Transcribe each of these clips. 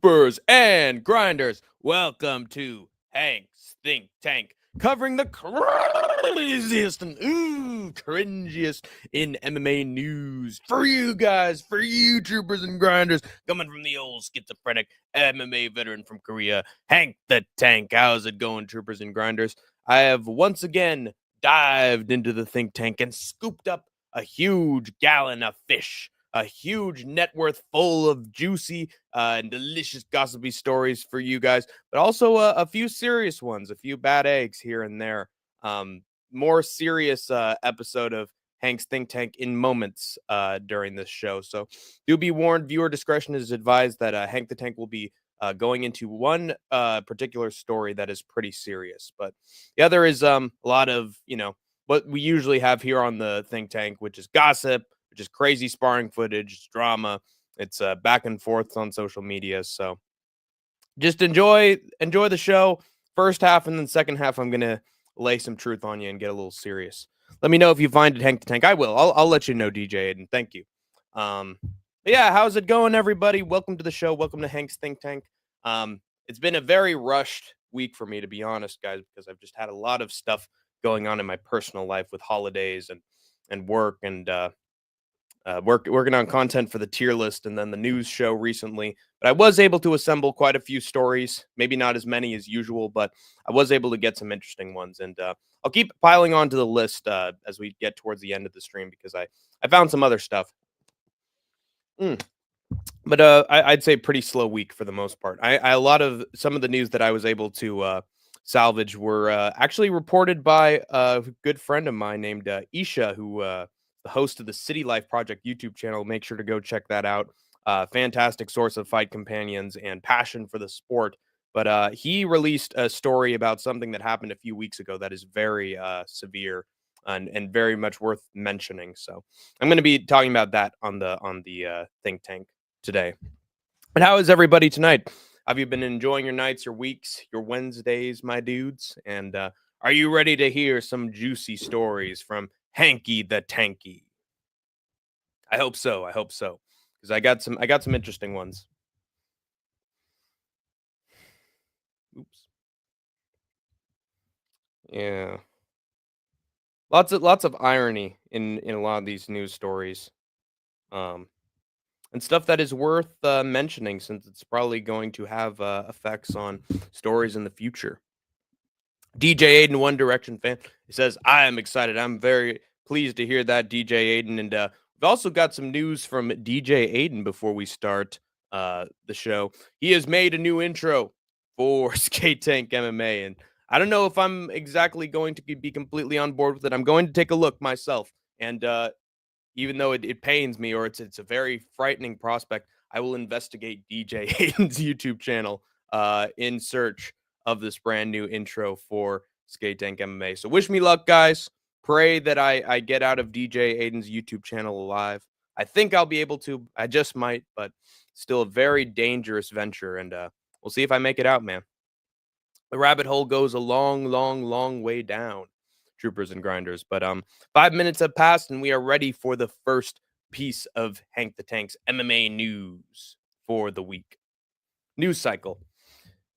Movers and grinders, welcome to Hank's Think Tank, covering the craziest and cringiest in MMA news for you guys, for you troopers and grinders, coming from the old schizophrenic MMA veteran from Korea, Hank the Tank. How's it going, troopers and grinders? I have once again dived into the think tank and scooped up a huge gallon of fish, a huge net worth full of juicy and delicious gossipy stories for you guys, but also a few serious ones, a few bad eggs here and there. More serious episode of Hank's Think Tank in moments during this show. So do be warned, viewer discretion is advised that Hank the Tank will be going into one particular story that is pretty serious. But the other is a lot of, what we usually have here on the Think Tank, which is gossip, which is crazy sparring footage, it's drama, it's back and forth on social media. So just enjoy the show. First half, and then second half, I'm gonna lay some truth on you and get a little serious. Let me know if you find it Hank the Tank. I will. I'll let you know, DJ Aiden. Thank you. Yeah, how's it going, everybody? Welcome to the show. Welcome to Hank's Think Tank. It's been a very rushed week for me, to be honest, guys, because I've just had a lot of stuff going on in my personal life with holidays and work and working on content for the tier list and then the news show recently. But I was able to assemble quite a few stories, maybe not as many as usual, but I was able to get some interesting ones. And I'll keep piling onto the list as we get towards the end of the stream, because I found some other stuff. But I'd say pretty slow week for the most part. A lot of some of the news that I was able to salvage were actually reported by a good friend of mine named Isha, who the host of the City Life Project YouTube channel. Make sure to go check that out. Fantastic source of fight companions and passion for the sport. But he released a story about something that happened a few weeks ago that is very severe and very much worth mentioning. So I'm going to be talking about that on the Think Tank today. But how is everybody tonight? Have you been enjoying your nights, your weeks, your Wednesdays, my dudes? And are you ready to hear some juicy stories from Hanky the Tankie? I hope so. Because I got some interesting ones. Oops. Yeah. Lots of irony in a lot of these news stories. And stuff that is worth mentioning, since it's probably going to have effects on stories in the future. DJ Aiden, One Direction fan, he says, I am excited. I'm very pleased to hear that, DJ Aiden. And we've also got some news from DJ Aiden before we start the show. He has made a new intro for SkateTank MMA. And I don't know if I'm exactly going to be completely on board with it. I'm going to take a look myself. And even though it pains me, or it's a very frightening prospect, I will investigate DJ Aiden's YouTube channel in search of this brand new intro for SkateTank MMA. So wish me luck, guys. Pray that I get out of DJ Aiden's YouTube channel alive. I think I'll be able to. I just might, but still a very dangerous venture. And we'll see if I make it out, man. The rabbit hole goes a long, long, long way down, troopers and grinders. But 5 minutes have passed, and we are ready for the first piece of Hank the Tank's MMA news for the week. News cycle.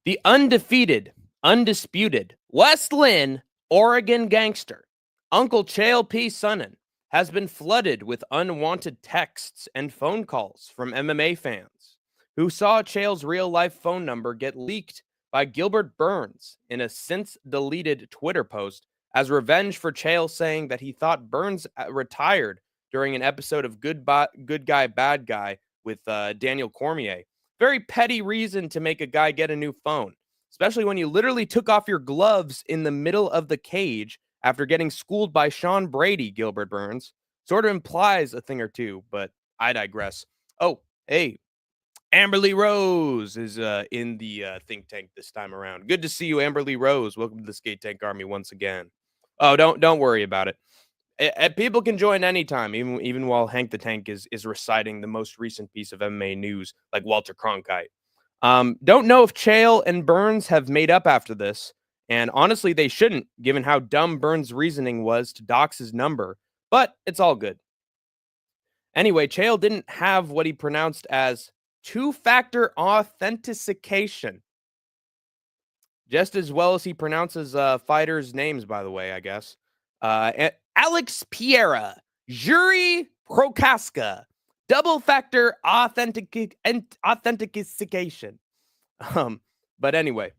The undefeated, undisputed West Linn Oregon Gangster, Uncle Chael P. Sonnen, has been flooded with unwanted texts and phone calls from MMA fans who saw Chael's real-life phone number get leaked by Gilbert Burns in a since-deleted Twitter post as revenge for Chael saying that he thought Burns retired during an episode of Good Guy, Bad Guy with Daniel Cormier. Very petty reason to make a guy get a new phone, especially when you literally took off your gloves in the middle of the cage after getting schooled by Sean Brady, Gilbert Burns. Sort of implies a thing or two, but I digress. Oh, hey, Amberly Rose is in the think tank this time around. Good to see you, Amberly Rose. Welcome to the SkateTank Army once again. Oh, don't worry about it. People can join anytime, even while Hank the Tank is reciting the most recent piece of MMA news, like Walter Cronkite. Don't know if Chael and Burns have made up after this, and honestly, they shouldn't, given how dumb Burns' reasoning was to dox his number, but it's all good. Anyway, Chael didn't have what he pronounced as two-factor authentication. Just as well as he pronounces fighters' names, by the way, I guess. Alex Piera, Yuri Prokaska, double-factor authentication. But anyway,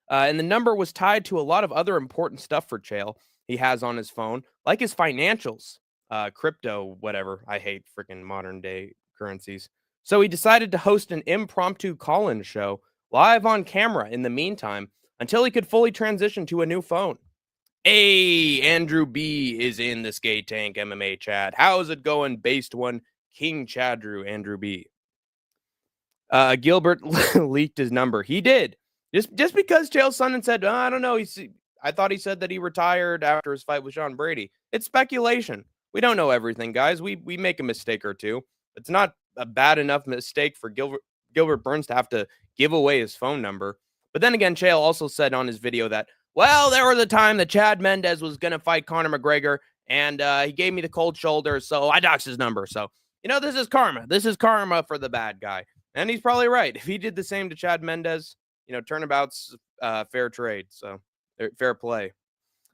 and the number was tied to a lot of other important stuff for Chael he has on his phone, like his financials, crypto, whatever. I hate freaking modern-day currencies. So he decided to host an impromptu call-in show live on camera in the meantime until he could fully transition to a new phone. Hey, Andrew B is in the SkateTank MMA chat. How's it going, based one King Chadru, Andrew B? Gilbert leaked his number. He did. Just because Chael Sonnen said, I don't know, I thought he said that he retired after his fight with Sean Brady. It's speculation. We don't know everything, guys. We make a mistake or two. It's not a bad enough mistake for Gilbert Burns to have to give away his phone number. But then again, Chael also said on his video that, well, there was a time that Chad Mendes was going to fight Conor McGregor, and he gave me the cold shoulder, so I doxed his number. So, this is karma. This is karma for the bad guy. And he's probably right. If he did the same to Chad Mendes, turnabout's fair trade. So, fair play.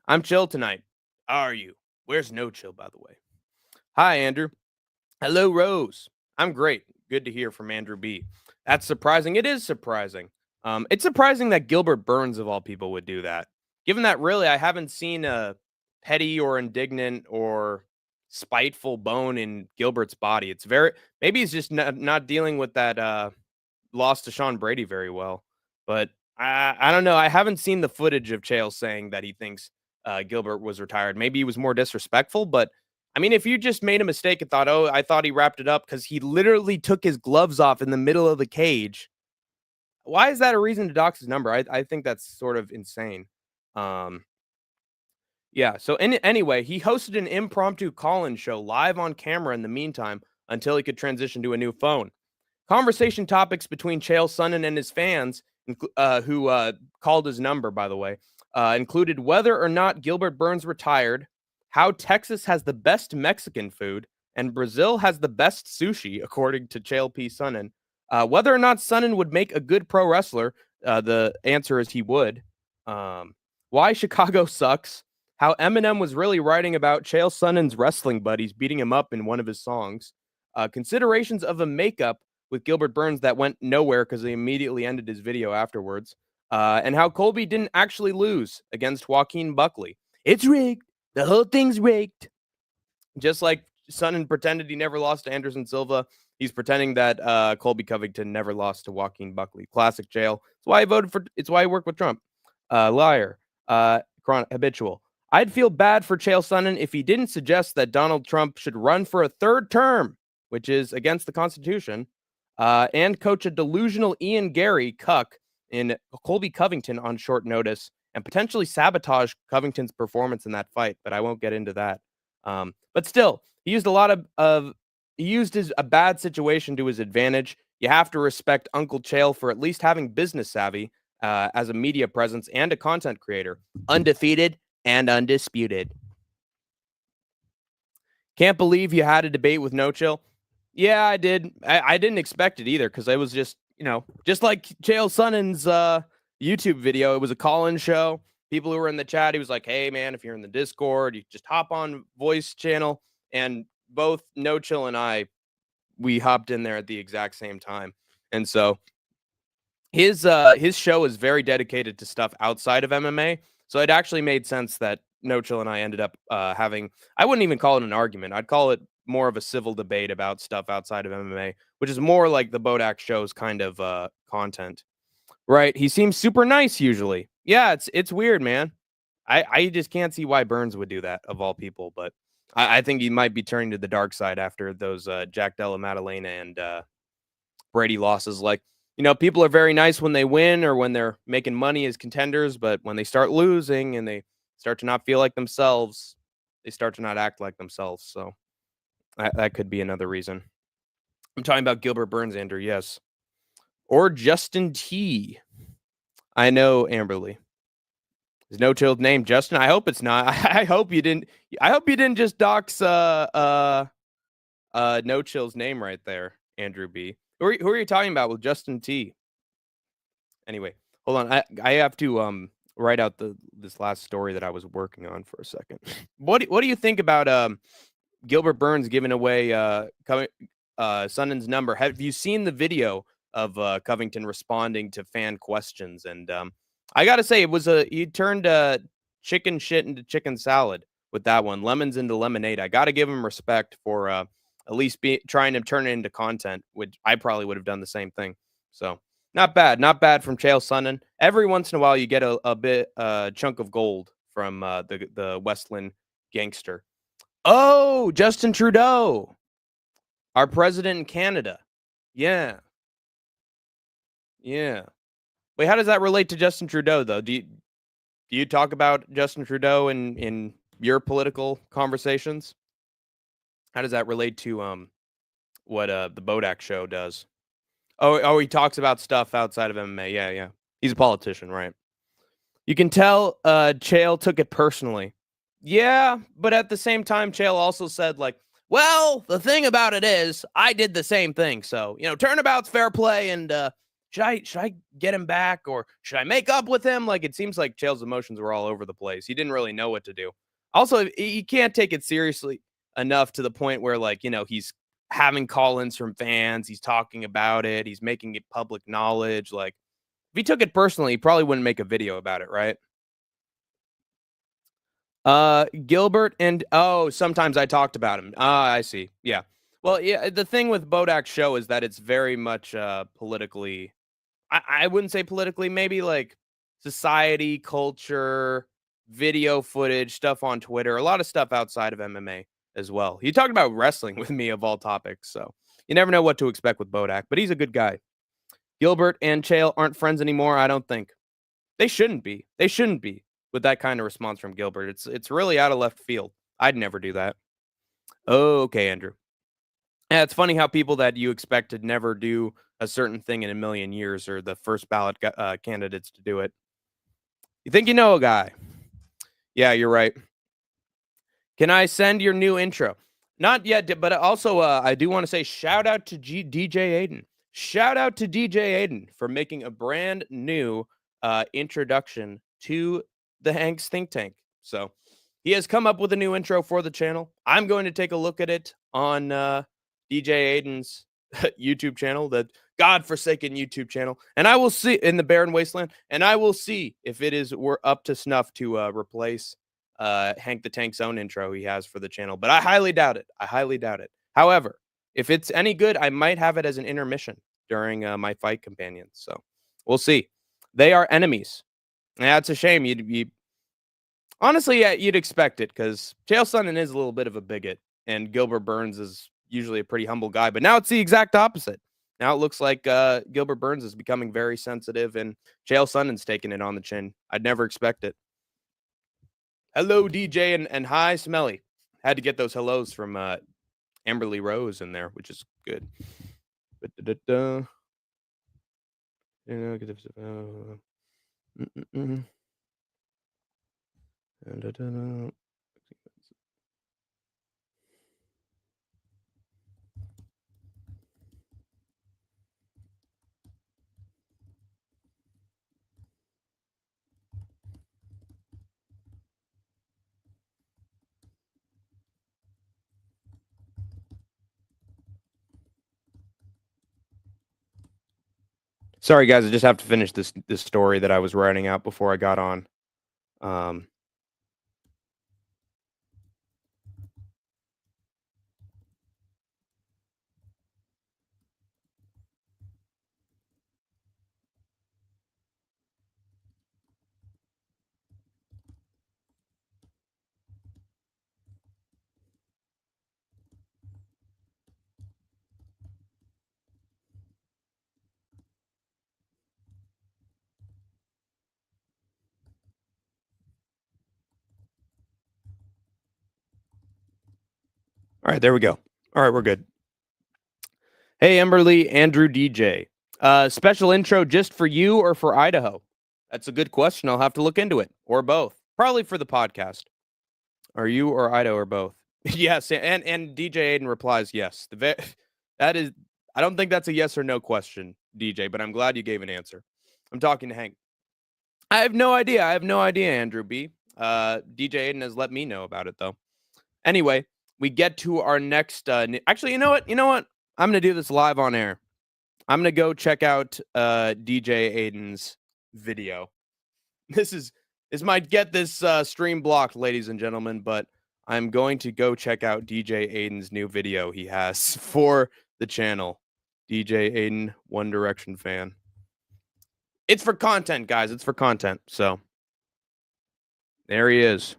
I'm chill tonight. Are you? Where's No Chill, by the way? Hi, Andrew. Hello, Rose. I'm great. Good to hear from Andrew B. That's surprising. It is surprising. It's surprising that Gilbert Burns, of all people, would do that. Given that, really, I haven't seen a petty or indignant or spiteful bone in Gilbert's body. It's maybe he's just not dealing with that loss to Sean Brady very well. But I don't know. I haven't seen the footage of Chael saying that he thinks Gilbert was retired. Maybe he was more disrespectful, but I mean, if you just made a mistake and thought, oh, I thought he wrapped it up because he literally took his gloves off in the middle of the cage, why is that a reason to dox his number? I think that's sort of insane. Yeah, so anyway, he hosted an impromptu call-in show live on camera in the meantime until he could transition to a new phone. Conversation topics between Chael Sonnen and his fans, who called his number, by the way, included whether or not Gilbert Burns retired, how Texas has the best Mexican food, and Brazil has the best sushi, according to Chael P. Sonnen. Whether or not Sonnen would make a good pro wrestler, the answer is he would. Why Chicago sucks, how Eminem was really writing about Chael Sonnen's wrestling buddies beating him up in one of his songs, considerations of a makeup with Gilbert Burns that went nowhere because he immediately ended his video afterwards, and how Colby didn't actually lose against Joaquin Buckley. It's rigged. The whole thing's rigged. Just like Sonnen pretended he never lost to Anderson Silva, he's pretending that Colby Covington never lost to Joaquin Buckley. Classic Chael. It's why he worked with Trump. Liar. Habitual. I'd feel bad for Chael Sonnen if he didn't suggest that Donald Trump should run for a third term, which is against the Constitution, and coach a delusional Ian Gary cuck in Colby Covington on short notice and potentially sabotage Covington's performance in that fight, but I won't get into that. But still, he used a bad situation to his advantage. You have to respect Uncle Chael for at least having business savvy as a media presence and a content creator. Undefeated and undisputed. Can't believe you had a debate with No Chill. Yeah, I did. I didn't expect it either because it was just, just like Chael Sonnen's YouTube video. It was a call-in show. People who were in the chat, he was like, hey, man, if you're in the Discord, you just hop on voice channel. And both No Chill and we hopped in there at the exact same time. And so his show is very dedicated to stuff outside of MMA. So it actually made sense that No Chill and I ended up having, I wouldn't even call it an argument. I'd call it more of a civil debate about stuff outside of MMA, which is more like the Bodak show's kind of content. Right. He seems super nice usually. Yeah, it's weird, man. I just can't see why Burns would do that of all people, but I think he might be turning to the dark side after those Jack Della Maddalena and Brady losses. Like, people are very nice when they win or when they're making money as contenders, but when they start losing and they start to not feel like themselves, they start to not act like themselves. So that could be another reason. I'm talking about Gilbert Burns, Andrew, yes. Or Justin T. I know, Amberly. Is No Chill's name Justin? I hope it's not. I hope you didn't just dox No Chill's name right there, Andrew B. Who are you talking about with Justin T? Anyway, hold on. I have to write out this last story that I was working on for a second. What do you think about Gilbert Burns giving away Sonnen's number? Have you seen the video of Covington responding to fan questions? And I gotta say, he turned chicken shit into chicken salad with that one. Lemons into lemonade. I gotta give him respect for at least trying to turn it into content, which I probably would have done the same thing. So not bad from Chael Sonnen. Every once in a while, you get a bit chunk of gold from the West Linn Gangster. Oh, Justin Trudeau, our president in Canada. Yeah. Yeah. Wait, how does that relate to Justin Trudeau, though? Do you talk about Justin Trudeau in your political conversations? How does that relate to what the Bodak show does? Oh, he talks about stuff outside of MMA. Yeah. He's a politician, right? You can tell Chael took it personally. Yeah, but at the same time, Chael also said, like, well, the thing about it is, I did the same thing. So, turnabout's fair play, and should I get him back, or should I make up with him? Like, it seems like Chael's emotions were all over the place. He didn't really know what to do. Also, he can't take it seriously enough to the point where, like, he's having call-ins from fans. He's talking about it. He's making it public knowledge. Like, if he took it personally, he probably wouldn't make a video about it, right? Gilbert and sometimes I talked about him. I see. Yeah. Well, yeah, the thing with Bodak's show is that it's very much politically, I wouldn't say politically, maybe like society, culture, video footage, stuff on Twitter, a lot of stuff outside of MMA as well. He talked about wrestling with me of all topics, so you never know what to expect with Bodak, but he's a good guy. Gilbert and Chael aren't friends anymore, I don't think. They shouldn't be. They shouldn't be with that kind of response from Gilbert. It's really out of left field. I'd never do that. Okay, Andrew. Yeah, it's funny how people that you expect to never do a certain thing in a million years are the first ballot candidates to do it. You think you know a guy? Yeah, you're right. Can I send your new intro? Not yet, but also I do want to say shout out to DJ Aiden. Shout out to DJ Aiden for making a brand new introduction to the Hank's Think Tank. So he has come up with a new intro for the channel. I'm going to take a look at it on DJ Aiden's YouTube channel, the godforsaken YouTube channel, and I will see in the barren wasteland, and I will see if we're up to snuff to replace Hank the Tank's own intro he has for the channel. But I highly doubt it. However, if it's any good, I might have it as an intermission during my fight companions. So we'll see. They are enemies. Yeah, it's a shame. Honestly, yeah, you'd expect it because Chael Sonnen is a little bit of a bigot, and Gilbert Burns is usually a pretty humble guy. But now it's the exact opposite. Now it looks like Gilbert Burns is becoming very sensitive, and Chael Sonnen's taking it on the chin. I'd never expect it. Hello, DJ, and hi, Smelly. Had to get those hellos from Amberly Rose in there, which is good. Sorry, guys. I just have to finish this story that I was writing out before I got on. All right, there we go. All right, we're good. Hey, Emberly, Andrew, DJ. Special intro just for you or for Idaho? That's a good question. I'll have to look into it, or both. Probably for the podcast. Are you or Idaho or both? Yes, and DJ Aiden replies yes. That is I don't think that's a yes or no question, DJ, but I'm glad you gave an answer. I'm talking to Hank. I have no idea. Andrew B. DJ Aiden has let me know about it, though. Anyway, we get to our next. Actually, you know what? I'm going to do this live on air. I'm going to go check out DJ Aiden's video. This might get this stream blocked, ladies and gentlemen, but I'm going to go check out DJ Aiden's new video he has for the channel. DJ Aiden, One Direction fan. It's for content, guys. It's for content. So there he is.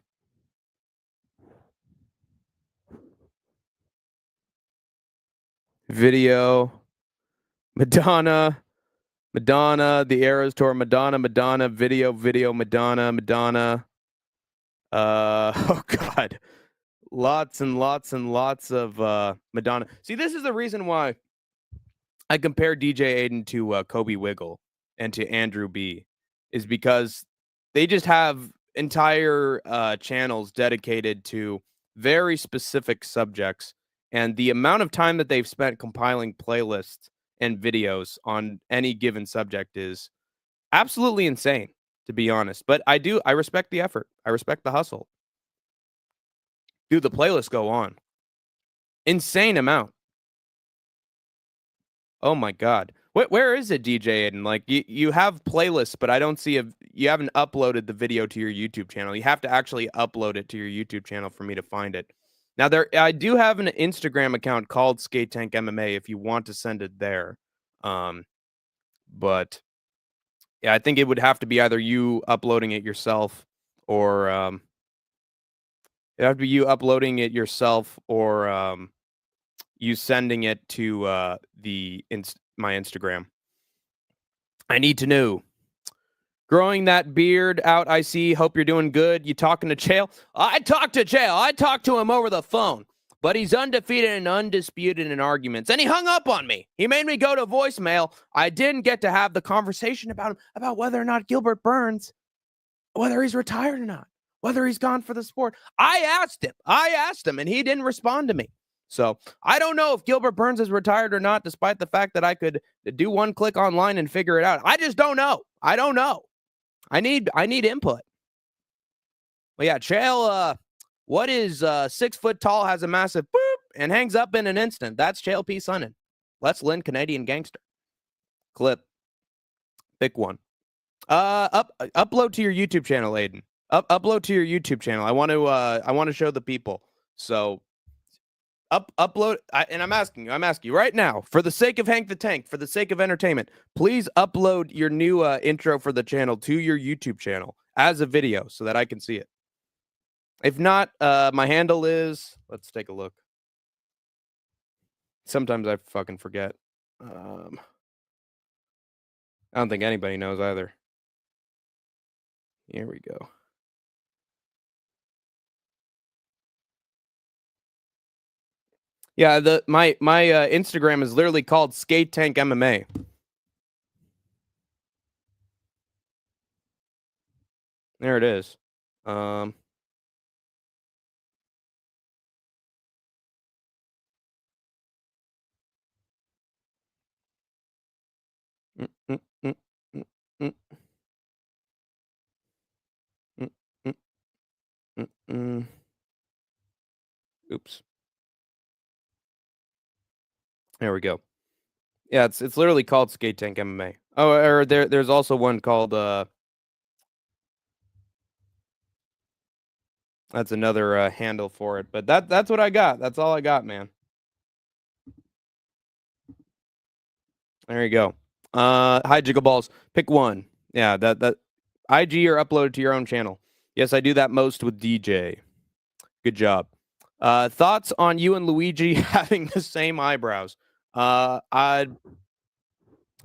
Video. Madonna, the Eras Tour, Madonna, video, Madonna. Oh God. Lots and lots and lots of Madonna. See, this is the reason why I compare DJ Aiden to Kobe Wiggle and to Andrew B, is because they just have entire channels dedicated to very specific subjects, and the amount of time that they've spent compiling playlists and videos on any given subject is absolutely insane, to be honest. But I respect the effort. I respect the hustle. Dude, the playlists go on. Insane amount. Oh my God. Where is it, DJ Aiden? Like, you have playlists, but I don't see you haven't uploaded the video to your YouTube channel. You have to actually upload it to your YouTube channel for me to find it. Now, I do have an Instagram account called SkateTank MMA if you want to send it there. But yeah, I think it would have to be either you uploading it yourself or it'd have to be you uploading it yourself or you sending it to my Instagram. I need to know. Growing that beard out, I see. Hope you're doing good. You talking to Chael? I talked to Chael. I talked to him over the phone. But he's undefeated and undisputed in arguments. And he hung up on me. He made me go to voicemail. I didn't get to have the conversation about whether or not Gilbert Burns, whether he's retired or not, whether he's gone for the sport. I asked him, and he didn't respond to me. So I don't know if Gilbert Burns is retired or not, despite the fact that I could do one click online and figure it out. I just don't know. I don't know. I need input. Well, yeah, Chael, what is 6 foot tall, has a massive boop, and hangs up in an instant? That's Chael P. Sonnen. West Linn Canadian Gangster. Clip. Pick one. Upload to your YouTube channel, Aiden. Upload to your YouTube channel. I want to show the people. So upload, and I'm asking you right now, for the sake of Hank the Tank, for the sake of entertainment, please upload your new intro for the channel to your YouTube channel as a video so that I can see it. If not, my handle is, let's take a look. Sometimes I fucking forget. I don't think anybody knows either. Here we go. Yeah, my Instagram is literally called SkateTank MMA. There it is. Oops. There we go. Yeah, it's literally called SkateTank MMA. Oh, or there's also one called that's another handle for it. But that's what I got. That's all I got, man. There you go. Hi, Jiggleballs. Pick one. Yeah, that IG or uploaded to your own channel. Yes, I do that most with DJ. Good job. Thoughts on you and Luigi having the same eyebrows? I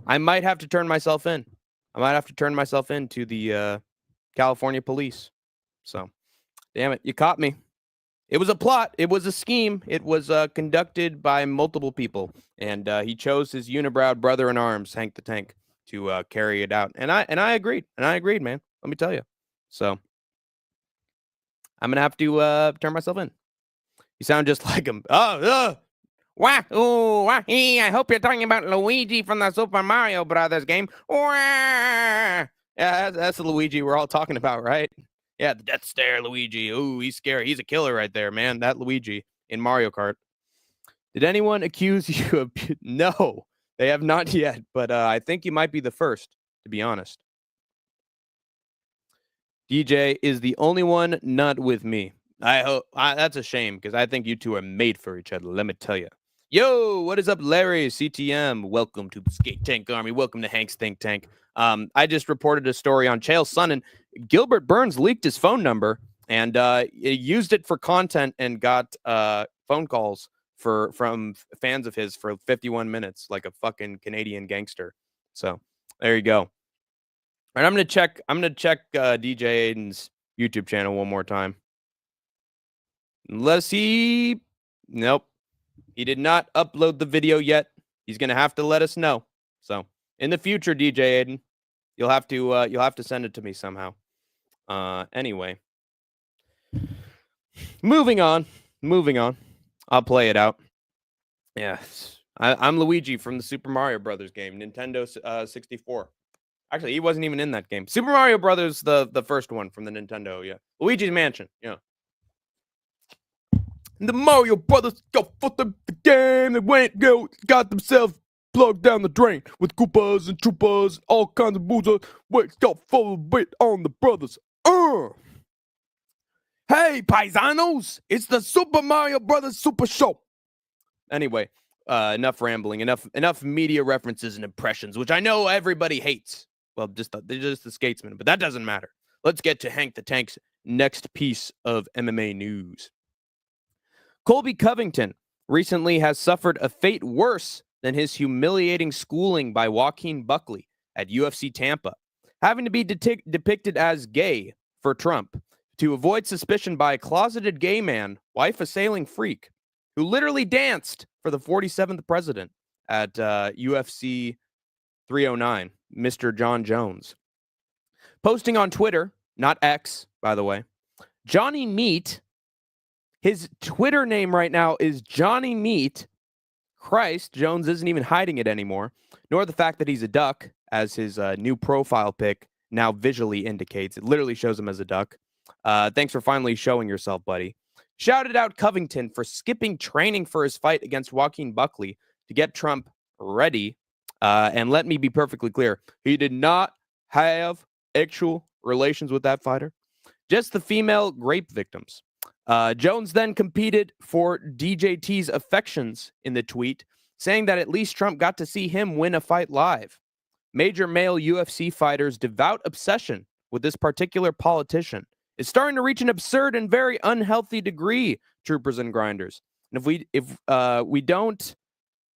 might have to turn myself in. I might have to turn myself in to the California police. So, damn it, you caught me. It was a plot. It was a scheme. It was conducted by multiple people, and he chose his unibrow brother in arms, Hank the Tank, to carry it out. And I agreed. And I agreed, man. Let me tell you. So I'm gonna have to turn myself in. You sound just like him. Oh, Wacky, I hope you're talking about Luigi from the Super Mario Brothers game. Wah! Yeah, that's the Luigi we're all talking about, right? Yeah, the death stare Luigi. Ooh, he's scary. He's a killer right there, man. That Luigi in Mario Kart. Did anyone accuse you of... No, they have not yet, but I think you might be the first, to be honest. DJ is the only one not with me. I hope that's a shame because I think you two are made for each other. Let me tell you. Yo, what is up, Larry? CTM. Welcome to SkateTank Army. Welcome to Hank's Think Tank. I just reported a story on Chael Sonnen. Gilbert Burns leaked his phone number and used it for content and got phone calls from fans of his for 51 minutes, like a fucking Canadian gangster. So there you go. And I'm gonna check DJ Aiden's YouTube channel one more time. Unless he... Nope. He did not upload the video yet. He's gonna have to let us know. So in the future, DJ Aiden, you'll have to send it to me somehow. Anyway. Moving on. I'll play it out. Yeah. I'm Luigi from the Super Mario Brothers game, Nintendo 64. Actually, he wasn't even in that game. Super Mario Brothers, the first one from the Nintendo, yeah. Luigi's Mansion, yeah. And the Mario Brothers got fucked up the game. They got themselves plugged down the drain with Koopas and Troopas and all kinds of boozers. Got full of weight on the brothers. Hey, paisanos, it's the Super Mario Brothers Super Show. Anyway, enough rambling, enough media references and impressions, which I know everybody hates. Well, just the skatesman, but that doesn't matter. Let's get to Hank the Tank's next piece of MMA news. Colby Covington recently has suffered a fate worse than his humiliating schooling by Joaquin Buckley at UFC Tampa, having to be depicted as gay for Trump to avoid suspicion by a closeted gay man, wife-assailing freak, who literally danced for the 47th president at UFC 309, Mr. Jon Jones. Posting on Twitter, not X, by the way, Johnny Meat, his Twitter name right now is Johnny Meat. Christ, Jones isn't even hiding it anymore, nor the fact that he's a duck, as his new profile pic now visually indicates. It literally shows him as a duck. Thanks for finally showing yourself, buddy. Shouted out Covington for skipping training for his fight against Joaquin Buckley to get Trump ready. And let me be perfectly clear. He did not have actual relations with that fighter. Just the female rape victims. Jones then competed for DJT's affections in the tweet, saying that at least Trump got to see him win a fight live. Major male UFC fighters' devout obsession with this particular politician is starting to reach an absurd and very unhealthy degree, troopers and grinders. And if we don't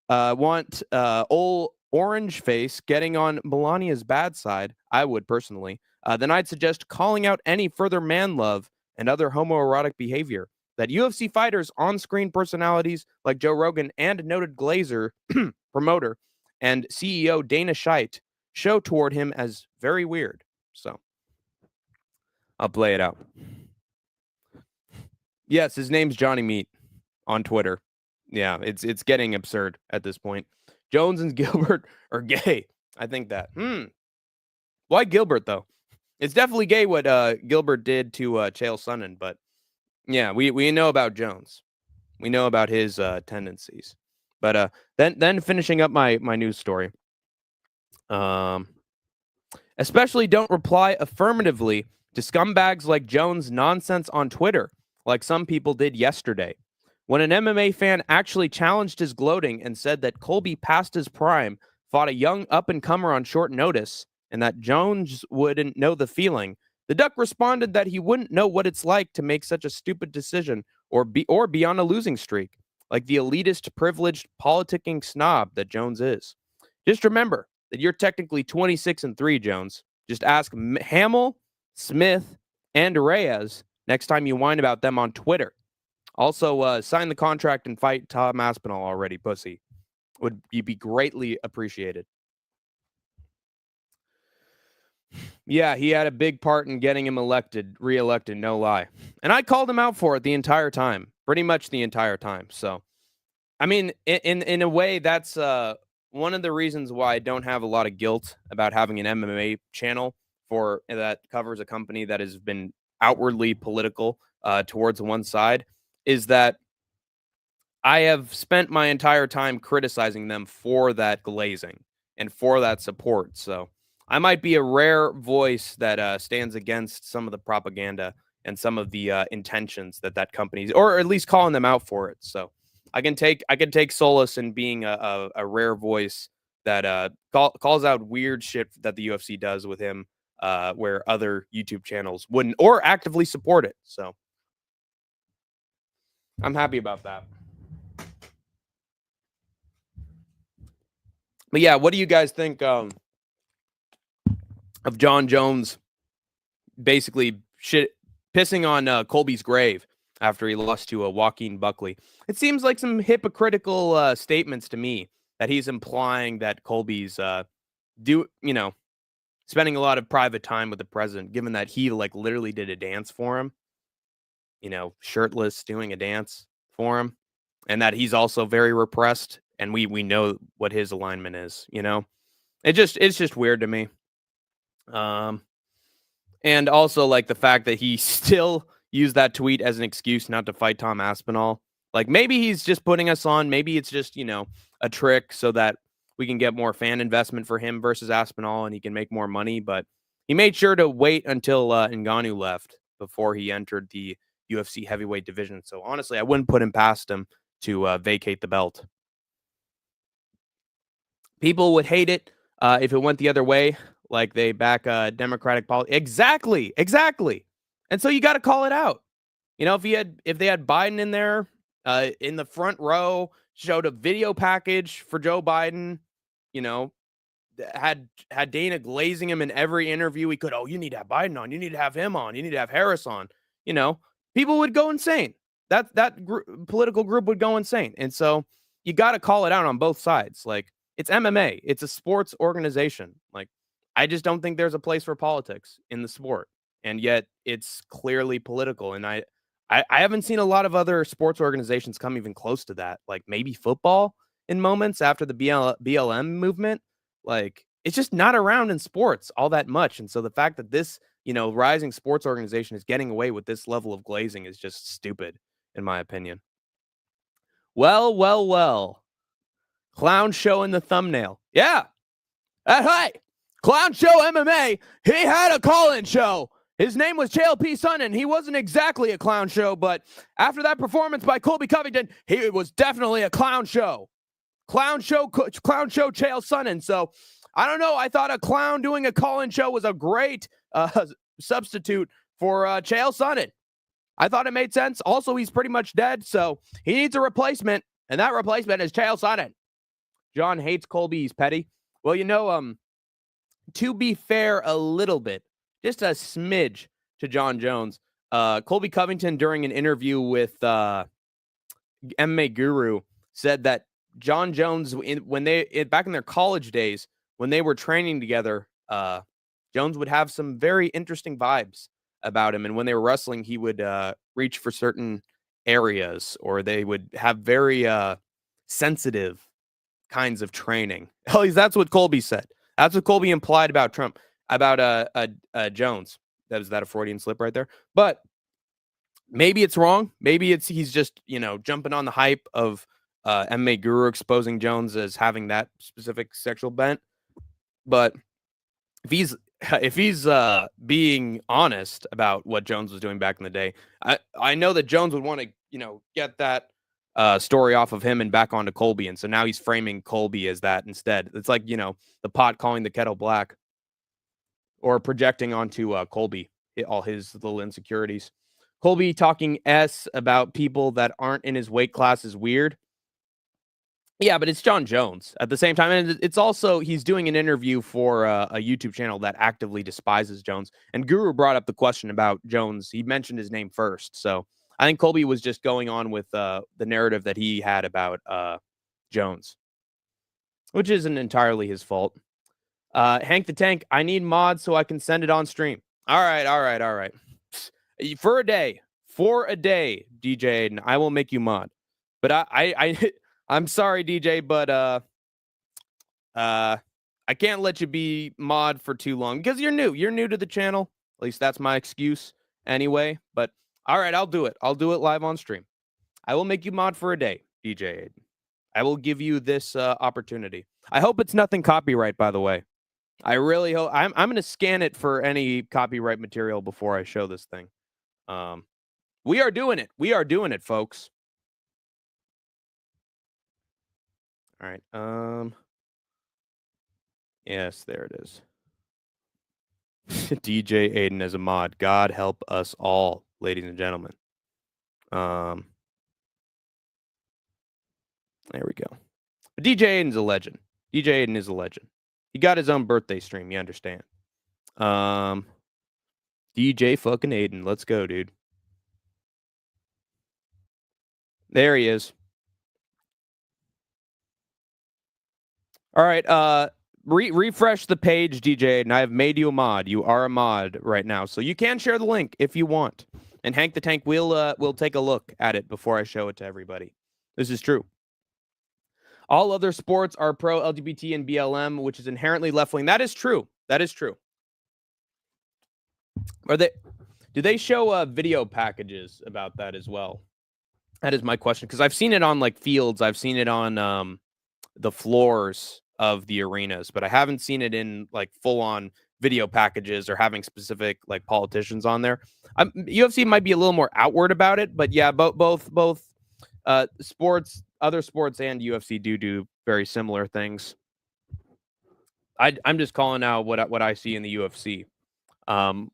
want old orange face getting on Melania's bad side, I would personally, then I'd suggest calling out any further man love and other homoerotic behavior that UFC fighters, on-screen personalities like Joe Rogan and noted Glazer promoter and CEO Dana Scheidt show toward him as very weird. So I'll play it out. Yes, his name's Johnny Meat on Twitter. Yeah, it's getting absurd at this point. Jones and Gilbert are gay. I think that. Why Gilbert, though? It's definitely gay what Gilbert did to Chael Sonnen, but yeah, we know about Jones. We know about his tendencies. But then finishing up my news story. Especially don't reply affirmatively to scumbags like Jones' nonsense on Twitter, like some people did yesterday. When an MMA fan actually challenged his gloating and said that Colby past his prime fought a young up-and-comer on short notice, and that Jones wouldn't know the feeling, the Duck responded that he wouldn't know what it's like to make such a stupid decision or be on a losing streak, like the elitist, privileged, politicking snob that Jones is. Just remember that you're technically 26-3, Jones. Just ask Hamill, Smith, and Reyes next time you whine about them on Twitter. Also, sign the contract and fight Tom Aspinall already, pussy. Would you be greatly appreciated. Yeah, he had a big part in getting him reelected, no lie. And I called him out for it the entire time, pretty much the entire time. So I mean, in a way, that's one of the reasons why I don't have a lot of guilt about having an MMA channel for that covers a company that has been outwardly political towards one side, is that I have spent my entire time criticizing them for that glazing and for that support. So I might be a rare voice that stands against some of the propaganda and some of the intentions that companies, or at least calling them out for it. So I can take solace in being a rare voice that calls out weird shit that the UFC does with him, where other YouTube channels wouldn't or actively support it. So I'm happy about that. But yeah, what do you guys think of Jon Jones basically pissing on Colby's grave after he lost to Joaquin Buckley? It seems like some hypocritical statements to me that he's implying that Colby's spending a lot of private time with the president, given that he like literally did a dance for him, shirtless doing a dance for him, and that he's also very repressed, and we know what his alignment is. It's just weird to me. And also like the fact that he still used that tweet as an excuse not to fight Tom Aspinall. Like maybe he's just putting us on. Maybe it's just, a trick so that we can get more fan investment for him versus Aspinall and he can make more money. But he made sure to wait until Ngannou left before he entered the UFC heavyweight division. So honestly, I wouldn't put him past him to vacate the belt. People would hate it if it went the other way, like they back Democratic policy. Exactly. And so you got to call it out. If they had Biden in there in the front row, showed a video package for Joe Biden, had Dana glazing him in every interview he could. Oh, you need to have Biden on. You need to have him on. You need to have Harris on. People would go insane. That political group would go insane. And so you got to call it out on both sides. Like, it's MMA. It's a sports organization. Like, I just don't think there's a place for politics in the sport. And yet it's clearly political. And I haven't seen a lot of other sports organizations come even close to that. Like maybe football in moments after the BLM movement. Like, it's just not around in sports all that much. And so the fact that this, rising sports organization is getting away with this level of glazing is just stupid, in my opinion. Well. Clown show in the thumbnail. Yeah. Hey, Clown Show MMA. He had a call-in show. His name was Chael P. Sonnen. He wasn't exactly a clown show, but after that performance by Colby Covington, he was definitely a clown show. Clown show Chael Sonnen. So I don't know. I thought a clown doing a call-in show was a great substitute for Chael Sonnen. I thought it made sense. Also, he's pretty much dead, so he needs a replacement, and that replacement is Chael Sonnen. John hates Colby. He's petty. Well, to be fair a little bit, just a smidge to Jon Jones, Colby Covington during an interview with MMA Guru said that Jon Jones, back in their college days, when they were training together, Jones would have some very interesting vibes about him. And when they were wrestling, he would reach for certain areas, or they would have very sensitive kinds of training. At least that's what Colby said. That's what Colby implied about Jones. Was that a Freudian slip right there? But maybe it's wrong. Maybe he's just, jumping on the hype of MMA Guru exposing Jones as having that specific sexual bent. But if he's being honest about what Jones was doing back in the day, I know that Jones would want to, get that story off of him and back onto Colby. And so now he's framing Colby as that instead. It's like, the pot calling the kettle black, or projecting onto Colby all his little insecurities. Colby talking about people that aren't in his weight class is weird. Yeah, but it's Jon Jones at the same time. And it's also, he's doing an interview for a YouTube channel that actively despises Jones. And Guru brought up the question about Jones. He mentioned his name first. So I think Colby was just going on with the narrative that he had about Jones, which isn't entirely his fault. Hank the Tank, I need mods so I can send it on stream. All right. For a day, DJ Aiden, I will make you mod. But I I'm sorry, DJ, but I can't let you be mod for too long because you're new. You're new to the channel. At least that's my excuse anyway. But all right, I'll do it. I'll do it live on stream. I will make you mod for a day, DJ Aiden. I will give you this opportunity. I hope it's nothing copyright, by the way. I really hope. I'm going to scan it for any copyright material before I show this thing. We are doing it. We are doing it, folks. All right. Yes, there it is. DJ Aiden as a mod. God help us all, ladies and gentlemen. There we go. But DJ Aiden's a legend. DJ Aiden is a legend. He got his own birthday stream, you understand. DJ fucking Aiden. Let's go, dude. There he is. All right. Refresh the page, DJ, and I have made you a mod. You are a mod right now, so you can share the link if you want. And Hank the Tank will take a look at it before I show it to everybody. This is true. All other sports are pro LGBT and BLM, which is inherently left wing. That is true. That is true. Do they show video packages about that as well? That is my question, because I've seen it on like fields. I've seen it on the floors of the arenas, but I haven't seen it in like full on video packages or having specific like politicians on there. UFC might be a little more outward about it, but yeah, both sports, other sports and UFC do very similar things. I'm just calling out what I see in the UFC.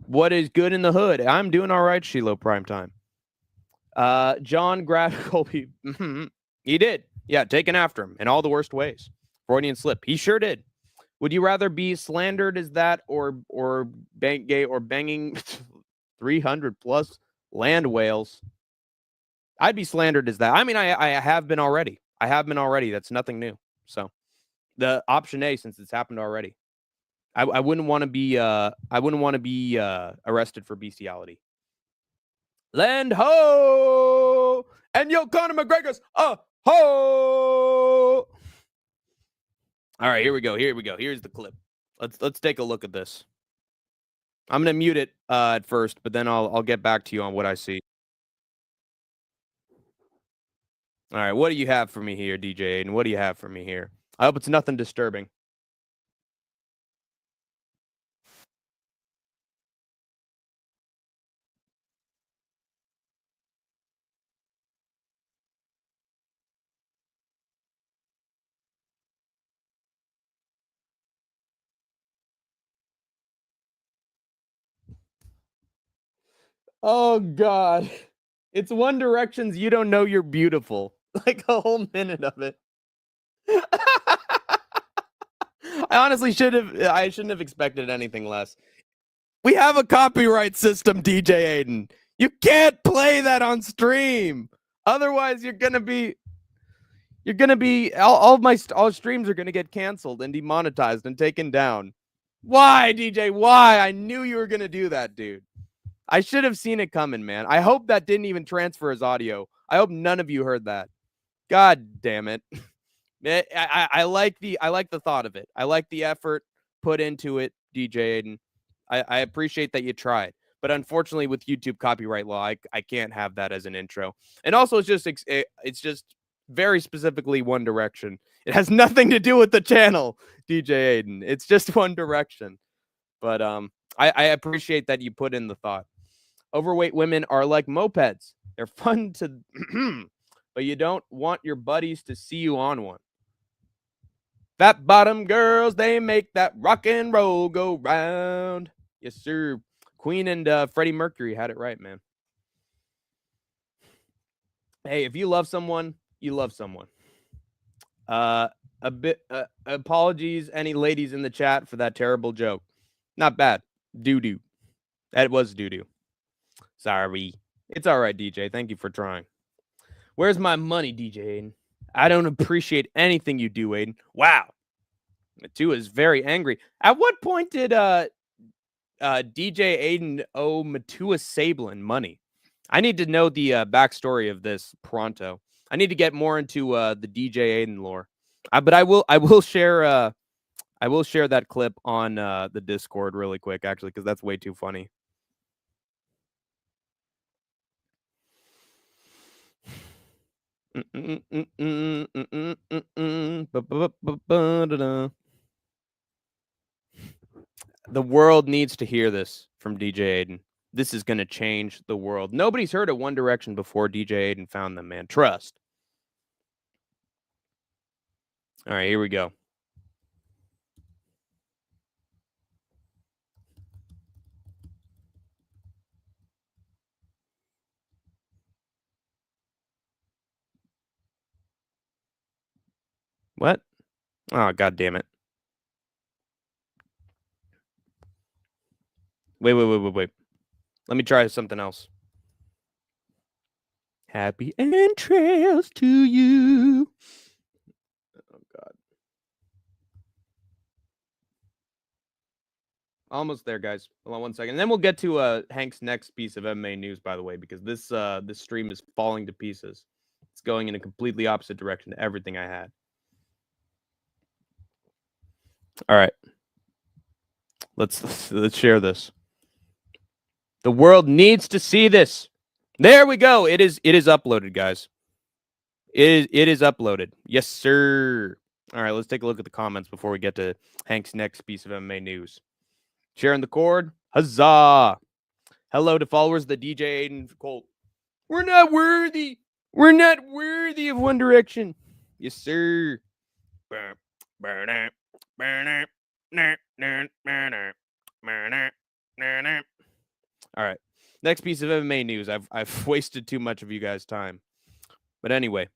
What is good in the hood? I'm doing all right, Shiloh Primetime. John grabbed Colby. He did. Yeah, taken after him in all the worst ways. Freudian slip. He sure did. Would you rather be slandered as that or gay or banging 300 plus land whales? I'd be slandered as that. I mean, I have been already. I have been already. That's nothing new. So the option A, since it's happened already. I wouldn't want to be arrested for bestiality. Land ho! And yo, Conor McGregor's ho! All right, here we go. Here's the clip. Let's take a look at this. I'm gonna mute it at first, but then I'll get back to you on what I see. All right, what do you have for me here, DJ Aiden? What do you have for me here? I hope it's nothing disturbing. Oh God. It's One Direction's You Don't Know You're Beautiful. Like a whole minute of it. I honestly shouldn't have expected anything less. We have a copyright system, DJ Aiden. You can't play that on stream. Otherwise, you're gonna be all streams are gonna get canceled and demonetized and taken down. Why, DJ? Why? I knew you were gonna do that, dude. I should have seen it coming, man. I hope that didn't even transfer as audio. I hope none of you heard that. God damn it. I like the thought of it. I like the effort put into it, DJ Aiden. I appreciate that you tried. But unfortunately, with YouTube copyright law, I can't have that as an intro. And also, it's just very specifically One Direction. It has nothing to do with the channel, DJ Aiden. It's just One Direction. But I appreciate that you put in the thought. Overweight women are like mopeds. They're fun to, but you don't want your buddies to see you on one. Fat bottom girls, they make that rock and roll go round. Yes, sir. Queen and Freddie Mercury had it right, man. Hey, if you love someone, you love someone. Apologies, any ladies in the chat for that terrible joke. Not bad. Doo-doo. That was doo-doo. Sorry. It's all right, DJ. Thank you for trying. Where's my money, DJ Aiden? I don't appreciate anything you do, Aiden. Wow. Matua is very angry. At what point did DJ Aiden owe Matua Sablin money? I need to know the backstory of this pronto. I need to get more into the DJ Aiden lore. But I will share that clip on the Discord really quick, actually, because that's way too funny. The world needs to hear this from DJ Aiden. This is going to change the world. Nobody's heard of One Direction before DJ Aiden found them, man. Trust. All right, here we go. What? Oh, God damn it. Wait. Let me try something else. Happy entrails to you. Oh, God. Almost there, guys. Hold on 1 second. And then we'll get to Hank's next piece of MMA news, by the way, because this stream is falling to pieces. It's going in a completely opposite direction to everything I had. All right. Let's share this. The world needs to see this. There we go. It is uploaded, guys. It is uploaded. Yes, sir. All right, let's take a look at the comments before we get to Hank's next piece of MMA news. Sharing the cord. Huzzah. Hello to followers of the DJ Aiden Colt. We're not worthy. We're not worthy of One Direction. Yes, sir. All right. Next piece of MMA news. I've wasted too much of you guys' time. But anyway,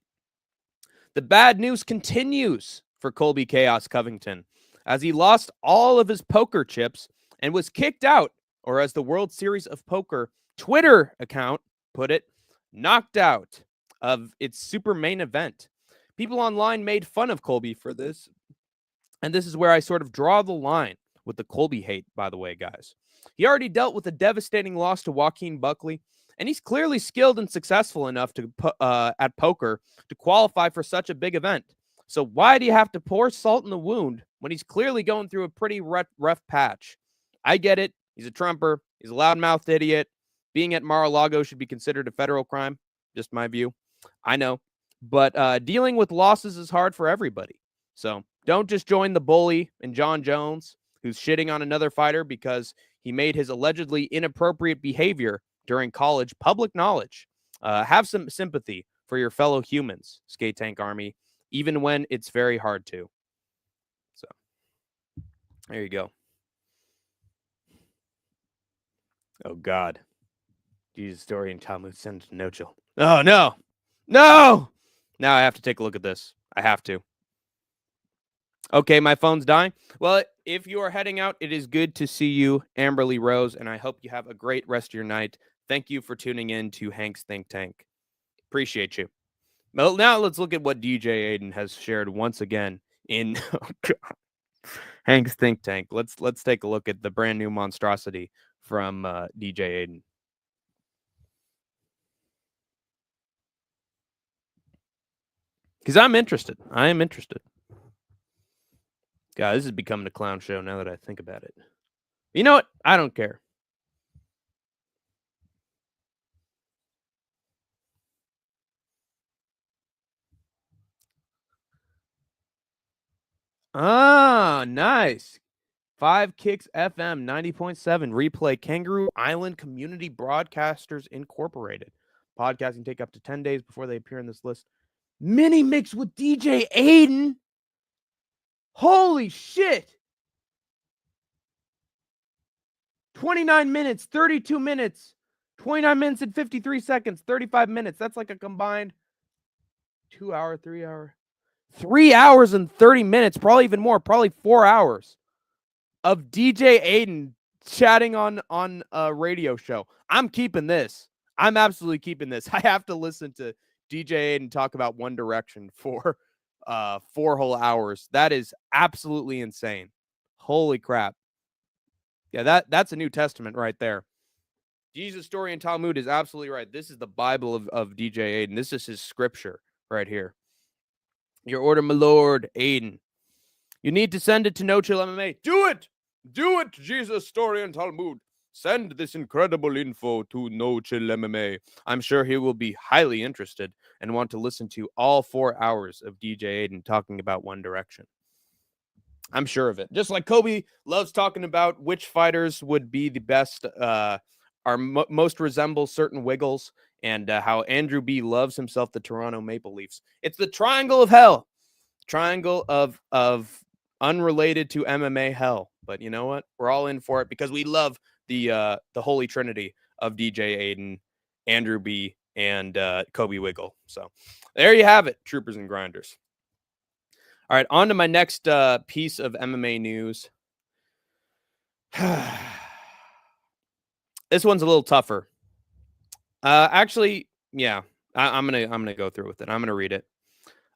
the bad news continues for Colby Chaos Covington as he lost all of his poker chips and was kicked out, or as the World Series of Poker Twitter account put it, knocked out of its super main event. People online made fun of Colby for this, and this is where I sort of draw the line with the Colby hate, by the way, guys. He already dealt with a devastating loss to Joaquin Buckley, and he's clearly skilled and successful enough to at poker to qualify for such a big event. So why do you have to pour salt in the wound when he's clearly going through a pretty rough patch? I get it. He's a trumper. He's a loudmouthed idiot. Being at Mar-a-Lago should be considered a federal crime. Just my view. I know. But dealing with losses is hard for everybody. So don't just join the bully and Jon Jones, who's shitting on another fighter because he made his allegedly inappropriate behavior during college public knowledge. Have some sympathy for your fellow humans, SkateTank Army, even when it's very hard to. So there you go. Oh, God. Jesus, story and Talmud send to no chill. Oh, no. No. Now I have to take a look at this. I have to. Okay, my phone's dying. Well, if you are heading out, it is good to see you, Amberly Rose, and I hope you have a great rest of your night. Thank you for tuning in to Hank's Think Tank. Appreciate you. Well, now let's look at what DJ Aiden has shared once again in Hank's Think Tank. Let's take a look at the brand new monstrosity from DJ Aiden. Because I'm interested. I am interested. God, this is becoming a clown show now that I think about it. You know what? I don't care. Ah, nice. 5 Kicks FM 90.7 replay Kangaroo Island Community Broadcasters Incorporated. Podcasting take up to 10 days before they appear in this list. Mini mix with DJ Aiden. Holy shit. 29 minutes, 32 minutes, 29 minutes and 53 seconds, 35 minutes. That's like a combined 2 hour, 3 hour, 3 hours and 30 minutes, probably even more, probably 4 hours of DJ Aiden chatting on a radio show. I'm keeping this. I'm absolutely keeping this. I have to listen to DJ Aiden talk about One Direction for 4 whole hours. That is absolutely insane. Holy crap. Yeah, that's a New Testament right there. Jesus Story and Talmud is absolutely right. This is the Bible of DJ Aiden. This is his scripture right here. Your order, my lord, Aiden. You need to send it to No Chill MMA. Do it! Do it, Jesus Story and Talmud. Send this incredible info to No Chill MMA. I'm sure he will be highly interested and want to listen to all 4 hours of DJ Aiden talking about One Direction. I'm sure of it. Just like Kobe loves talking about which fighters would be the best, most resemble certain Wiggles, and how Andrew B loves himself the Toronto Maple Leafs. It's the triangle of hell. Triangle of unrelated to MMA hell. But you know what? We're all in for it because we love the holy trinity of DJ Aiden, Andrew B, and Kobe Wiggle. So there you have it, troopers and grinders. All right, on to my next piece of MMA news. This one's a little tougher. Actually, yeah, I'm gonna go through with it. I'm gonna read it.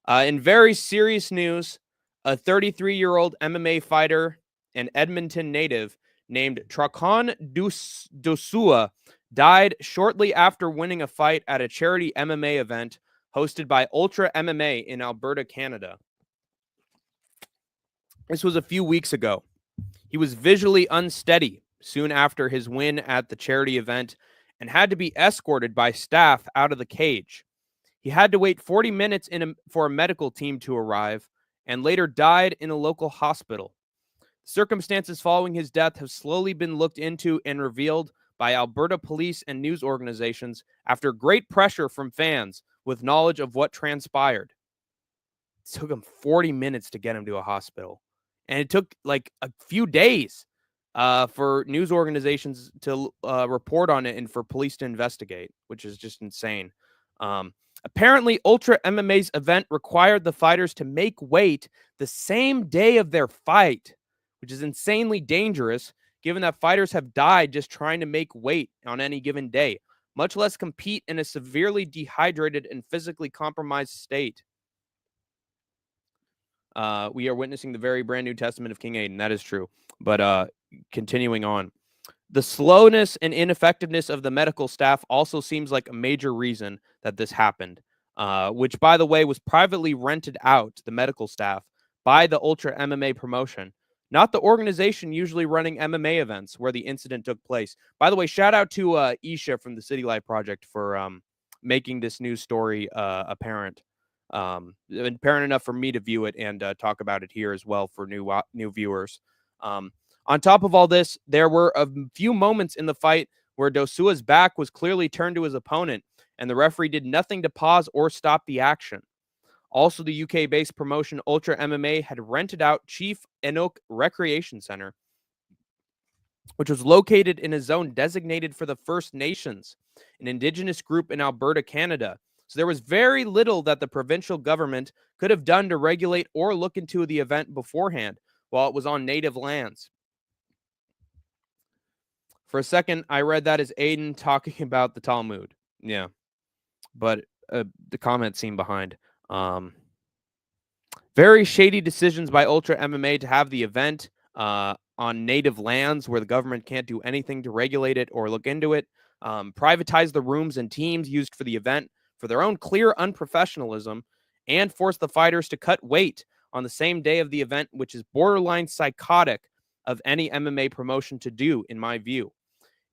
In very serious news, a 33-year-old MMA fighter and Edmonton native named Trakan Dosua died shortly after winning a fight at a charity MMA event hosted by Ultra MMA in Alberta, Canada. This was a few weeks ago. He was visually unsteady soon after his win at the charity event and had to be escorted by staff out of the cage. He had to wait 40 minutes for a medical team to arrive and later died in a local hospital. Circumstances following his death have slowly been looked into and revealed by Alberta police and news organizations after great pressure from fans with knowledge of what transpired. It took him 40 minutes to get him to a hospital. And it took like a few days for news organizations to report on it and for police to investigate, which is just insane. Apparently, Ultra MMA's event required the fighters to make weight the same day of their fight, which is insanely dangerous given that fighters have died just trying to make weight on any given day, much less compete in a severely dehydrated and physically compromised state. We are witnessing the very brand new testament of King Aiden. That is true. But continuing on, the slowness and ineffectiveness of the medical staff also seems like a major reason that this happened, which, by the way, was privately rented out, the medical staff, by the Ultra MMA promotion, not the organization usually running MMA events where the incident took place. By the way, shout out to Isha from the City Life Project for making this news story apparent. Apparent enough for me to view it and talk about it here as well for new viewers. On top of all this, there were a few moments in the fight where Dosua's back was clearly turned to his opponent, and the referee did nothing to pause or stop the action. Also, the UK-based promotion Ultra MMA had rented out Chief Enoch Recreation Center, which was located in a zone designated for the First Nations, an indigenous group in Alberta, Canada. So there was very little that the provincial government could have done to regulate or look into the event beforehand while it was on native lands. For a second, I read that as Aiden talking about the Talmud. Yeah. But the comment scene behind. Very shady decisions by Ultra MMA to have the event on native lands where the government can't do anything to regulate it or look into it. Privatize the rooms and teams used for the event for their own clear unprofessionalism, and force the fighters to cut weight on the same day of the event, which is borderline psychotic of any MMA promotion to do, in my view.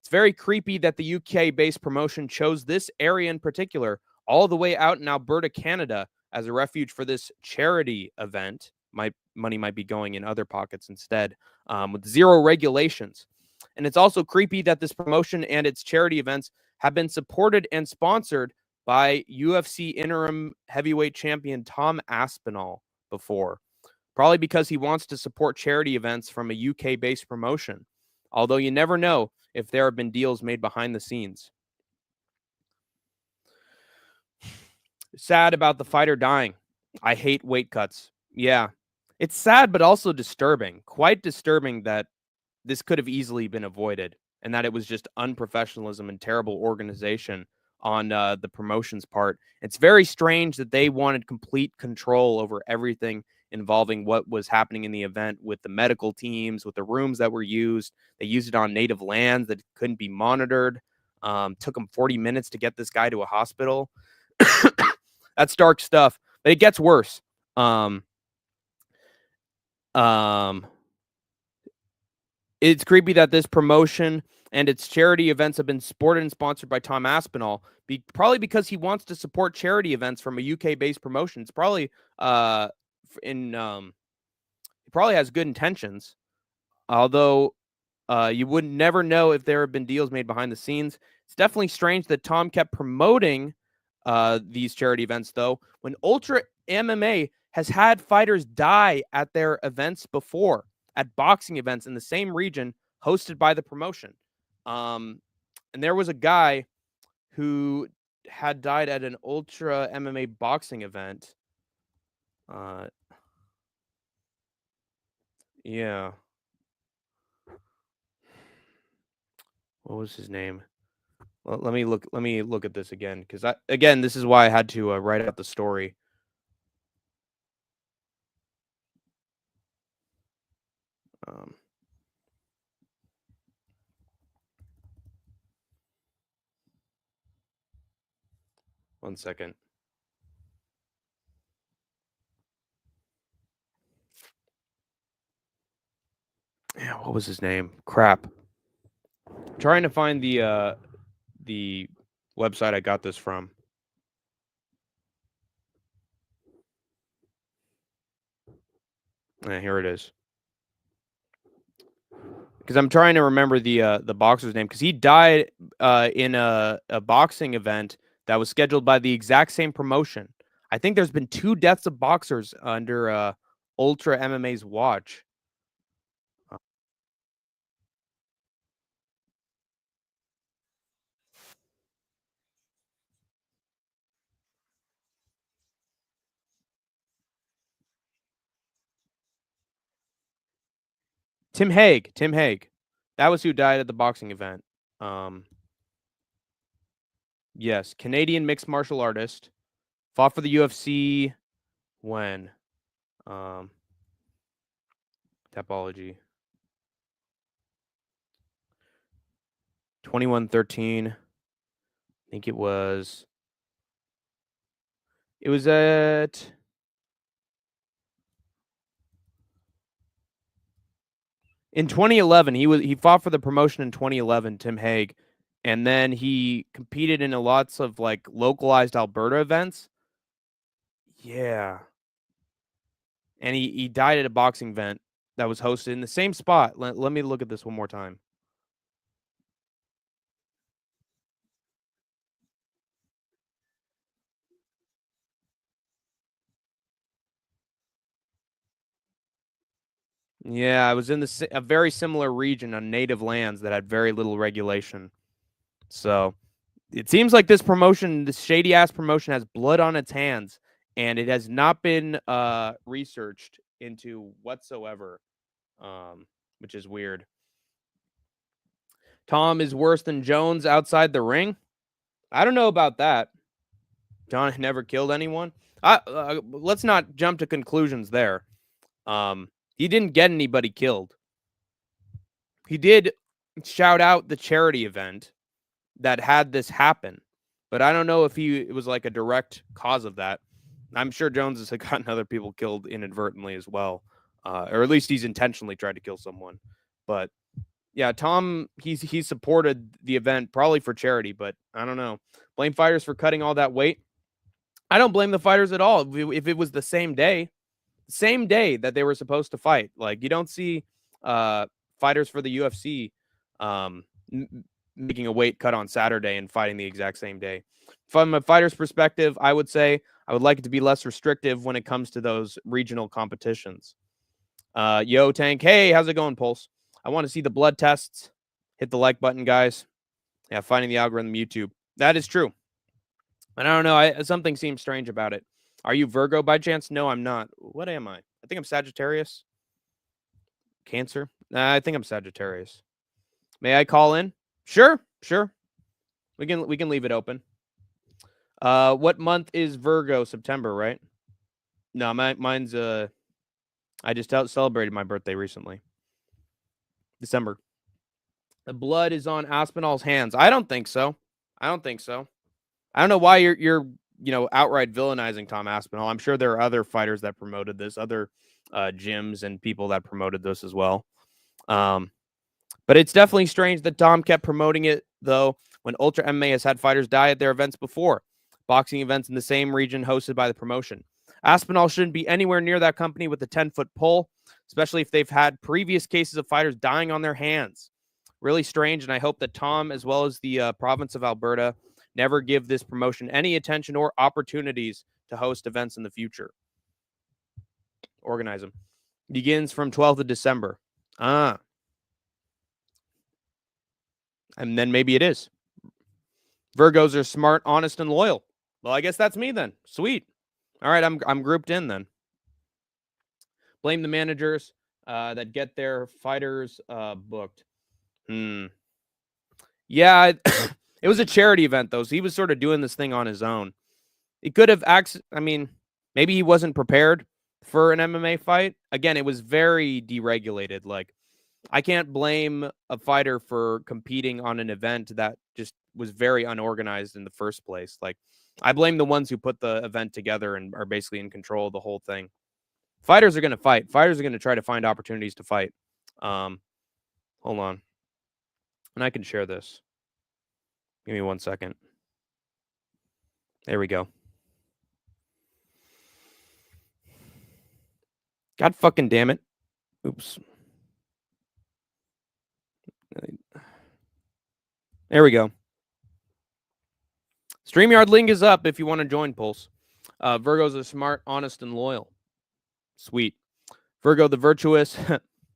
It's very creepy that the UK-based promotion chose this area in particular, all the way out in Alberta, Canada, as a refuge for this charity event. My money might be going in other pockets instead, with zero regulations. And it's also creepy that this promotion and its charity events have been supported and sponsored by UFC interim heavyweight champion Tom Aspinall before, probably because he wants to support charity events from a UK-based promotion, although you never know if there have been deals made behind the scenes. Sad about the fighter dying. I hate weight cuts. Yeah, it's sad, but also disturbing. Quite disturbing that this could have easily been avoided and that it was just unprofessionalism and terrible organization on the promotion's part. It's very strange that they wanted complete control over everything involving what was happening in the event with the medical teams, with the rooms that were used. They used it on native lands that couldn't be monitored. Took him 40 minutes to get this guy to a hospital. That's dark stuff, but it gets worse. It's creepy that this promotion and its charity events have been supported and sponsored by Tom Aspinall, probably because he wants to support charity events from a UK-based promotion. It's probably he probably has good intentions, although you would never know if there have been deals made behind the scenes. It's definitely strange that Tom kept promoting these charity events, though, when Ultra MMA has had fighters die at their events before, at boxing events in the same region hosted by the promotion. And there was a guy who had died at an Ultra MMA boxing event. Yeah. What was his name? Well, let me look at this again, because this is why I had to write out the story. One second. Yeah, what was his name? Crap. I'm trying to find the website I got this from. Here it is. Because I'm trying to remember the boxer's name, because he died in a boxing event that was scheduled by the exact same promotion. I think there's been 2 deaths of boxers under Ultra MMA's watch. Tim Hague. That was who died at the boxing event. Yes, Canadian mixed martial artist. Fought for the UFC when? Topology. 2113. I think it was at in 2011. He fought for the promotion in 2011, Tim Hague, and then he competed in lots of like localized Alberta events. Yeah. And he died at a boxing event that was hosted in the same spot. Let me look at this one more time. Yeah, I was in a very similar region on native lands that had very little regulation. So it seems like this promotion, this shady ass promotion, has blood on its hands, and it has not been researched into whatsoever, which is weird. Tom is worse than Jones outside the ring. I don't know about that. John never killed anyone. Let's not jump to conclusions there. He didn't get anybody killed. He did shout out the charity event that had this happen, but I don't know if it was like a direct cause of that. I'm sure Jones has gotten other people killed inadvertently as well, or at least he's intentionally tried to kill someone. But yeah, Tom, he supported the event probably for charity, but I don't know. Blame fighters for cutting all that weight. I don't blame the fighters at all. If it was the same day that they were supposed to fight, like you don't see fighters for the UFC making a weight cut on Saturday and fighting the exact same day. From a fighter's perspective, I would say I would like it to be less restrictive when it comes to those regional competitions. Yo, Tank. Hey, how's it going, Pulse? I want to see the blood tests. Hit the like button, guys. Yeah, finding the algorithm YouTube. That is true. And I don't know. Something seems strange about it. Are you Virgo by chance? No, I'm not. What am I? I think I'm Sagittarius. Cancer? Nah, I think I'm Sagittarius. May I call in? Sure. We can leave it open. What month is Virgo? September, right? No, mine's I just celebrated my birthday recently. December. The blood is on Aspinall's hands. I don't think so. I don't know why you're outright villainizing Tom Aspinall. I'm sure there are other fighters that promoted this, other gyms and people that promoted this as well. But it's definitely strange that Tom kept promoting it, though, when Ultra MMA has had fighters die at their events before. Boxing events in the same region hosted by the promotion. Aspinall shouldn't be anywhere near that company with a 10-foot pole, especially if they've had previous cases of fighters dying on their hands. Really strange, and I hope that Tom, as well as the province of Alberta, never give this promotion any attention or opportunities to host events in the future. Organize them. Begins from 12th of December. And then maybe it is. Virgos are smart, honest, and loyal. Well, I guess that's me then. Sweet. All right, I'm grouped in then. Blame the managers that get their fighters booked. Yeah, it was a charity event, though, so he was sort of doing this thing on his own. He could have maybe he wasn't prepared for an MMA fight. Again, it was very deregulated. Like, I can't blame a fighter for competing on an event that just was very unorganized in the first place. Like, I blame the ones who put the event together and are basically in control of the whole thing. Fighters are going to fight. Fighters are going to try to find opportunities to fight. Hold on. And I can share this. Give me 1 second. There we go. God fucking damn it. Oops. There we go. StreamYard link is up if you want to join, Pulse. Virgos are smart, honest, and loyal. Sweet. Virgo the virtuous.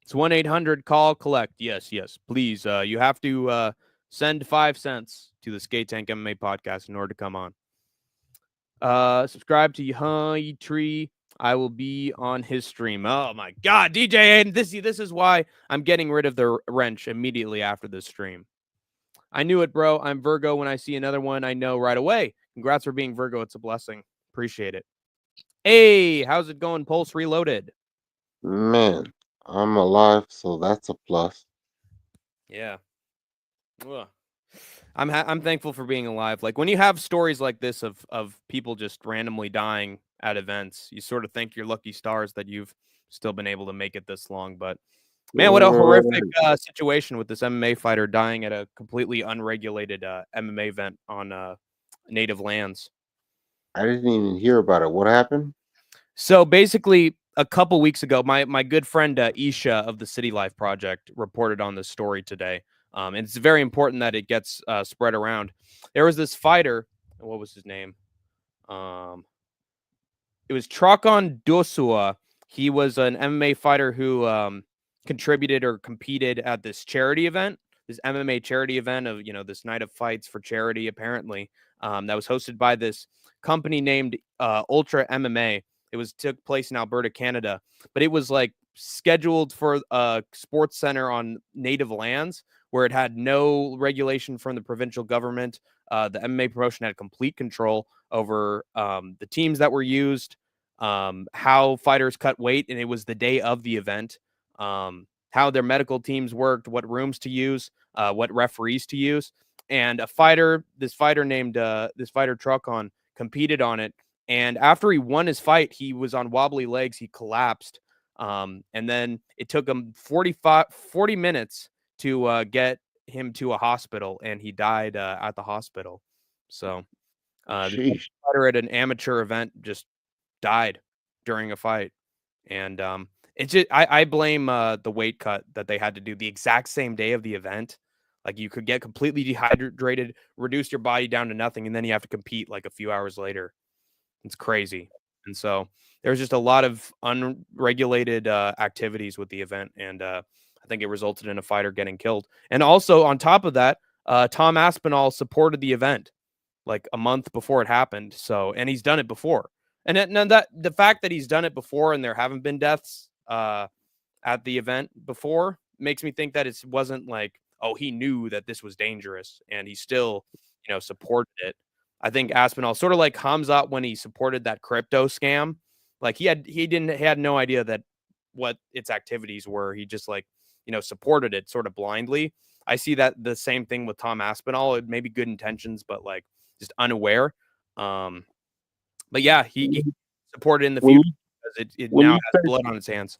It's 1-800 collect. Yes. Please. You have to send 5 cents to the SkateTank MMA podcast in order to come on. Subscribe to Ye Tree. I will be on his stream. Oh my God, DJ Aiden. This is why I'm getting rid of the wrench immediately after this stream. I knew it, bro. I'm Virgo. When I see another one, I know right away. Congrats for being Virgo. It's a blessing. Appreciate it. Hey, how's it going, Pulse Reloaded? Man, I'm alive, so that's a plus. Yeah. Ugh. I'm thankful for being alive. Like, when you have stories like this of people just randomly dying at events, you sort of think you're lucky stars that you've still been able to make it this long. But man, what a horrific situation with this MMA fighter dying at a completely unregulated MMA event on native lands. I didn't even hear about it. What happened? So basically, a couple weeks ago, my good friend Isha of the City Life Project reported on this story today. And it's very important that it gets spread around. There was this fighter. What was his name? It was Trokon Dosua. He was an MMA fighter who contributed or competed at this charity event, this MMA charity event of, this night of fights for charity, apparently, that was hosted by this company named Ultra MMA. It took place in Alberta, Canada, but it was like scheduled for a sports center on native lands where it had no regulation from the provincial government. The MMA promotion had complete control over the teams that were used, how fighters cut weight, and it was the day of the event, how their medical teams worked, what rooms to use, what referees to use. And this fighter Trukon competed on it. And after he won his fight, he was on wobbly legs. He collapsed. And then it took him 40 minutes to get him to a hospital, and he died at the hospital. So the fighter at an amateur event just died during a fight. And it's just, I blame the weight cut that they had to do the exact same day of the event. Like, you could get completely dehydrated, reduce your body down to nothing, and then you have to compete like a few hours later. It's crazy. And so there's just a lot of unregulated activities with the event. And I think it resulted in a fighter getting killed. And also, on top of that, Tom Aspinall supported the event like a month before it happened. So, and he's done it before. And that the fact that he's done it before and there haven't been deaths at the event before makes me think that it wasn't like, oh, he knew that this was dangerous and he still, supported it. I think Aspinall, sort of like Hamzat when he supported that crypto scam, like he had no idea that what its activities were. He just supported it sort of blindly. I see that the same thing with Tom Aspinall. It may be good intentions, but like just unaware. Um, but yeah, he supported in the When future you because it when now you has say blood on its hands.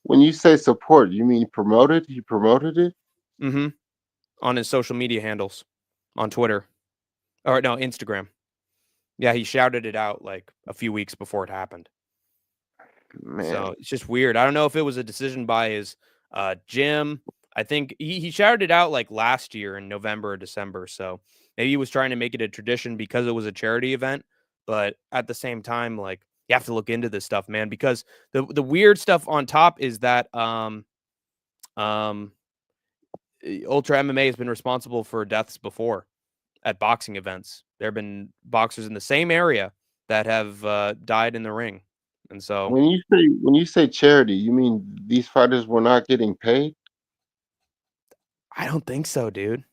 when you say support, you mean promoted? He promoted it? Mm-hmm. On his social media handles, on Twitter or no Instagram. Yeah, he shouted it out like a few weeks before it happened. Man, So it's just weird. I don't know if it was a decision by his gym. I think he shouted it out like last year in November or December. So maybe he was trying to make it a tradition because it was a charity event. But at the same time, like you have to look into this stuff, man, because the weird stuff on top is that um Ultra MMA has been responsible for deaths before at boxing events. There have been boxers in the same area that have died in the ring. And so when you say charity, you mean these fighters were not getting paid? I don't think so, dude.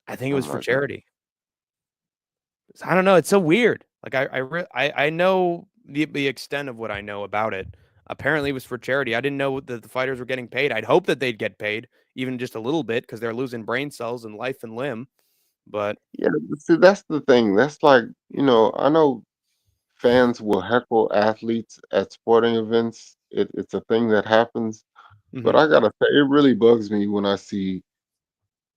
I think it Oh was for my god. charity. I don't know. It's so weird. Like I know the extent of what I know about it. Apparently, it was for charity. I didn't know that the fighters were getting paid. I'd hope that they'd get paid, even just a little bit, because they're losing brain cells and life and limb. But Yeah, see, that's the thing. That's like, I know fans will heckle athletes at sporting events. It's a thing that happens. But mhm, I gotta say, it really bugs me when I see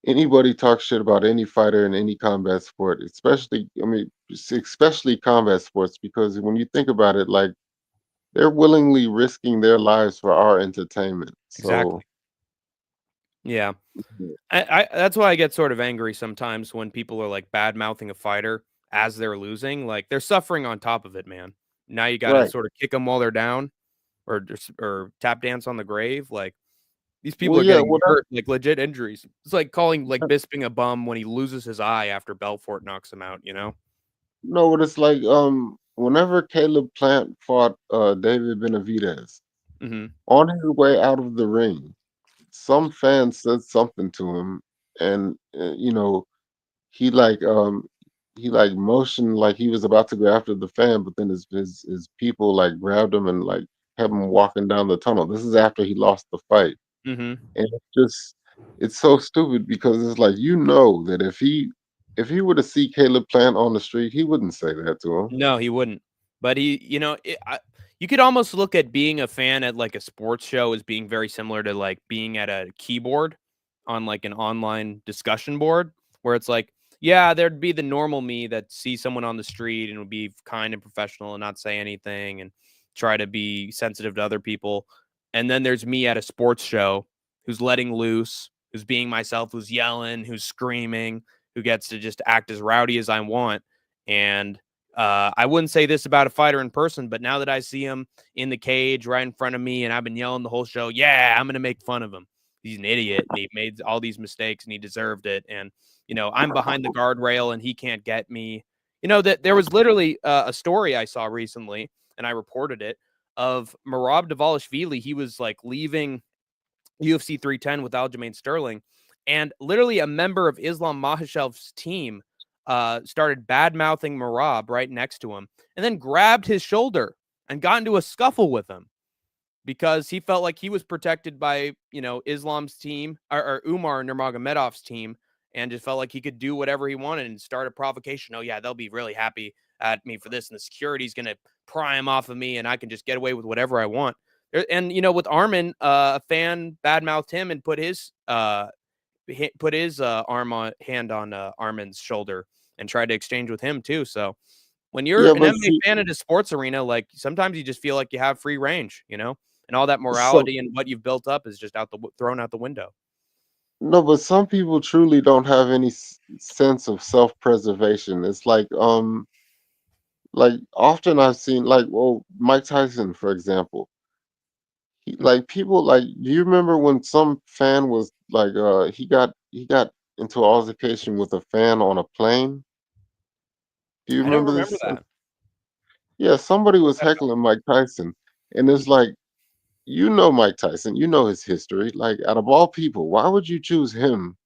anybody talk shit about any fighter in any combat sport, especially, I mean, especially combat sports, because when you think about it, like they're willingly risking their lives for our entertainment. exactly. So, Yeah. yeah, I that's why I get sort of angry sometimes when people are like bad mouthing a fighter as they're losing. Like they're suffering on top of it, man. Now you got to right. sort of kick them while they're down, or tap dance on the grave. Like these people Well, are yeah, getting hurt, like legit injuries. It's like calling like Bisping a bum when he loses his eye after Belfort knocks him out. You know? no, what it's like, whenever Caleb Plant fought David Benavidez, Hmm. on his way out of the ring, some fan said something to him, and he he like motioned like he was about to go after the fan, but then his people like grabbed him and like have him walking down the tunnel. This is after he lost the fight, Hmm. and it's so stupid because it's like that if he were to see Caleb Plant on the street, he wouldn't say that to him. No, he wouldn't. But you could almost look at being a fan at like a sports show as being very similar to like being at a keyboard on like an online discussion board where it's like, yeah, there'd be the normal me that sees someone on the street and would be kind and professional and not say anything and try to be sensitive to other people. And then there's me at a sports show who's letting loose, who's being myself, who's yelling, who's screaming, who gets to just act as rowdy as I want. And I wouldn't say this about a fighter in person, but now that I see him in the cage right in front of me and I've been yelling the whole show, yeah, I'm going to make fun of him. He's an idiot and he made all these mistakes and he deserved it. And, I'm behind the guardrail and he can't get me. That there was literally a story I saw recently and I reported it of Merab Dvalishvili. He was like leaving UFC 310 with Aljamain Sterling, and literally a member of Islam Makhachev's team started bad mouthing Merab right next to him, and then grabbed his shoulder and got into a scuffle with him because he felt like he was protected by Islam's team or Umar Nurmagomedov's team, and just felt like he could do whatever he wanted and start a provocation. Oh yeah, they'll be really happy at me for this, and the security's gonna pry him off of me, and I can just get away with whatever I want. And with Armin, a fan badmouthed him and put his hand on Armin's shoulder and tried to exchange with him too. So when you're Yeah, an but MMA see, fan at a sports arena, like sometimes you just feel like you have free range, and all that so morality and what you've built up is just thrown out the window. no, but some people truly don't have any sense of self-preservation. It's like often I've seen like, well, Mike Tyson, for example. Like people like, do you remember when some fan was like, he got into altercation with a fan on a plane? Do you I don't remember remember this? that. Yeah, somebody What's was that about? heckling Mike Tyson, and it's like, Mike Tyson, you know his history. Like, out of all people, why would you choose him?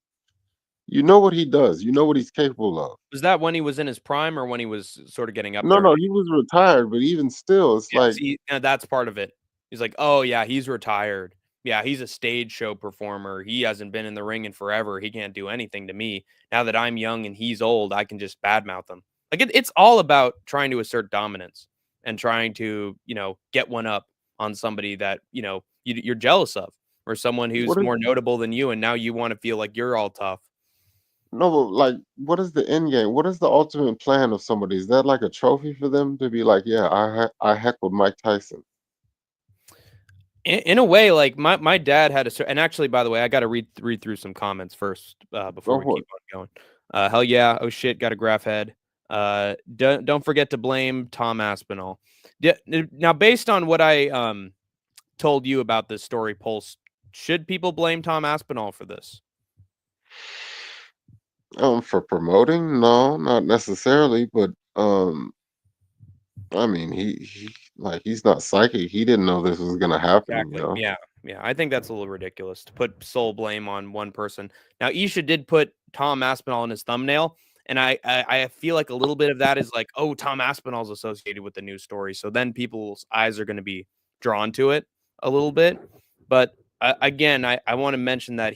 You know what he does. You know what he's capable of. Was that when he was in his prime or when he was sort of getting up No, there? no, he was retired, but even still, it's Yeah, like, see, that's part of it. He's like, oh yeah, he's retired. Yeah, he's a stage show performer. He hasn't been in the ring in forever. He can't do anything to me. Now that I'm young and he's old, I can just badmouth him. Like it's all about trying to assert dominance and trying to, get one up on somebody that, you're jealous of, or someone who's What is more notable than you. And now you want to feel like you're all tough. no, but like, what is the end game? What is the ultimate plan of somebody? Is that like a trophy for them to be like, yeah, I heckled Mike Tyson? In a way, like my dad had and actually, by the way, I got to read through some comments first before Go we for keep it. on going. Hell yeah! Oh shit! Got a graph head. Don't forget to blame Tom Aspinall. Now, based on what I told you about this story, Pulse, should people blame Tom Aspinall for this? For promoting, no, not necessarily, but I mean, he like he's not psychic. He didn't know this was gonna happen, you Exactly. know. Yeah. Yeah. I think that's a little ridiculous to put sole blame on one person. Now, Isha did put Tom Aspinall in his thumbnail. And I feel like a little bit of that is like, oh, Tom Aspinall's associated with the news story. So then people's eyes are going to be drawn to it a little bit. But again, I want to mention that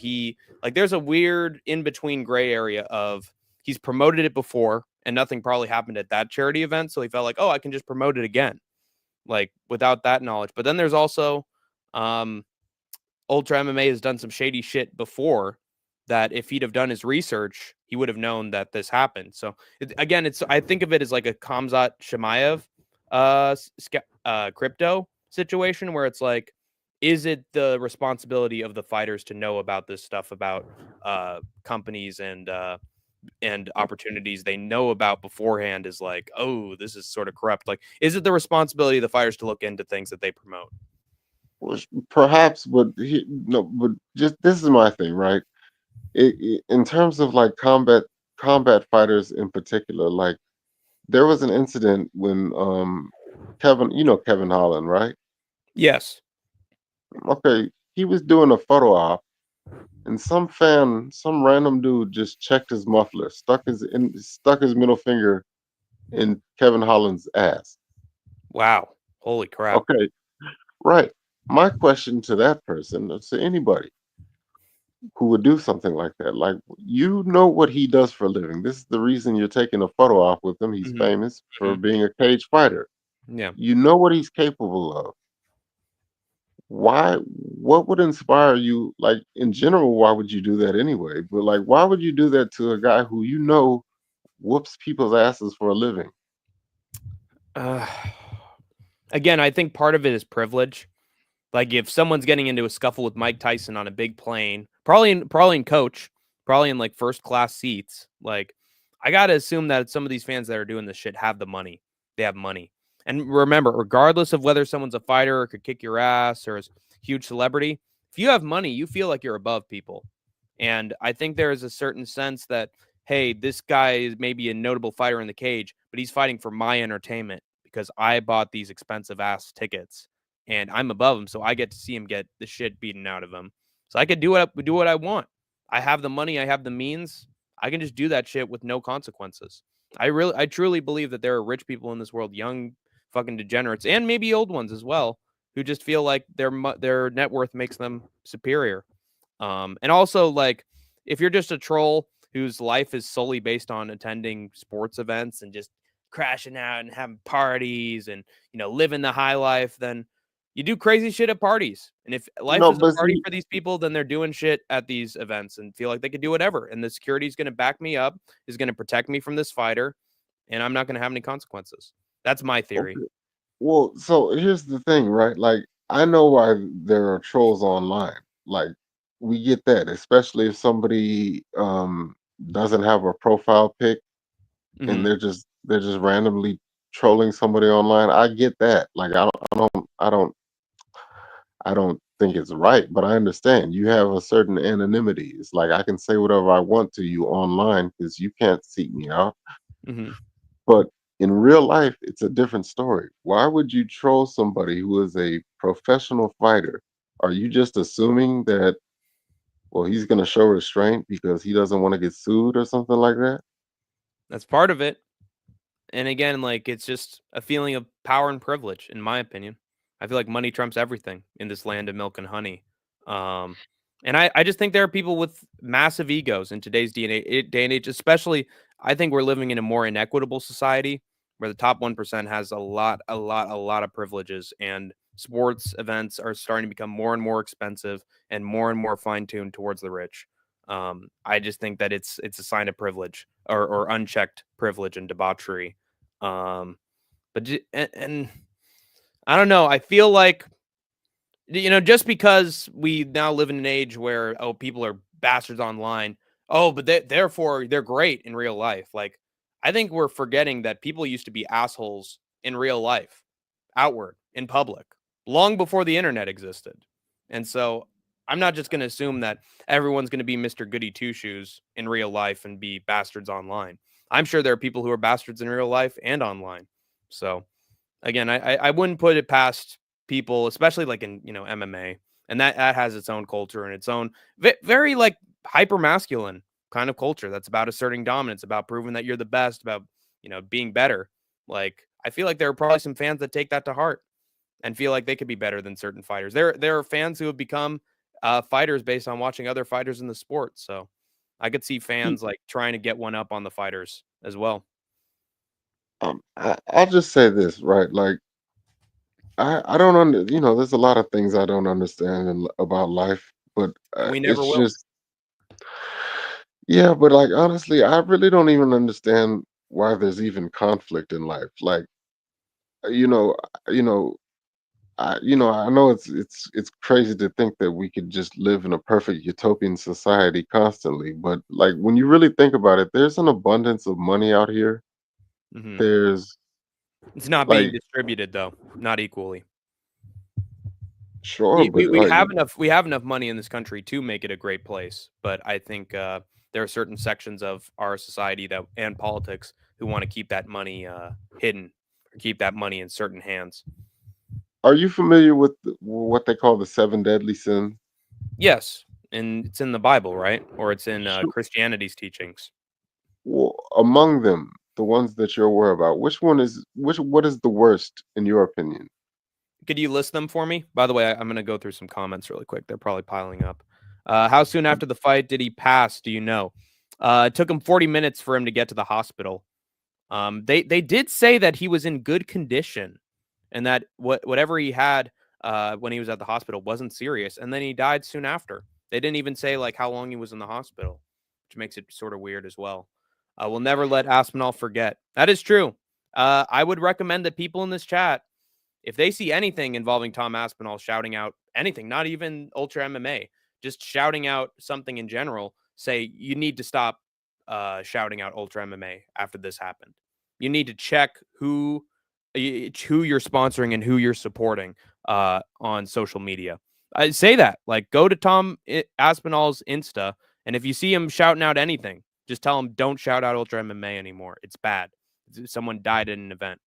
there's a weird in between gray area of he's promoted it before and nothing probably happened at that charity event. So he felt like, oh, I can just promote it again, like without that knowledge. But then there's also um, Ultra MMA has done some shady shit before that if he'd have done his research, he would have known that this happened. So again, I think of it as like a Kamzat Shemaev crypto situation where it's like, is it the responsibility of the fighters to know about this stuff about companies and opportunities they know about beforehand is like, oh, this is sort of corrupt. Like, is it the responsibility of the fighters to look into things that they promote? Perhaps, but no, but just this is my thing, right? In terms of like combat fighters in particular, like there was an incident when Kevin, you know Kevin Holland, right? Yes. Okay, he was doing a photo op, and some random dude just checked his muffler, stuck his middle finger in Kevin Holland's ass. Wow. Holy crap. Okay, right. My question to that person, or to anybody who would do something like that, like you know what he does for a living. This is the reason you're taking a photo op with him. He's Hmm. famous for Hmm. being a cage fighter. Yeah. You know what he's capable of. Why? What would inspire you? Like in general, why would you do that anyway? But like, why would you do that to a guy who you know whoops people's asses for a living? Uh, Again, I think part of it is privilege. Like if someone's getting into a scuffle with Mike Tyson on a big plane, probably in coach, probably in like first class seats, like I gotta assume that some of these fans that are doing this shit have the money. They have money. And remember, regardless of whether someone's a fighter or could kick your ass or is a huge celebrity, if you have money, you feel like you're above people. And I think there is a certain sense that, hey, this guy is maybe a notable fighter in the cage, but he's fighting for my entertainment because I bought these expensive ass tickets and I'm above him, so I get to see him get the shit beaten out of him. So I could do what I want. I have the money, I have the means. I can just do that shit with no consequences. I truly believe that there are rich people in this world, young fucking degenerates, and maybe old ones as well, who just feel like their net worth makes them superior. And also like if you're just a troll whose life is solely based on attending sports events and just crashing out and having parties and living the high life, then you do crazy shit at parties. And if life No, is a but party see, for these people, then they're doing shit at these events and feel like they can do whatever. And the security is going to back me up, is going to protect me from this fighter, and I'm not going to have any consequences. That's my theory. okay. Well, so here's the thing, right? Like, I know why there are trolls online. Like, we get that, especially if somebody doesn't have a profile pic and Hmm. they're just randomly trolling somebody online. I get that. Like, I don't think it's right, but I understand you have a certain anonymity. It's like I can say whatever I want to you online because you can't seek me out. Hmm. But in real life, it's a different story. Why would you troll somebody who is a professional fighter? Are you just assuming that, well, he's going to show restraint because he doesn't want to get sued or something like that? That's part of it. And again, like it's just a feeling of power and privilege, in my opinion. I feel like money trumps everything in this land of milk and honey. Um, and I just think there are people with massive egos in today's day and age, especially. I think we're living in a more inequitable society where the top 1% has a lot of privileges, and sports events are starting to become more and more expensive and more fine tuned towards the rich. I just think that it's a sign of privilege or unchecked privilege and debauchery. Um, and I don't know. I feel like just because we now live in an age where people are bastards online, but therefore they're great in real life. Like I think we're forgetting that people used to be assholes in real life, outward in public, long before the internet existed. And so I'm not just going to assume that everyone's going to be Mr. Goody Two Shoes in real life and be bastards online. I'm sure there are people who are bastards in real life and online. So again, I wouldn't put it past people, especially like in MMA, and that has its own culture and its own very like hyper masculine kind of culture that's about asserting dominance, about proving that you're the best, about being better. Like I feel like there are probably some fans that take that to heart and feel like they could be better than certain fighters. There are fans who have become fighters based on watching other fighters in the sport. So I could see Y- fans like trying to get one up on the fighters as well. I'll just say this, right? Like I don't under there's a lot of things I don't understand about life, but And we never it's will. just yeah, but like honestly, I really don't even understand why there's even conflict in life. Like you know, you know, I know it's crazy to think that we could just live in a perfect utopian society constantly, but like when you really think about it, there's an abundance of money out here. Hmm. There's It's not being like distributed though, not equally. sure, We, but we we like have enough money in this country to make it a great place, but I think there are certain sections of our society that and politics who want to keep that money hidden or keep that money in certain hands. are you familiar with what they call the seven deadly sins? Yes, and it's in the Bible, right? Or it's in Sure. Christianity's teachings. Well, among them, the ones that you're aware about, what is the worst in your opinion? Could you list them for me? By the way, I'm going to go through some comments really quick. They're probably piling up. How soon after the fight did he pass? Do you know? It took him 40 minutes for him to get to the hospital. They did say that he was in good condition and that whatever he had when he was at the hospital wasn't serious, and then he died soon after. They didn't even say like how long he was in the hospital, which makes it sort of weird as well. We'll never let Aspinall forget. That is true. I would recommend that people in this chat, if they see anything involving Tom Aspinall shouting out anything, not even Ultra MMA, just shouting out something in general, say you need to stop shouting out Ultra MMA after this happened. You need to check who you're sponsoring and who you're supporting on social media. I say that, like, go to Tom Aspinall's Insta, and if you see him shouting out anything, just tell him don't shout out Ultra MMA anymore. It's bad. Someone died at an event.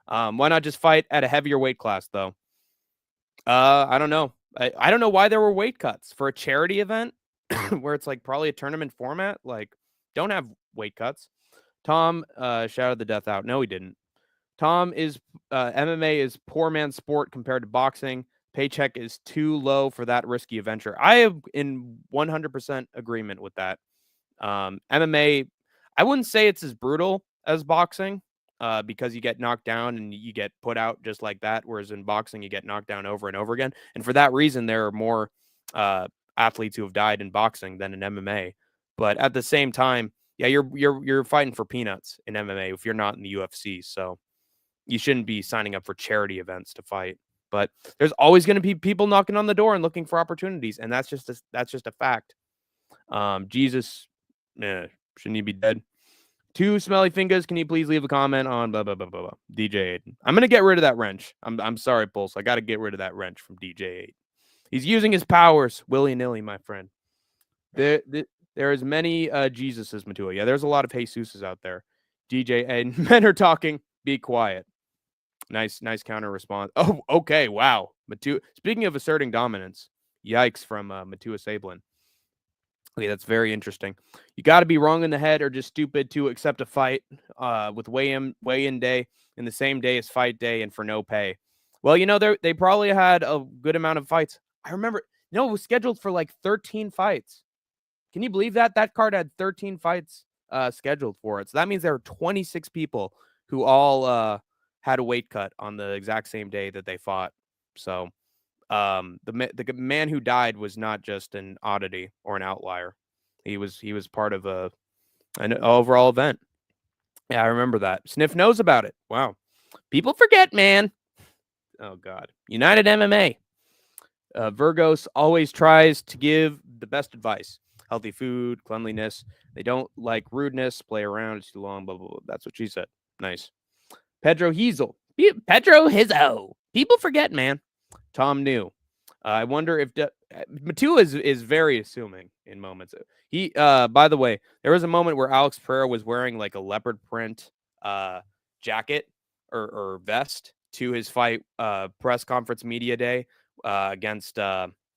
Why not just fight at a heavier weight class, though? I don't know. I don't know why there were weight cuts for a charity event where it's like probably a tournament format. Like, don't have weight cuts. Tom shouted the death out. No, he didn't. Tom is MMA is poor man's sport compared to boxing. Paycheck is too low for that risky venture. I am in 100% agreement with that. MMA, I wouldn't say it's as brutal as boxing because you get knocked down and you get put out just like that. Whereas in boxing, you get knocked down over and over again. And for that reason, there are more uh, athletes who have died in boxing than in MMA. But at the same time, yeah, you're fighting for peanuts in MMA if you're not in the UFC. So you shouldn't be signing up for charity events to fight. But there's always going to be people knocking on the door and looking for opportunities, and that's just a fact. Jesus, shouldn't he be dead? Two smelly fingers. Can you please leave a comment on blah blah blah blah blah? DJ Aiden. I'm gonna get rid of that wrench. I'm sorry, Pulse. I got to get rid of that wrench from DJ Aiden. He's using his powers willy nilly, my friend. There, there is many Jesuses, Matua. Yeah, there's a lot of Jesuses out there. DJ Aiden. Men are talking. Be quiet. Nice counter response. Oh, okay. Wow. Matua. Speaking of asserting dominance, yikes from Matua Sablin. Okay, that's very interesting. You got to be wrong in the head or just stupid to accept a fight with weigh-in day in the same day as fight day and for no pay. Well, they probably had a good amount of fights. I remember No, it was scheduled for like 13 fights. Can you believe that? That card had 13 fights scheduled for it. So that means there were 26 people who all had a weight cut on the exact same day that they fought. So the man who died was not just an oddity or an outlier. He was part of an overall event. Yeah, I remember that. Sniff knows about it. Wow. People forget, man. Oh, God. United MMA. Virgos always tries to give the best advice. Healthy food, cleanliness. They don't like rudeness, play around, it's too long, blah, blah, blah. That's what she said. Nice. Pedro Hizel. Pedro Hizzo. People forget, man. Tom New. I wonder if Matua is very assuming in moments. He, by the way, there was a moment where Alex Pereira was wearing like a leopard print jacket or vest to his fight press conference media day against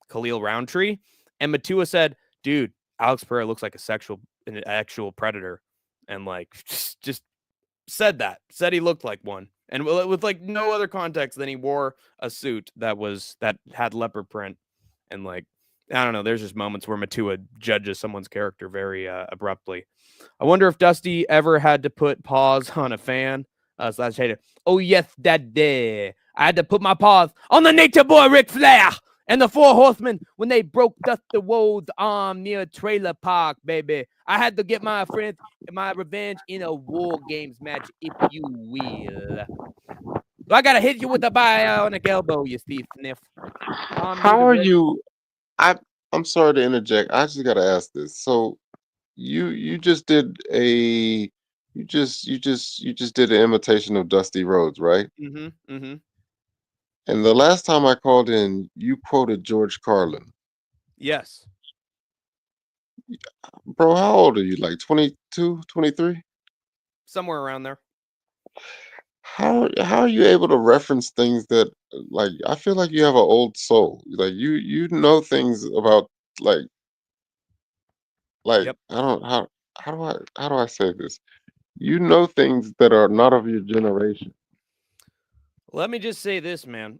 Khalil Roundtree, and Matua said, "Dude, Alex Pereira looks like an actual predator," and like just said he looked like one, and with like no other context than he wore a suit that had leopard print, and like I don't know, there's just moments where Matua judges someone's character very abruptly. I wonder if Dusty ever had to put pause on a fan. Slash hater. Oh yes, that day I had to put my paws on the Nature Boy Ric Flair and the Four Horsemen when they broke Dusty Rhodes' arm near Trailer Park, baby. I had to get my friends my revenge in a War Games match, if you will. So I gotta hit you with a bionic elbow, you Steve Sniff. How are you? I I'm sorry to interject. I just gotta ask this. So you just did a you just did an imitation of Dusty Rhodes, right? Mm-hmm. Mm-hmm. And the last time I called in, you quoted George Carlin. Yes. Bro, how old are you? Like 22, 23? Somewhere around there. How are you able to reference things that like I feel like you have an old soul. Like you know things about like Yep. I don't how do I say this? You know things that are not of your generation. Let me just say this, man.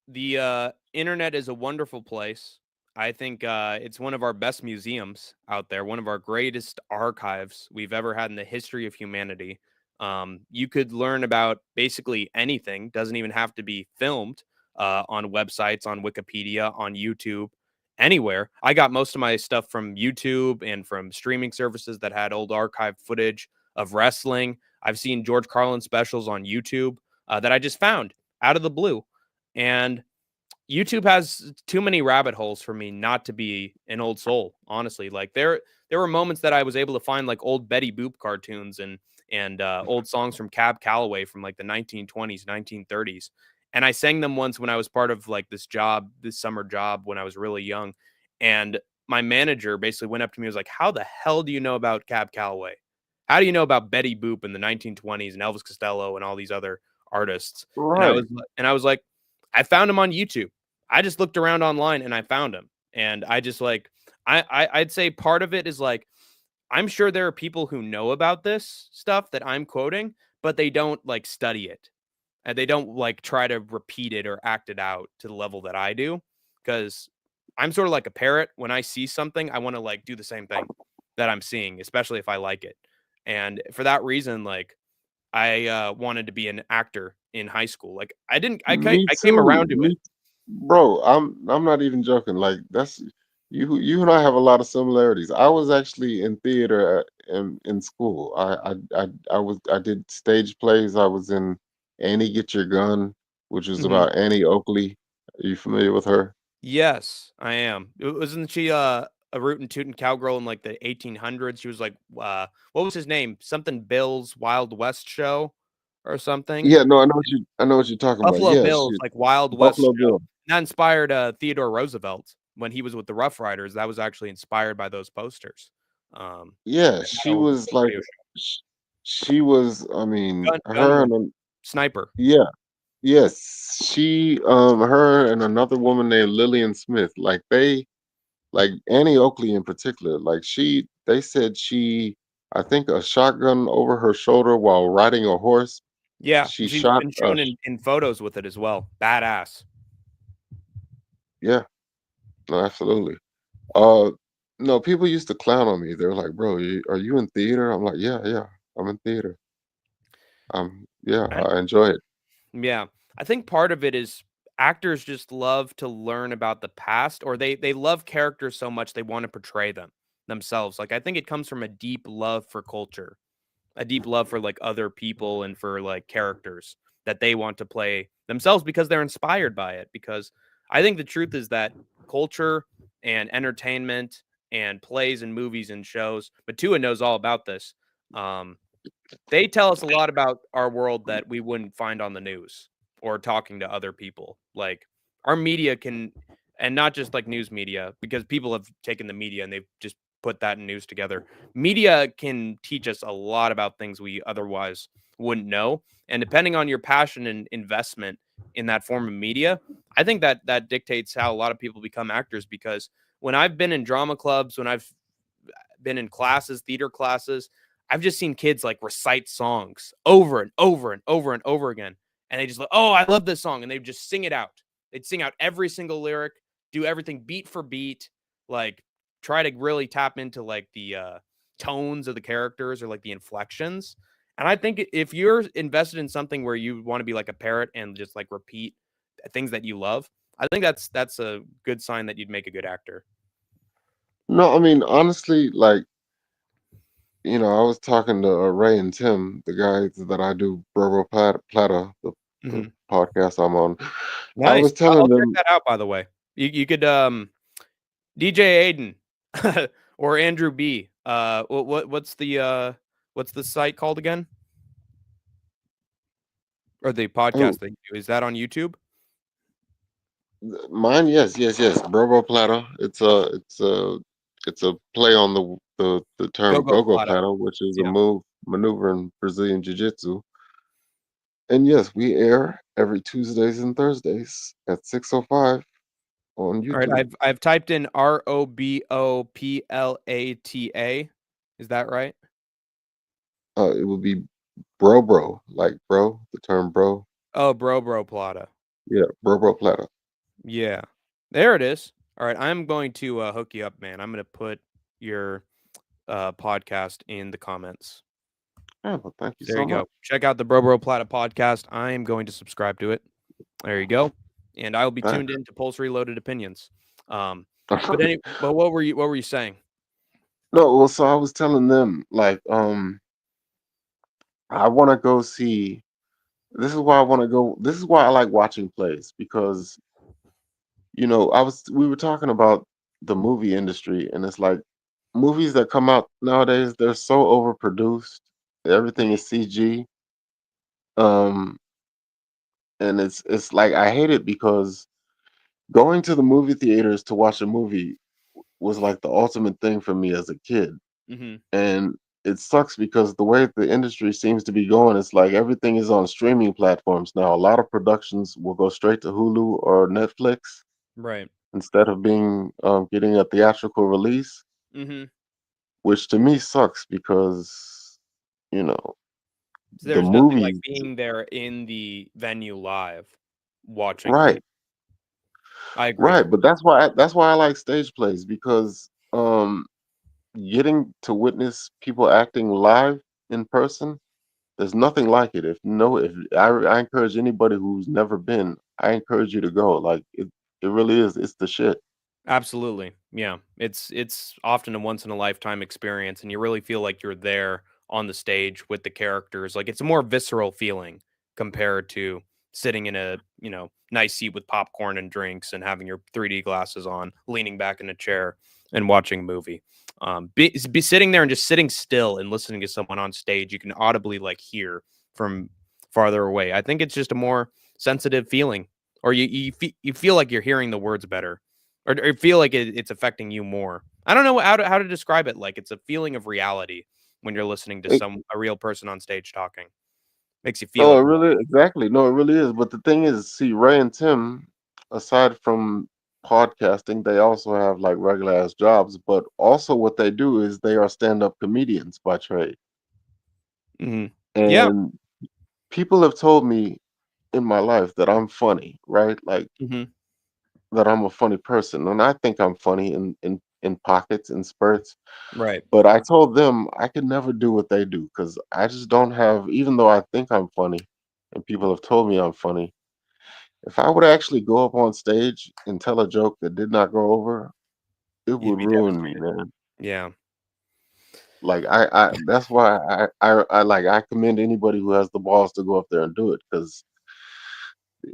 The internet is a wonderful place. I think it's one of our best museums out there, one of our greatest archives we've ever had in the history of humanity. You could learn about basically anything, doesn't even have to be filmed on websites, on Wikipedia, on YouTube, anywhere. I got most of my stuff from YouTube and from streaming services that had old archive footage of wrestling. I've seen George Carlin specials on YouTube that I just found out of the blue. And YouTube has too many rabbit holes for me not to be an old soul, honestly. Like there were moments that I was able to find like old Betty Boop cartoons and old songs from Cab Calloway from like the 1920s, 1930s. And I sang them once when I was part of like this summer job when I was really young. And my manager basically went up to me and was like, "How the hell do you know about Cab Calloway? How do you know about Betty Boop in the 1920s and Elvis Costello and all these other artists?" Right. And I was like, "I found him on YouTube. I just looked around online and I found him." And I just like I'd say part of it is like I'm sure there are people who know about this stuff that I'm quoting, but they don't like study it. And they don't like try to repeat it or act it out to the level that I do. Cause I'm sort of like a parrot. When I see something, I want to like do the same thing that I'm seeing, especially if I like it. And for that reason, like I wanted to be an actor in high school. Like Me I came too. around to it. Bro, I'm not even joking. Like that's you and I have a lot of similarities. I was actually in theater in school. I did stage plays. I was in Annie Get Your Gun, which was Mhm. about Annie Oakley. Are you familiar with her? Yes, I am. Wasn't she a rootin' tootin' cowgirl in like the 1800s? She was like, what was his name? Something Bill's Wild West show or something. Yeah, no, I know what you're talking about. Buffalo Yeah, Bill's she like Wild West Buffalo show. Bill. That inspired Theodore Roosevelt when he was with the Rough Riders. That was actually inspired by those posters. Yeah, And she that old was like radio sh- she was I mean, show. her Gunwoman, and sniper. yeah. Yes, her and another woman named Lillian Smith, like Annie Oakley in particular, they said I think a shotgun over her shoulder while riding a horse. Yeah, She she's shot, been shown in photos with it as well. Badass. yeah, No, absolutely. Uh, no, people used to clown on me. They're like, "Bro, are you in theater?" I'm like, "Yeah, yeah, I'm in theater. Yeah, I, I enjoy it." yeah, I think part of it is actors just love to learn about the past, or they love characters so much they want to portray them themselves. Like I think it comes from a deep love for culture, a deep love for like other people and for like characters that they want to play themselves because they're inspired by it. Because I think the truth is that culture and entertainment and plays and movies and shows, but Tua knows all about this. Um, they tell us a lot about our world that we wouldn't find on the news or talking to other people. Like our media can, and not just like news media, because people have taken the media and they've just put that in news together. Media can teach us a lot about things we otherwise wouldn't know. And depending on your passion and investment in that form of media, I think that that dictates how a lot of people become actors. Because when I've been in drama clubs, when I've been in classes, theater classes, I've just seen kids like recite songs over and over and over and over again. And they just like, oh, I love this song. And they just sing it out. They'd sing out every single lyric, do everything beat for beat, like try to really tap into like the tones of the characters or like the inflections. And I think if you're invested in something where you want to be like a parrot and just like repeat things that you love, I think that's a good sign that you'd make a good actor. No, I mean, honestly, like, I was talking to Ray and Tim, the guys that I do Burro Plata, the Mhm. podcast I'm on. I Nice. was telling I'll check them, that out, by the way. You could, DJ Aiden or Andrew B. What's the site called again? Or the oh, podcast that you do? Is that on YouTube? mine, yes, yes, yes, Burro Plata. It's a play on the Go term Go Gogo Plata. Plata, which is a Yeah. move maneuver in Brazilian Jiu-Jitsu. And yes, we air every Tuesdays and Thursdays at 6:05 on All right. YouTube. I've typed in ROBOPLATA. Is that right? It would be bro, like bro, the term bro. Oh, Bro Plata. Yeah, bro Plata. Yeah. There it is. All right. I'm going to hook you up, man. I'm going to put your podcast in the comments. Yeah, well, thank you There you so much. go. Check out the Bro Plata podcast. I am going to subscribe to it. There you go. And I will be tuned Thanks. in to Pulse Reloaded Opinions. Um, but what were you saying? No, well, so I was telling them like, I want to go see. This is why I want to go. This is why I like watching plays because we were talking about the movie industry, and it's like movies that come out nowadays, they're so overproduced. Everything is CG. Um, and it's like I hate it because going to the movie theaters to watch a movie was like the ultimate thing for me as a kid. Mhm. And it sucks because the way the industry seems to be going, it's like everything is on streaming platforms now. A lot of productions will go straight to Hulu or Netflix Right. instead of being getting a theatrical release, Mhm. which to me sucks because you know the There's nothing like movies, being there in the venue live watching a movie. right, I agree. right. But that's why I like stage plays because getting to witness people acting live in person, there's nothing like it. If I encourage anybody who's never been, I encourage you to go. Like it really is. It's the shit. Absolutely. Yeah. It's often a once in a lifetime experience and you really feel like you're there on the stage with the characters. Like it's a more visceral feeling compared to sitting in a, nice seat with popcorn and drinks and having your 3D glasses on, leaning back in a chair and watching a movie. Be sitting there and just sitting still and listening to someone on stage, you can audibly like hear from farther away. I think it's just a more sensitive feeling, or you feel like you're hearing the words better, or feel like it's affecting you more. I don't know how to describe it. Like it's a feeling of reality when you're listening to It, a real person on stage talking. Makes you feel no, it it more. really exactly. No, it really is. But the thing is, see, Ray and Tim, aside from podcasting, they also have like regular ass jobs. But also, what they do is they are stand up comedians by trade, Hmm. Yeah. and people have told me in my life that I'm funny, right? Like Hmm. that I'm a funny person, and I think I'm funny in pockets, in spurts. Right. But I told them I could never do what they do because I just don't have. Even though I think I'm funny, and people have told me I'm funny, if I would actually go up on stage and tell a joke that did not go over, it You'd would be ruin me, devastated. man. Yeah. Like I that's why I like I commend anybody who has the balls to go up there and do it. Because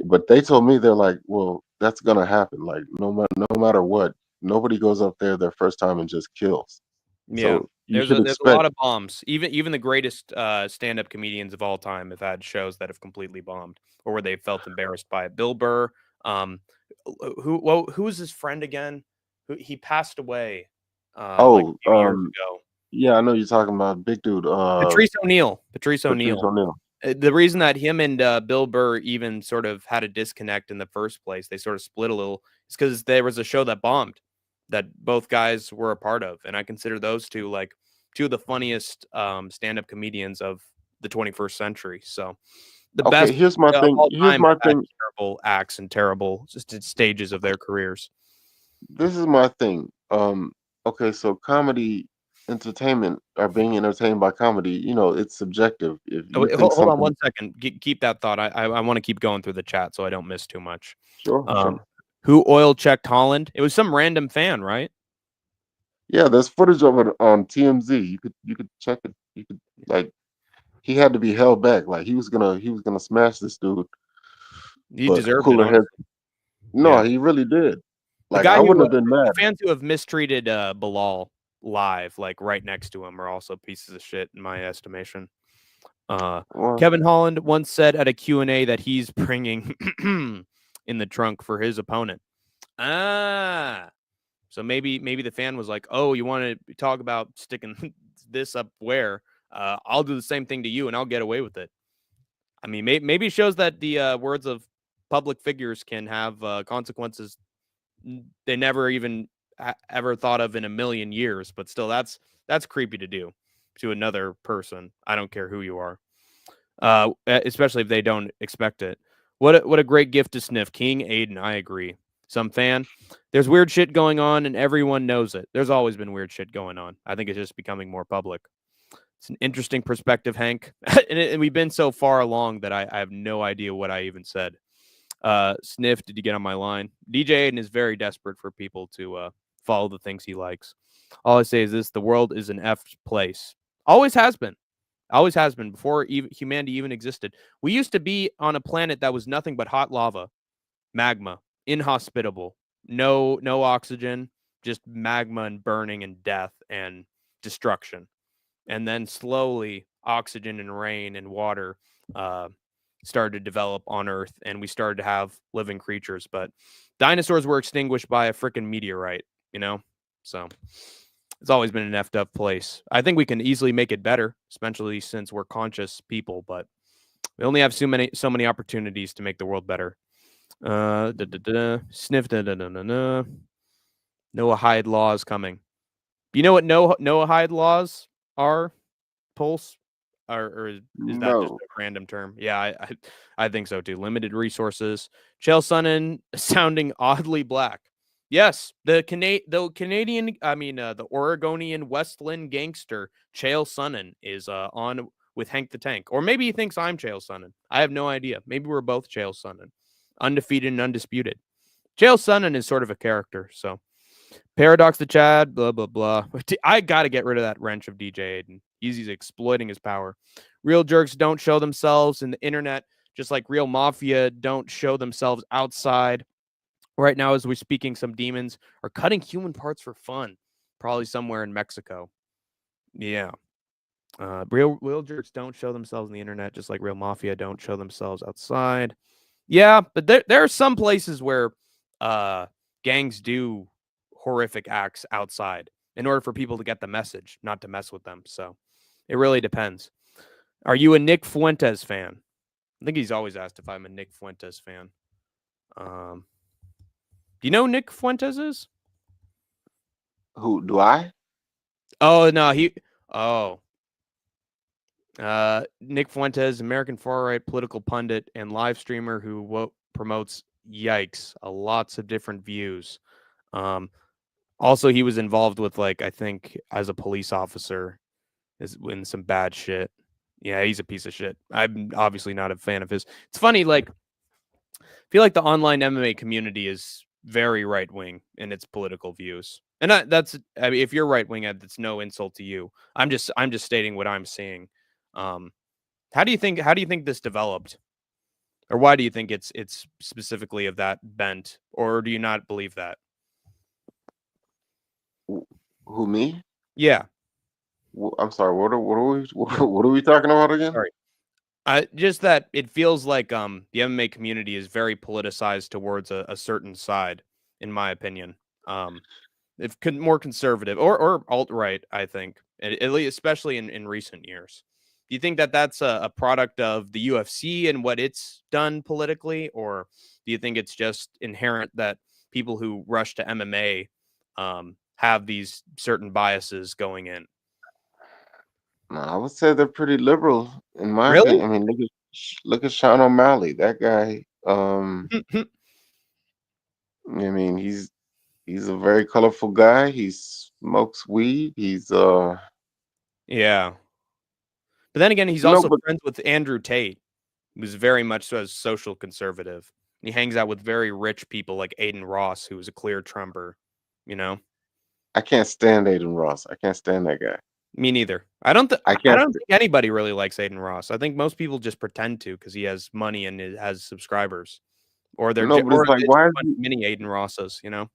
but they told me they're like, well, that's gonna happen. Like no matter what, nobody goes up there their first time and just kills. Yeah. So you should There's a expect. lot of bombs. Even the greatest stand-up comedians of all time have had shows that have completely bombed or where they felt embarrassed by it. Bill Burr, um who was his friend again? Who he passed away like Oh, a few years ago. yeah, I know you're talking about big dude, Patrice O'Neal. Patrice Patrice O'Neal. O'Neal. The reason that him and Bill Burr even sort of had a disconnect in the first place, they sort of split a little, is because there was a show that bombed that both guys were a part of. And I consider those two like two of the funniest stand up comedians of the 21st century. So the Okay, best here's my of thing. all Here's time my have had thing. terrible acts and terrible just stages of their careers. This is my thing. Okay, so comedy, entertainment, or being entertained by comedy, it's subjective. If Oh, you wait, think hold on something, one second. Keep that thought. I want to keep going through the chat so I don't miss too much. sure, Um, sure. who oil checked Holland? It was some random fan, right? Yeah, there's footage of it on TMZ. You could check it. You could like he had to be held back. Like he was gonna smash this dude, He but deserved it, cooler head. honestly. No, Yeah. he really did. The Like guy I who wouldn't have been the mad. fans who have mistreated, Bilal live, like, right next to him are also pieces of shit in my estimation. Uh, Well, Kevin Holland once said at a Q&A that he's bringing in the trunk for his opponent. Ah. So maybe the fan was like, "Oh, you wanna talk about sticking this up where? I'll do the same thing to you, and I'll get away with it." I mean, maybe it shows that the, words of public figures can have, consequences they never even ever thought of in a million years. But still, that's creepy to do to another person. I don't care who you are, especially if they don't expect it. What a great gift to sniff, King Aiden. I agree. Some fan. There's weird shit going on, and everyone knows it. There's always been weird shit going on. I think it's just becoming more public. It's an interesting perspective, Hank. And we've been so far along that I have no idea what I even said. Sniff, did you get on my line? DJ Aiden is very desperate for people to follow the things he likes. All I say is this: the world is an F place. Always has been. Always has been before humanity even existed. We used to be on a planet that was nothing but hot lava, magma, inhospitable, no oxygen, just magma and burning and death and destruction. And then slowly oxygen and rain and water uh, started to develop on Earth, and we started to have living creatures. But dinosaurs were extinguished by a freaking meteorite, you know? So it's always been an effed up place. I think we can easily make it better, especially since we're conscious people, but we only have so many opportunities to make the world better. Sniff Noah Hyde laws coming. You know what Noah Hyde laws are? Pulse, or is that just no. a random term? Yeah, I think so too. Limited resources. Chael Sonnen sounding oddly black. Yes, the Canadian, I mean, the Oregonian West Linn Gangster Chael Sonnen is on with Hank the Tank, or maybe he thinks I'm Chael Sonnen. I have no idea. Maybe we're both Chael Sonnen, undefeated and undisputed. Chael Sonnen is sort of a character, so. Paradox the Chad, blah, blah, blah. I got to get rid of that wrench of DJ Aiden. He's exploiting his power. Real jerks don't show themselves in the internet, just like real mafia don't show themselves outside. Right now, as we're speaking, some demons are cutting human parts for fun, probably somewhere in Mexico. Yeah. Real jerks don't show themselves in the internet, just like real mafia don't show themselves outside. Yeah, but there are some places where gangs do horrific acts outside in order for people to get the message, not to mess with them. So it really depends. Are you a Nick Fuentes fan? I think he's always asked if I'm a Nick Fuentes fan. Do you know who Nick Fuentes is? Who do I? Oh no, he. Oh, Nick Fuentes, American far right political pundit and live streamer who promotes yikes, lots of different views. Um, Also, he was involved with, like, I think as a police officer is in some bad shit. Yeah, he's a piece of shit. I'm obviously not a fan of his. It's funny, like, I feel like the online MMA community is very right wing in its political views, and that's, I mean, if you're right wing, that's no insult to you. I'm just stating what I'm seeing. Um, how do you think this developed, or why do you think it's specifically of that bent, or do you not believe that? Wh- Who, me? Yeah, I'm sorry. What are we what are we talking about again? sorry. Just that it feels like the MMA community is very politicized towards a certain side, in my opinion. Um, if more conservative or alt right, I think, at least especially in recent years. Do you think that that's a product of the UFC and what it's done politically, or do you think it's just inherent that people who rush to MMA have these certain biases going in? No, I would say they're pretty liberal, in my Really? opinion. I mean, look at Sean O'Malley. That guy. I mean, he's a very colorful guy. He smokes weed. Yeah. But then again, he's No, also but friends with Andrew Tate, who's very much so a social conservative. He hangs out with very rich people like Aiden Ross, who was a clear Trumper. You know, I can't stand Aiden Ross. I can't stand that guy. me neither. I don't. I I can't. don't think anybody really likes Aiden Ross. I think most people just pretend to because he has money and has subscribers, or No, but it's like, it's just a bunch of mini Aiden Rosses. You know.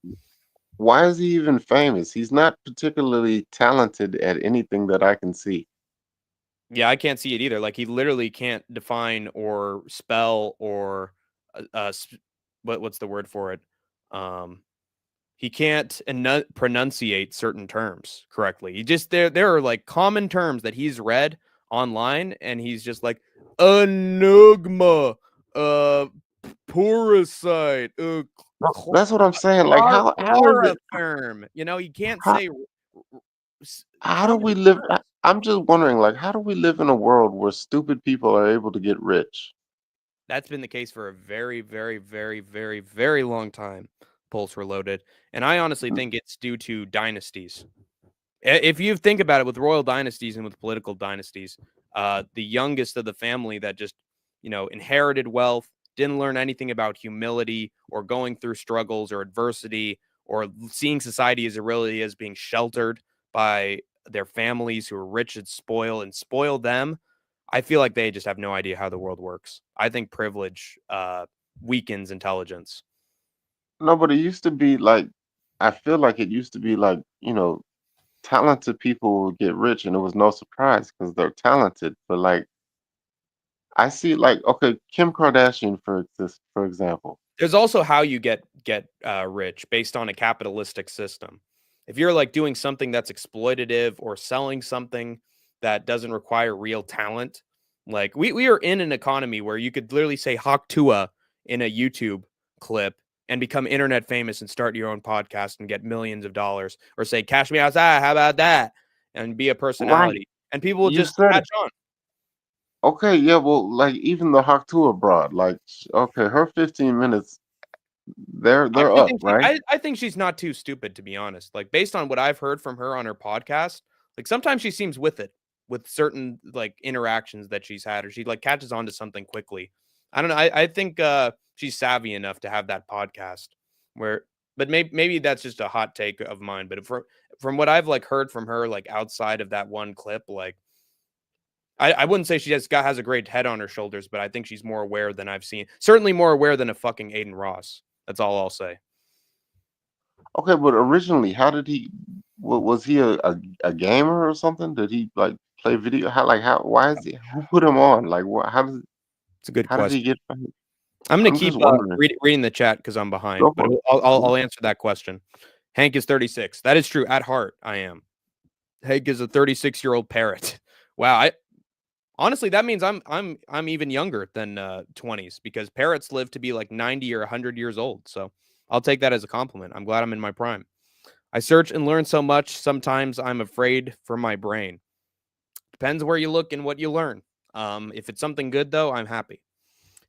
why is he even famous? He's not particularly talented at anything that I can see. Yeah, I can't see it either. Like he literally can't define or spell or what's the word for it? Um, He can't pronunciate certain terms correctly. He just there are like common terms that he's read online, and he's just like enigma, uh, parasite, No, that's what I'm saying. Like, how is it? chloroform. You know, he can't How say how do we common live? terms. I'm just wondering, like, how do we live in a world where stupid people are able to get rich? That's been the case for a very, very, very, very, very long time. Pulse Reloaded, and I honestly think it's due to dynasties. If you think about it, with royal dynasties and with political dynasties, the youngest of the family that just, inherited wealth, didn't learn anything about humility or going through struggles or adversity or seeing society as it really is, being sheltered by their families who are rich and spoil them. I feel like they just have no idea how the world works. I think privilege weakens intelligence. No, but it used to be like, I feel like it used to be like, talented people would get rich, and it was no surprise because they're talented. But like, I see, like, okay, Kim Kardashian for example. There's also how you get rich based on a capitalistic system. If you're like doing something that's exploitative or selling something that doesn't require real talent, like we are in an economy where you could literally say Hawk Tua in a YouTube clip and become internet famous and start your own podcast and get millions of dollars, or say Cash Me Outside, how about that, and be a Right, personality, and people will you just said it. catch on. Okay, yeah, well, like even the Haktu abroad, like, okay, her 15 minutes, I they're I up, think she right? I think she's not too stupid, to be honest. Like, based on what I've heard from her on her podcast, like, sometimes she seems with it, with certain, like, interactions that she's had, or she, like, catches on to something quickly. I don't know, I think, she's savvy enough to have that podcast where, but maybe that's just a hot take of mine, but from what I've, like, heard from her, like, outside of that one clip, like, I wouldn't say she has a great head on her shoulders, but I think she's more aware than I've seen. Certainly more aware than a fucking Aiden Ross. That's all I'll say. Okay, but originally, how did was he a gamer or something? Did he like play video? Why is he, who put him on? Like, what, It's a good how did he question. get famous? I'm gonna I'm keep just wondering. reading the chat because I'm behind, Go but for it. I'll answer that question. Hank is 36. That is true. At heart, I am. Hank is a 36-year-old parrot. Wow. I honestly, that means I'm even younger than 20s, because parrots live to be like 90 or 100 years old. So I'll take that as a compliment. I'm glad I'm in my prime. I search and learn so much. Sometimes I'm afraid for my brain. Depends where you look and what you learn. If it's something good, though, I'm happy.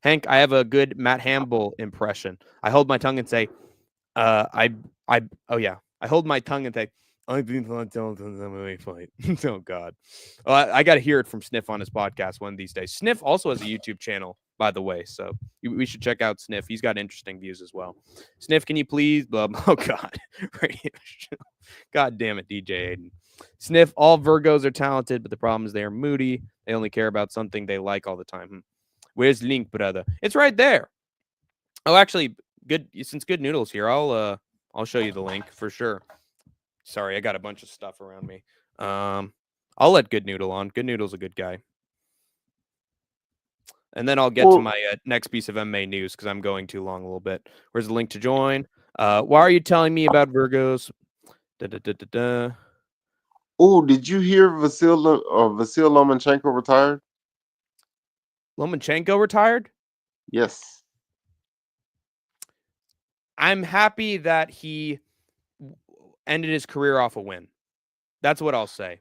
Hank, I have a good Matt Hamble impression. I hold my tongue and say, oh yeah. I hold my tongue and say, I've been fight. Oh God. I got to hear it from Sniff on his podcast one of these days. Sniff also has a YouTube channel, by the way. So we should check out Sniff. He's got interesting views as well. Sniff, can you please? Oh God. God damn it, DJ Aiden. Sniff, all Virgos are talented, but the problem is they are moody. They only care about something they like all the time. Where's Link, brother? It's right there. Oh, actually, good. Since Good Noodle's here, I'll show you the link for sure. Sorry, I got a bunch of stuff around me. I'll let Good Noodle on. Good Noodle's a good guy. And then I'll get to my next piece of MMA news because I'm going too long a little bit. Where's the link to join? Why are you telling me about Virgos? Oh, did you hear Vasil Lomachenko retired? Lomachenko retired? Yes. I'm happy that he ended his career off a win. That's what I'll say.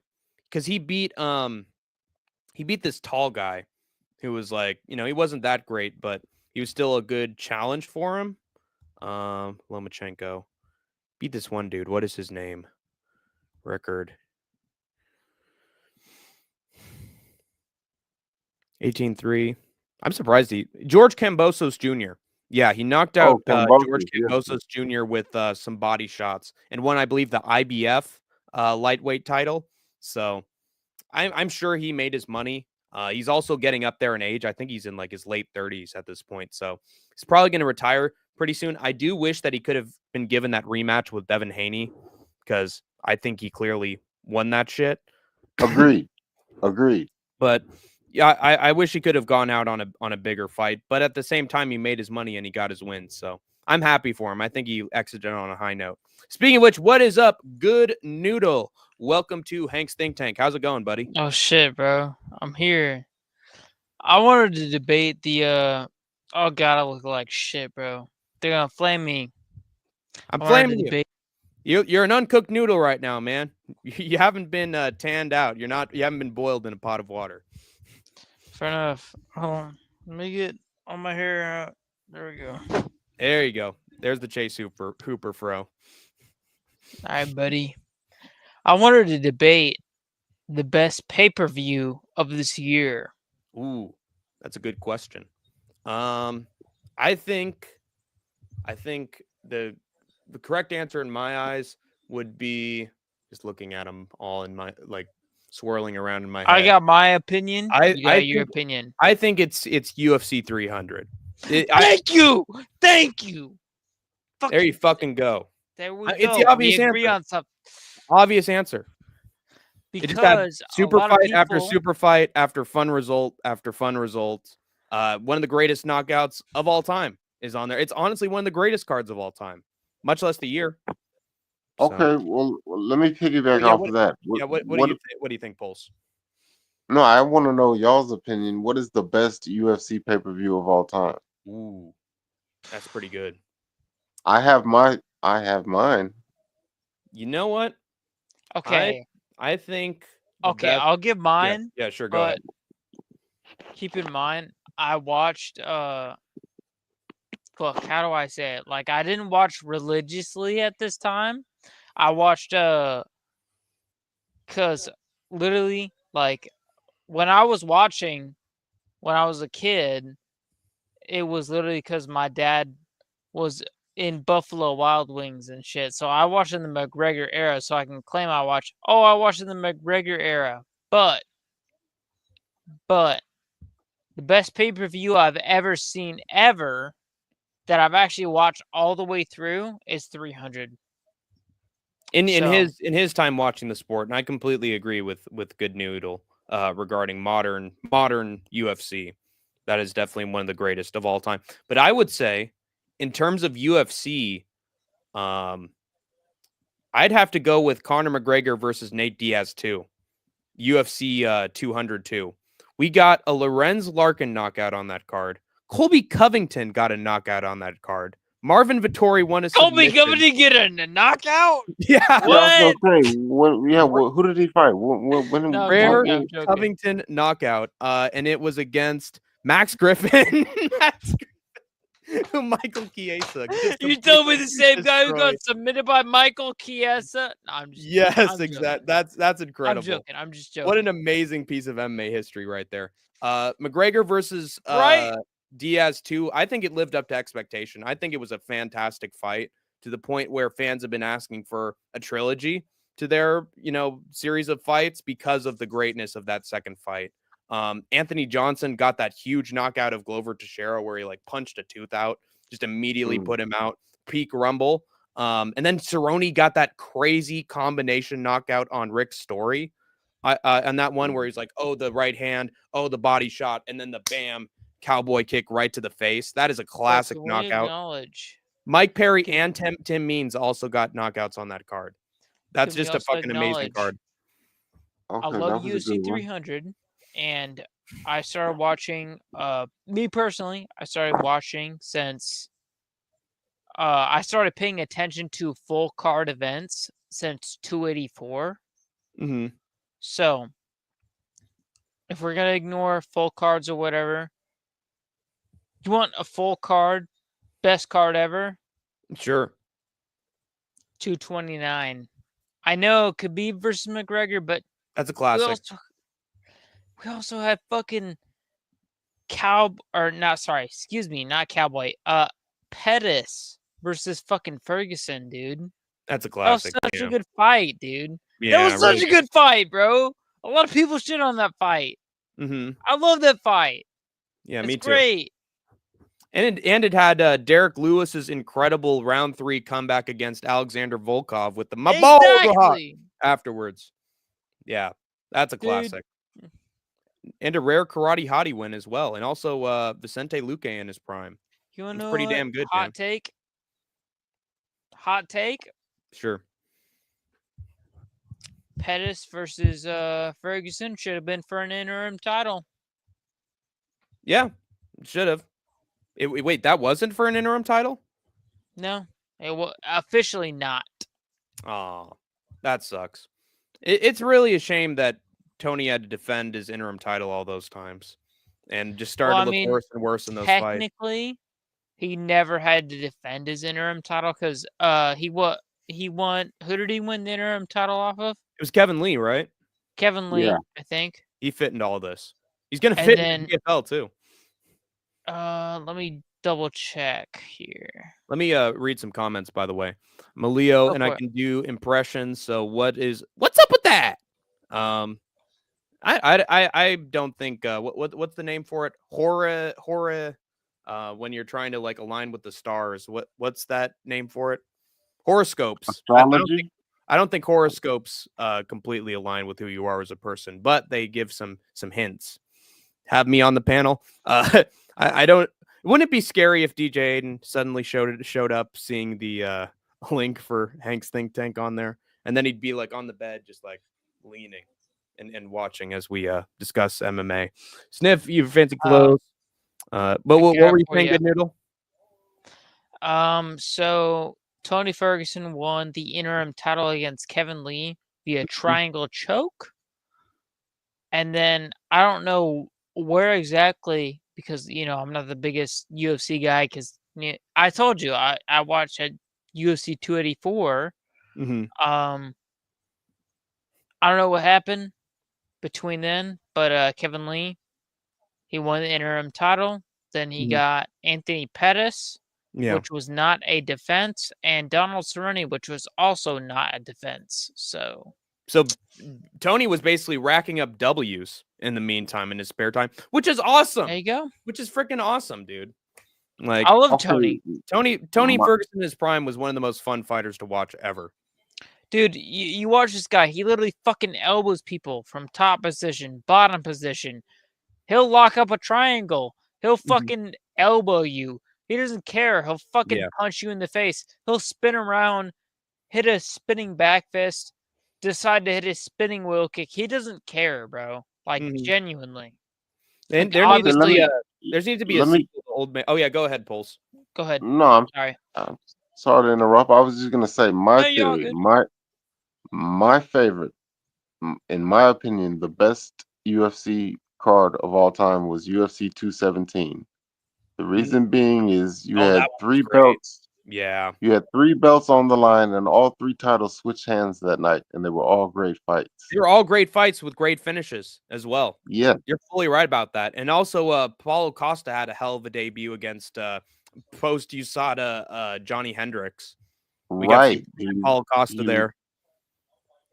Because he beat this tall guy who was like, he wasn't that great, but he was still a good challenge for him. Lomachenko beat this one dude. What is his name? Record 18-3. I'm surprised George Kambosos Jr. Yeah, he knocked out George Kambosos Jr. with some body shots and won, I believe, the IBF lightweight title. So I'm sure he made his money. He's also getting up there in age. I think he's in like his late 30s at this point. So he's probably going to retire pretty soon. I do wish that he could have been given that rematch with Devin Haney because I think he clearly won that shit. Agreed. But yeah, I wish he could have gone out on a bigger fight. But at the same time, he made his money and he got his win. So I'm happy for him. I think he exited on a high note. Speaking of which, what is up, Good Noodle? Welcome to Hank's Think Tank. How's it going, buddy? Oh shit, bro. I'm here. I wanted to debate the oh god, I look like shit, bro. They're gonna flame me. I'm flaming you. You're an uncooked noodle right now, man. You haven't been tanned out. You haven't been boiled in a pot of water. Fair enough. Hold on. Let me get all my hair out. There we go. There you go. There's the Chase Hooper fro. All right, buddy. I wanted to debate the best pay-per-view of this year. Ooh, that's a good question. I think the correct answer in my eyes would be just looking at them all in my swirling around in my head. I got my opinion. You got your opinion. I think it's UFC 300. Thank you. There you fucking go. There we go. It's the obvious agree answer. on something. Obvious answer. Because super fight after super fight after fun result after fun result. One of the greatest knockouts of all time is on there. It's honestly one of the greatest cards of all time, much less the year. Okay, well, let me piggyback off of that. What do you think, Pulse? No, I want to know y'all's opinion. What is the best UFC pay-per-view of all time? Ooh, that's pretty good. I have mine. You know what? Okay. I think. Okay, I'll give mine. Yeah, sure. Go ahead. Keep in mind, I watched. How do I say it? Like, I didn't watch religiously at this time. I watched. Cause literally, like, when I was watching, when I was a kid, it was literally because my dad was in Buffalo Wild Wings and shit. So I watched in the McGregor era, so I can claim I watched in the McGregor era. But the best pay-per-view I've ever seen ever that I've actually watched all the way through is 300. In his time watching the sport, and I completely agree with Good Noodle regarding modern UFC. That is definitely one of the greatest of all time. But I would say, in terms of UFC, I'd have to go with Conor McGregor versus Nate Diaz 2. UFC 202. We got a Lorenz Larkin knockout on that card. Colby Covington got a knockout on that card. Marvin Vettori won a Colby submission. Covington get a knockout? Yeah. What? Who did he fight? Rare Covington knockout. And it was against Max Griffin. Michael Chiesa. You told me the same guy who got destroyed. submitted by Michael Chiesa. No, I'm just Yes, I'm exactly. joking. That's I'm incredible. joking. I'm just joking. What an amazing piece of MMA history right there. McGregor versus Right? Diaz 2. I think it lived up to expectation. I think it was a fantastic fight to the point where fans have been asking for a trilogy to their, series of fights because of the greatness of that second fight. Anthony Johnson got that huge knockout of Glover Teixeira where he like punched a tooth out, just immediately put him out. Peak Rumble. And then Cerrone got that crazy combination knockout on Rick Story. On that one where he's like, oh, the right hand, oh, the body shot, and then the bam, cowboy kick right to the face. That is a classic knockout. Mike Perry and Tim Means also got knockouts on that card. That's just a fucking amazing card. I love UFC 300, and I started watching. Me personally, I started watching since I started paying attention to full card events since 284. Mm-hmm. So, if we're gonna ignore full cards or whatever, you want a full card, best card ever? Sure. 229. I know Khabib versus McGregor, but that's a classic. We also have fucking not Cowboy. Pettis versus fucking Ferguson, dude. That's a classic. That was such a good fight, dude. Yeah, that was such a good fight, bro. A lot of people shit on that fight. Mm-hmm. I love that fight. Yeah, it's me too. Great. And it had Derek Lewis's incredible round 3 comeback against Alexander Volkov with the balls were hot afterwards. Yeah, that's a classic. And a rare karate hottie win as well. And also Vicente Luque in his prime. You want to know pretty damn good. Hot take? Hot take? Sure. Pettis versus Ferguson should have been for an interim title. Yeah, should have. Wait, that wasn't for an interim title? No, it was officially not. Oh, that sucks. It's really a shame that Tony had to defend his interim title all those times and just started to look worse and worse in those fights. Technically, he never had to defend his interim title because he won. Who did he win the interim title off of? It was Kevin Lee, right? Kevin Lee, yeah. I think. He fit into all this. He's going to fit in the PFL too. Let me double check here. Let me read some comments, by the way. I'm a Leo and I can do impressions. So what's up with that? I don't think what's the name for it? Horror when you're trying to like align with the stars. What's that name for it? Horoscopes. Astrology. I don't think horoscopes completely align with who you are as a person, but they give some hints. Have me on the panel. I don't. Wouldn't it be scary if DJ Aiden suddenly showed up seeing the link for Hank's Think Tank on there, and then he'd be like on the bed, just like leaning and watching as we discuss MMA. Sniff, you fancy clothes. But what were you saying, Good Noodle? So Tony Ferguson won the interim title against Kevin Lee via triangle choke. And then I don't know where exactly, because, I'm not the biggest UFC guy, because I told you, I watched at UFC 284. Mm-hmm. I don't know what happened between then, but Kevin Lee, he won the interim title. Then he got Anthony Pettis, which was not a defense, and Donald Cerrone, which was also not a defense. So Tony was basically racking up W's in the meantime in his spare time, which is awesome. There you go. Which is freaking awesome, dude. Like, I love Tony. Tony Ferguson in his prime was one of the most fun fighters to watch ever. Dude, you watch this guy. He literally fucking elbows people from top position, bottom position. He'll lock up a triangle. He'll fucking elbow you. He doesn't care. He'll fucking punch you in the face. He'll spin around, hit a spinning back fist, decide to hit a spinning wheel kick. He doesn't care, bro. Like, genuinely. And there needs to be a sequel to Old Man. Oh, yeah, go ahead, Pulse. Go ahead. No, I'm sorry. Sorry to interrupt. I was just going to say my theory, my favorite, in my opinion, the best UFC card of all time was UFC 217. The reason being is you Oh, that had one was three great. belts. Yeah. You had 3 belts on the line, and all 3 titles switched hands that night, and they were all great fights. They were all great fights with great finishes as well. Yeah, You're fully right about that. And also, Paulo Costa had a hell of a debut against post USADA Johnny Hendricks. We got to see right. Paulo Costa He there.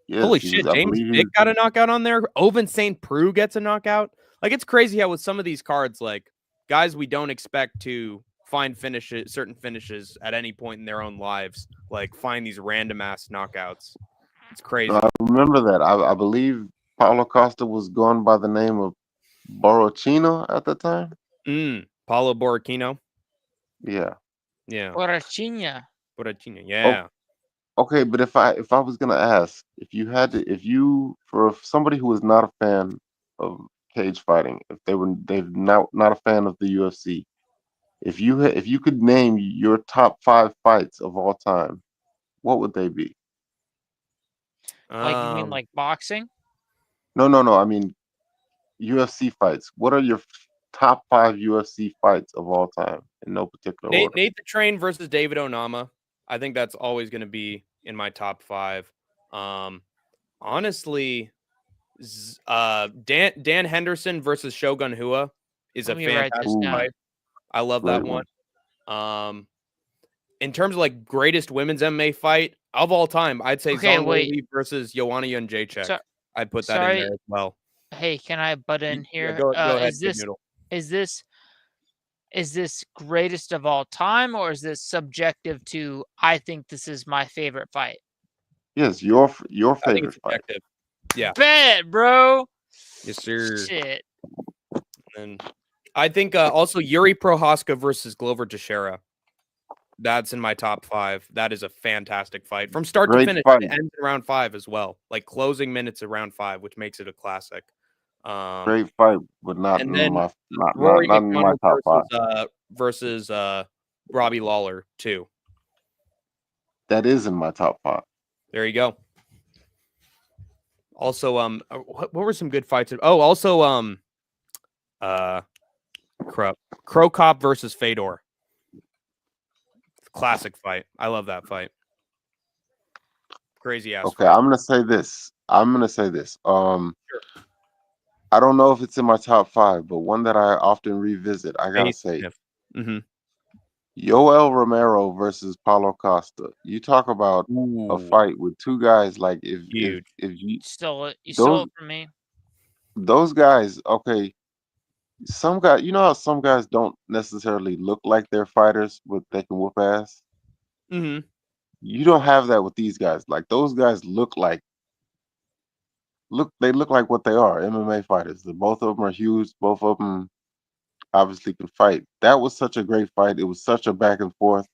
yes, Holy he was. shit, I James believe he Vick was. got a knockout on there. Oven St. Preux gets a knockout. Like, it's crazy how with some of these cards, like, guys we don't expect to find finishes, certain finishes at any point in their own lives, like, find these random ass knockouts. It's crazy. I remember that. I believe Paulo Costa was going by the name of Borrachino at the time. Paulo Borrachino. Yeah. Yeah. Borrachina. Borrachino. Yeah. Okay, but if I was gonna ask, if you for somebody who is not a fan of cage fighting, if they're not a fan of the UFC, if you could name your top 5 fights of all time, what would they be? Like, you mean like boxing? No. I mean UFC fights. What are your top 5 UFC fights of all time in no particular order? Nate the Train versus David Onama. I think that's always going to be in my top 5. Honestly, Dan Henderson versus Shogun Hua is a Let me write this fantastic down. fight. I love that one. In terms of like greatest women's MMA fight of all time, I'd say Okay, Zhang wait. Weili versus Joanna Jędrzejczyk. So- I'd put that in there as well. Hey, can I butt in here? Go ahead, Is Kid this Noodle. is this greatest of all time, or is this subjective to I think this is my favorite fight? Yes, your I think favorite it's fight. objective. Yeah. Bet, bro. Yes, sir. Shit. And I think also Yuri Prohaska versus Glover Teixeira. That's in my top 5. That is a fantastic fight from start to Great finish. fight. It ends in round 5 as well, like closing minutes of round 5, which makes it a classic. Great fight, but not And in then my Rory not in my McDonald top 5. versus Robbie Lawler too. That is in my top 5. There you go. Also, what were some good fights? Oh, also, Crow Cop versus Fedor. Classic fight. I love that fight. Crazy ass. Okay, fight. I'm gonna say this. Sure. I don't know if it's in my top 5, but one that I often revisit. I gotta say, Mm-hmm. Yoel Romero versus Paulo Costa. You talk about a fight with 2 guys like if Huge. you Stole it. You those stole it from me. those guys. Okay, some guys. You know how some guys don't necessarily look like they're fighters, but they can whoop ass. Mm-hmm. You don't have that with these guys. Like those guys they look like what they are, MMA fighters. Both of them are huge. Both of them obviously can fight. That was such a great fight. It was such a back and forth.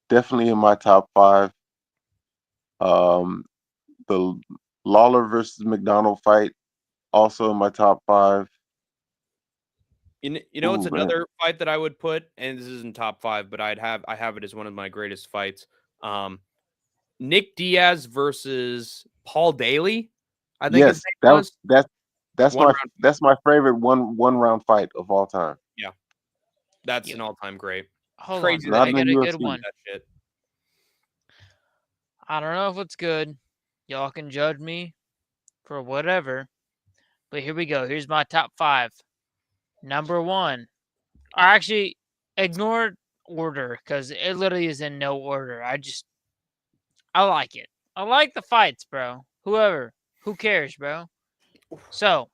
Definitely in my top 5. Um, the Lawler versus McDonald fight also in my top 5. You know, it's Ooh, man. another fight that I would put, and this isn't top 5, but I have it as one of my greatest fights. Nick Diaz versus Paul Daly. I think his name was. That's my favorite one round fight of all time. Yeah, that's an all time great. Hold Crazy on. that I got a good one. that shit. I don't know if it's good. Y'all can judge me for whatever. But here we go. Here's my top 5. Number 1. Or actually, ignore order because it literally is in no order. I like it. I like the fights, bro. Who cares, bro? So,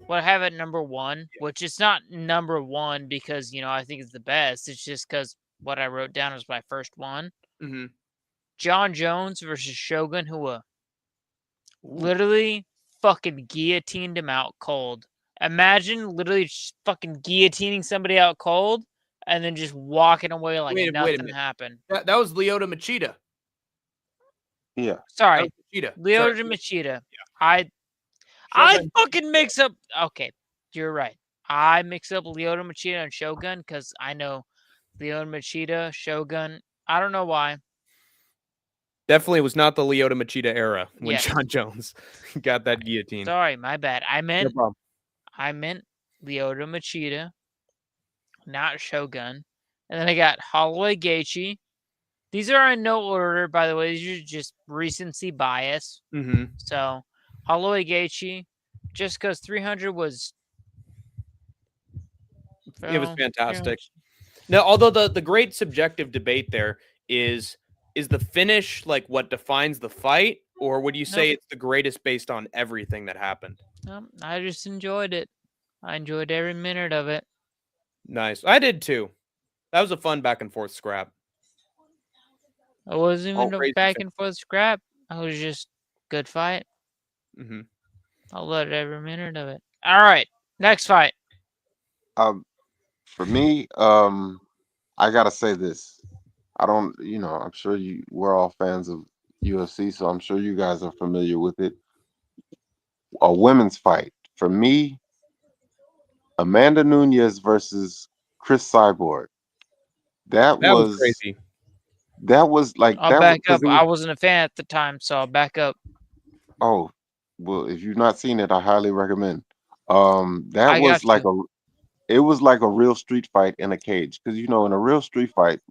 what I have at number 1, which is not number 1 because, I think it's the best. It's just because what I wrote down was my first one. Mm-hmm. Jon Jones versus Shogun Hua. Literally fucking guillotined him out cold. Imagine literally just fucking guillotining somebody out cold and then just walking away like nothing happened. That was Lyoto Machida. Yeah. Sorry. Machida. Lyoto Machida. Yeah. I fucking mix up. Okay, you're right. I mix up Lyoto Machida and Shogun because I know Lyoto Machida, Shogun. I don't know why. Definitely was not the Lyoto Machida era when Yes. Jon Jones got that guillotine. Sorry, my bad. I No meant problem. Lyoto Machida, not Shogun. And then I got Holloway Gaethje. These are in no order, by the way. These are just recency bias. Mm-hmm. So, Holloway Gaethje, just because 300 was... It was well, fantastic. 300 Now, although the great subjective debate there is the finish like what defines the fight, or would you say it's the greatest based on everything that happened? I just enjoyed it. I enjoyed every minute of it. Nice. I did too. That was a fun back and forth scrap. It wasn't even a crazy back and forth scrap. It was just good fight. Mm-hmm. I loved every minute of it. All right, next fight. For me, I gotta say this. I don't, I'm sure we're all fans of UFC, so I'm sure you guys are familiar with it. A women's fight. For me, Amanda Nunes versus Chris Cyborg. That That was was crazy. that was like I'll that back was, up. I wasn't a fan at the time, so I'll back up. oh, well, if you've not seen it, I highly recommend. That I was got like you. it was like a real street fight in a cage. Because in a real street fights,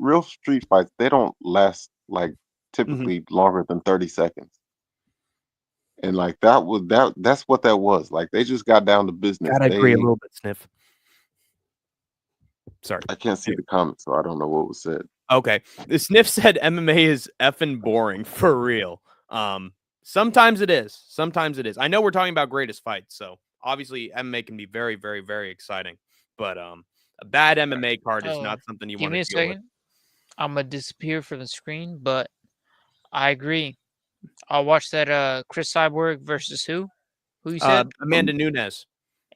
they don't last like typically longer than 30 seconds. And like that's what that was. Like they just got down to business. Gotta agree a little bit, Sniff. Sorry. I can't see the comments, so I don't know what was said. Okay. The Sniff said MMA is effing boring for real. Sometimes it is. Sometimes it is. I know we're talking about greatest fights, so obviously MMA can be very, very, very exciting. But a bad MMA card is not something you want to deal with. Give me a second. I'm gonna disappear from the screen, but I agree. I'll watch that Chris Cyborg versus who? Who you said? Amanda Nunes.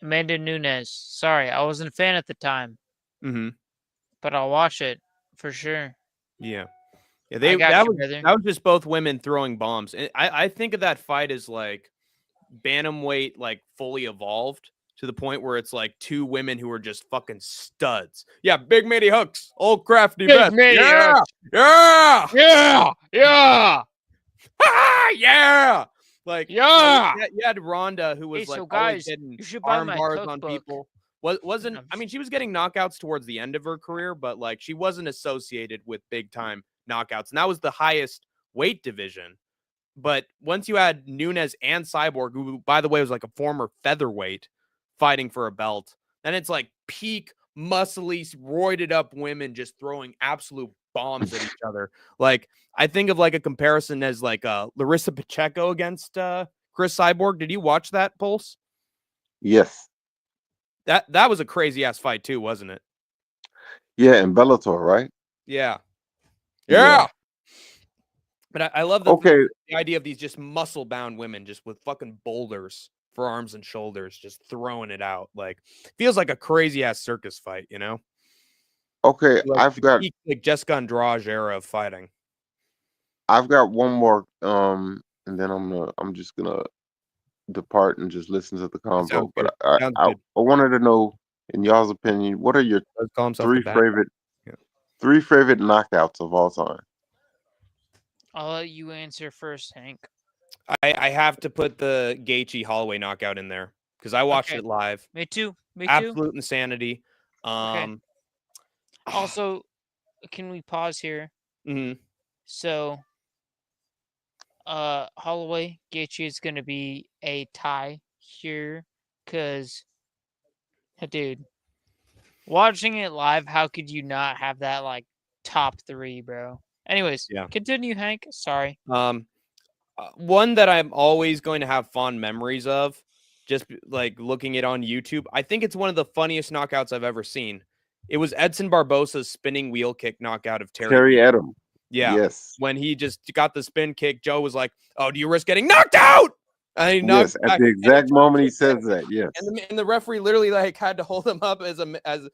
Amanda Nunes. Sorry, I wasn't a fan at the time. Mm-hmm. But I'll watch it for sure. Yeah. Yeah, that was just both women throwing bombs. And I think of that fight as like bantamweight, like fully evolved to the point where it's like two women who are just fucking studs. Yeah, big meaty hooks, old crafty best. Yeah, yeah, yeah, yeah, yeah. Like yeah. You had Ronda who was Hey, like so always guys, getting you should buy arm my bars on cookbook. people. Wasn't I mean she was getting knockouts towards the end of her career, but like she wasn't associated with big time knockouts, and that was the highest weight division. But once you had Nunes and Cyborg, who by the way was like a former featherweight fighting for a belt, then it's like peak muscly, roided up women just throwing absolute bombs at each other. Like I think of like a comparison as like Larissa Pacheco against Chris Cyborg. Did you watch that, Pulse? Yes. That was a crazy ass fight too, wasn't it? Yeah, in Bellator, right? Yeah. Yeah. But I love the idea of these just muscle bound women just with fucking boulders for arms and shoulders, just throwing it out. Like feels like a crazy ass circus fight, you know? Okay, Like I've got like Jessica Andrade era of fighting. I've got one more, and then I'm just gonna depart and just listen to the convo. But I wanted to know, in y'all's opinion, what are your three favorite knockouts of all time? I'll let you answer first, Hank. I have to put the Gaethje Holloway knockout in there because I watched it live. Me too. Absolute insanity. Also, can we pause here? Mm-hmm. So, Holloway Gaethje is going to be a tie here because, dude, watching it live, how could you not have that like top three, bro? Anyways, continue, Hank. Sorry. One that I'm always going to have fond memories of, just like looking it on YouTube. I think it's one of the funniest knockouts I've ever seen. It was Edson Barbosa's spinning wheel kick knockout of Terry Adam. Yeah. Yes. When he just got the spin kick, Joe was like, "Oh, do you risk getting knocked out?" And he at the exact moment he says that. Yes. And the referee literally like had to hold him up as a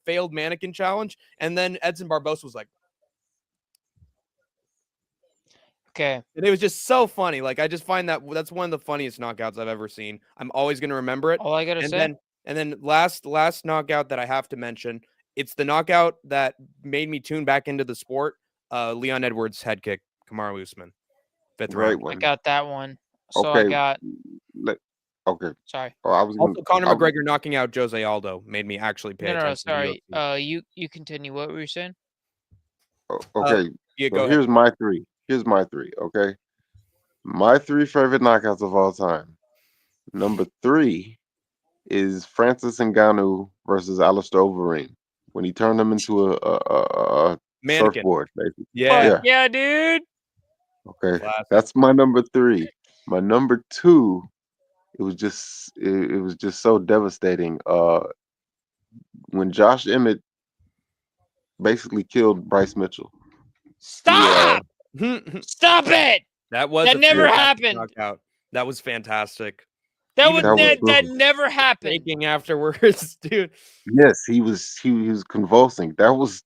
failed mannequin challenge. And then Edson Barbosa was like, okay. And it was just so funny. Like I just find that's one of the funniest knockouts I've ever seen. I'm always going to remember it. All I gotta say. And then last knockout that I have to mention, it's the knockout that made me tune back into the sport. Leon Edwards head kick Kamaru Usman, 5th Great round. I one. got that one. So I Okay. got. Okay. Sorry. Oh, I was gonna. Also, Conor McGregor knocking out Jose Aldo made me actually pay No, attention. sorry. To the You continue. What were you saying? Okay. Yeah, So go ahead. here's my three. Okay. My 3 favorite knockouts of all time. Number 3 is Francis Ngannou versus Alistair Overeem when he turned him into a Mannequin. surfboard, basically. Yeah. Yeah, dude. Okay. Classic. That's my number 3. My number 2, it was just so devastating. When Josh Emmett basically killed Bryce Mitchell. Stop! Stop it! That was That a never fantastic happened. knockout. That was fantastic. That Even was brutal. that never happened. thinking afterwards, dude. Yes, he was convulsing. That was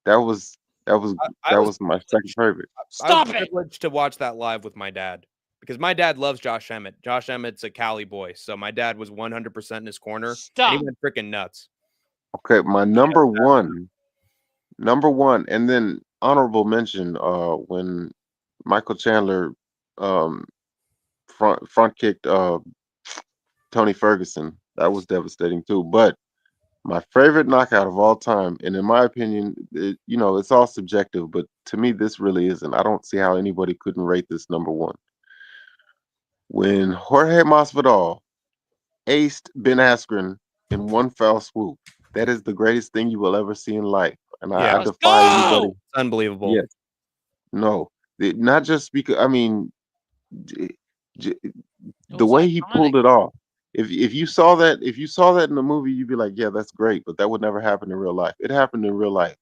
I was my second favorite. I was Stop it! privileged to watch that live with my dad because my dad loves Josh Emmett. Josh Emmett's a Cali boy, so my dad was 100% in his corner, and Stop. he went freaking nuts. Okay, my number one, and then honorable mention. When Michael Chandler, front kicked Tony Ferguson. That was devastating too. But my favorite knockout of all time, and in my opinion, it's all subjective, but to me, this really isn't. I don't see how anybody couldn't rate this number 1. When Jorge Masvidal aced Ben Askren in one foul swoop, that is the greatest thing you will ever see in life. And I Let's defy go! anybody. It's unbelievable. Yes. No. Not just because, I mean, j- j- the was way he iconic. pulled it off. If you saw that in the movie, you'd be like, yeah, that's great, but that would never happen in real life. It happened in real life.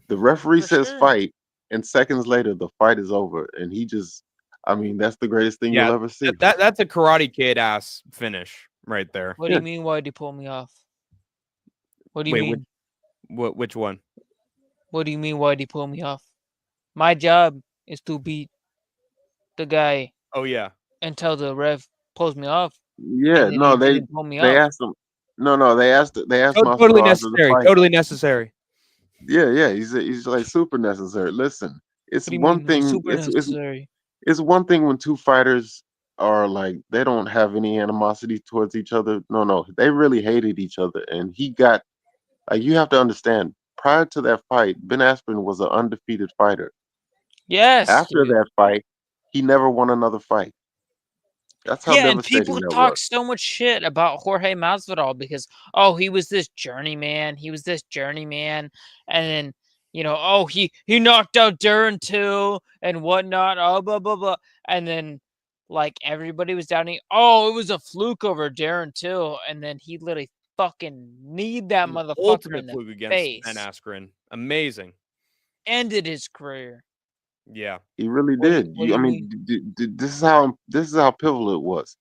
The referee For says sure. fight, and seconds later the fight is over, and he just, I mean, that's the greatest thing Yeah, you'll ever see. that's a Karate Kid ass finish right there. What do you mean? Why'd he pull me off? What do you Wait, mean? which one? What do you mean? Why'd he pull me off? My job is to beat the guy Oh yeah. until the ref pulls me off. Yeah, and then no, he they didn't pull me they off. asked him. No, they asked Totally Masvidal after the necessary. fight. Totally necessary. Yeah, he's like super necessary. Listen, it's What do you one mean? thing. Super necessary. It's one thing when two fighters are like they don't have any animosity towards each other. No, they really hated each other, and he got like you have to understand. Prior to that fight, Ben Askren was an undefeated fighter. Yes. After dude. that fight, he never won another fight. That's how Yeah, and devastating people that talk was. so much shit about Jorge Masvidal because he was this journeyman, and then he knocked out Darren too and whatnot, blah blah blah, and then like everybody was doubting, it was a fluke over Darren too, and then he literally fucking kneed that motherfucker Ultimate in the fluke against face, Ben Askren. Amazing. ended his career. Yeah. He really What do did. you I mean? mean, this is how pivotal it was.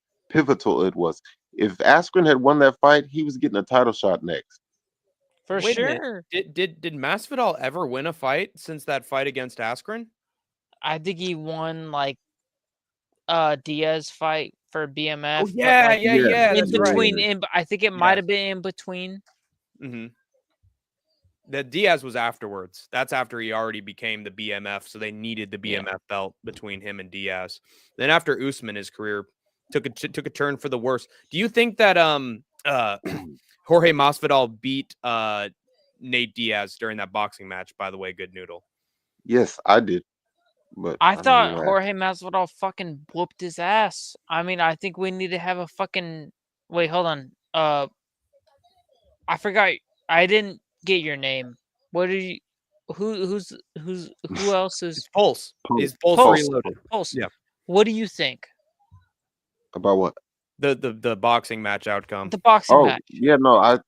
If Askren had won that fight, he was getting a title shot next. For Wait a minute. sure. Did Masvidal ever win a fight since that fight against Askren? I think he won like Diaz fight for BMF. Oh yeah, like, yeah. in That's between, right. I think it might have been in between. Mm-hmm. The Diaz was afterwards. That's after he already became the BMF, so they needed the BMF belt between him and Diaz. Then after Usman, his career took a turn for the worse. Do you think that Jorge Masvidal beat Nate Diaz during that boxing match? By the way, good noodle. Yes, I did. But I mean, thought Jorge Masvidal fucking whooped his ass. I mean, I think we need to have a fucking. Wait, hold on. I forgot. I didn't get your name. What did you? Who else is It's Pulse? Is Pulse Pulse? Reloaded? Pulse. Yeah. What do you think? about what? The boxing match outcome. The boxing match. Yeah, no, I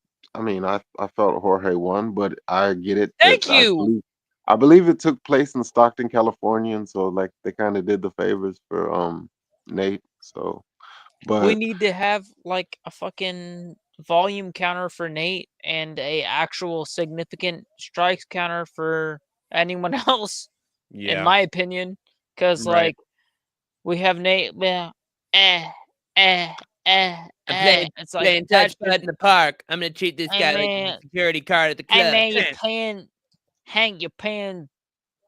mean, I felt Jorge won, but I get it. Thank you. I believe it took place in Stockton, California, and so like they kind of did the favors for Nate. So, but We need to have like a fucking volume counter for Nate and a actual significant strikes counter for anyone else. Yeah. In my opinion, because Right. like we have Nate. It's like playing touch putt in the park. I'm gonna treat this Hey, guy like man. a security card at the Hey club. man, you're paying Hank. You're paying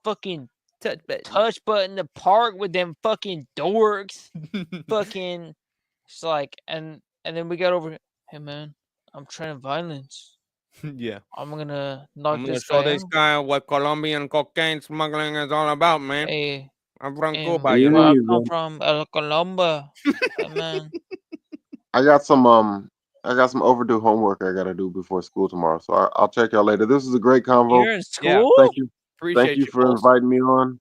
fucking touch button to park with them fucking dorks. Fucking, it's like, and then we got over. Hey man, I'm trying violence. Yeah. I'm gonna knock I'm gonna this show guy this out. guy what Colombian cocaine smuggling is all about, man. Hey, I'm from hey, Cuba, where you I know. come from, El Colombo. Hey man, I got some overdue homework I gotta do before school tomorrow. So I'll check y'all later. This is a great convo. you're in Yeah. school? Thank you. Appreciate Thank you you, for Pulse. inviting me on.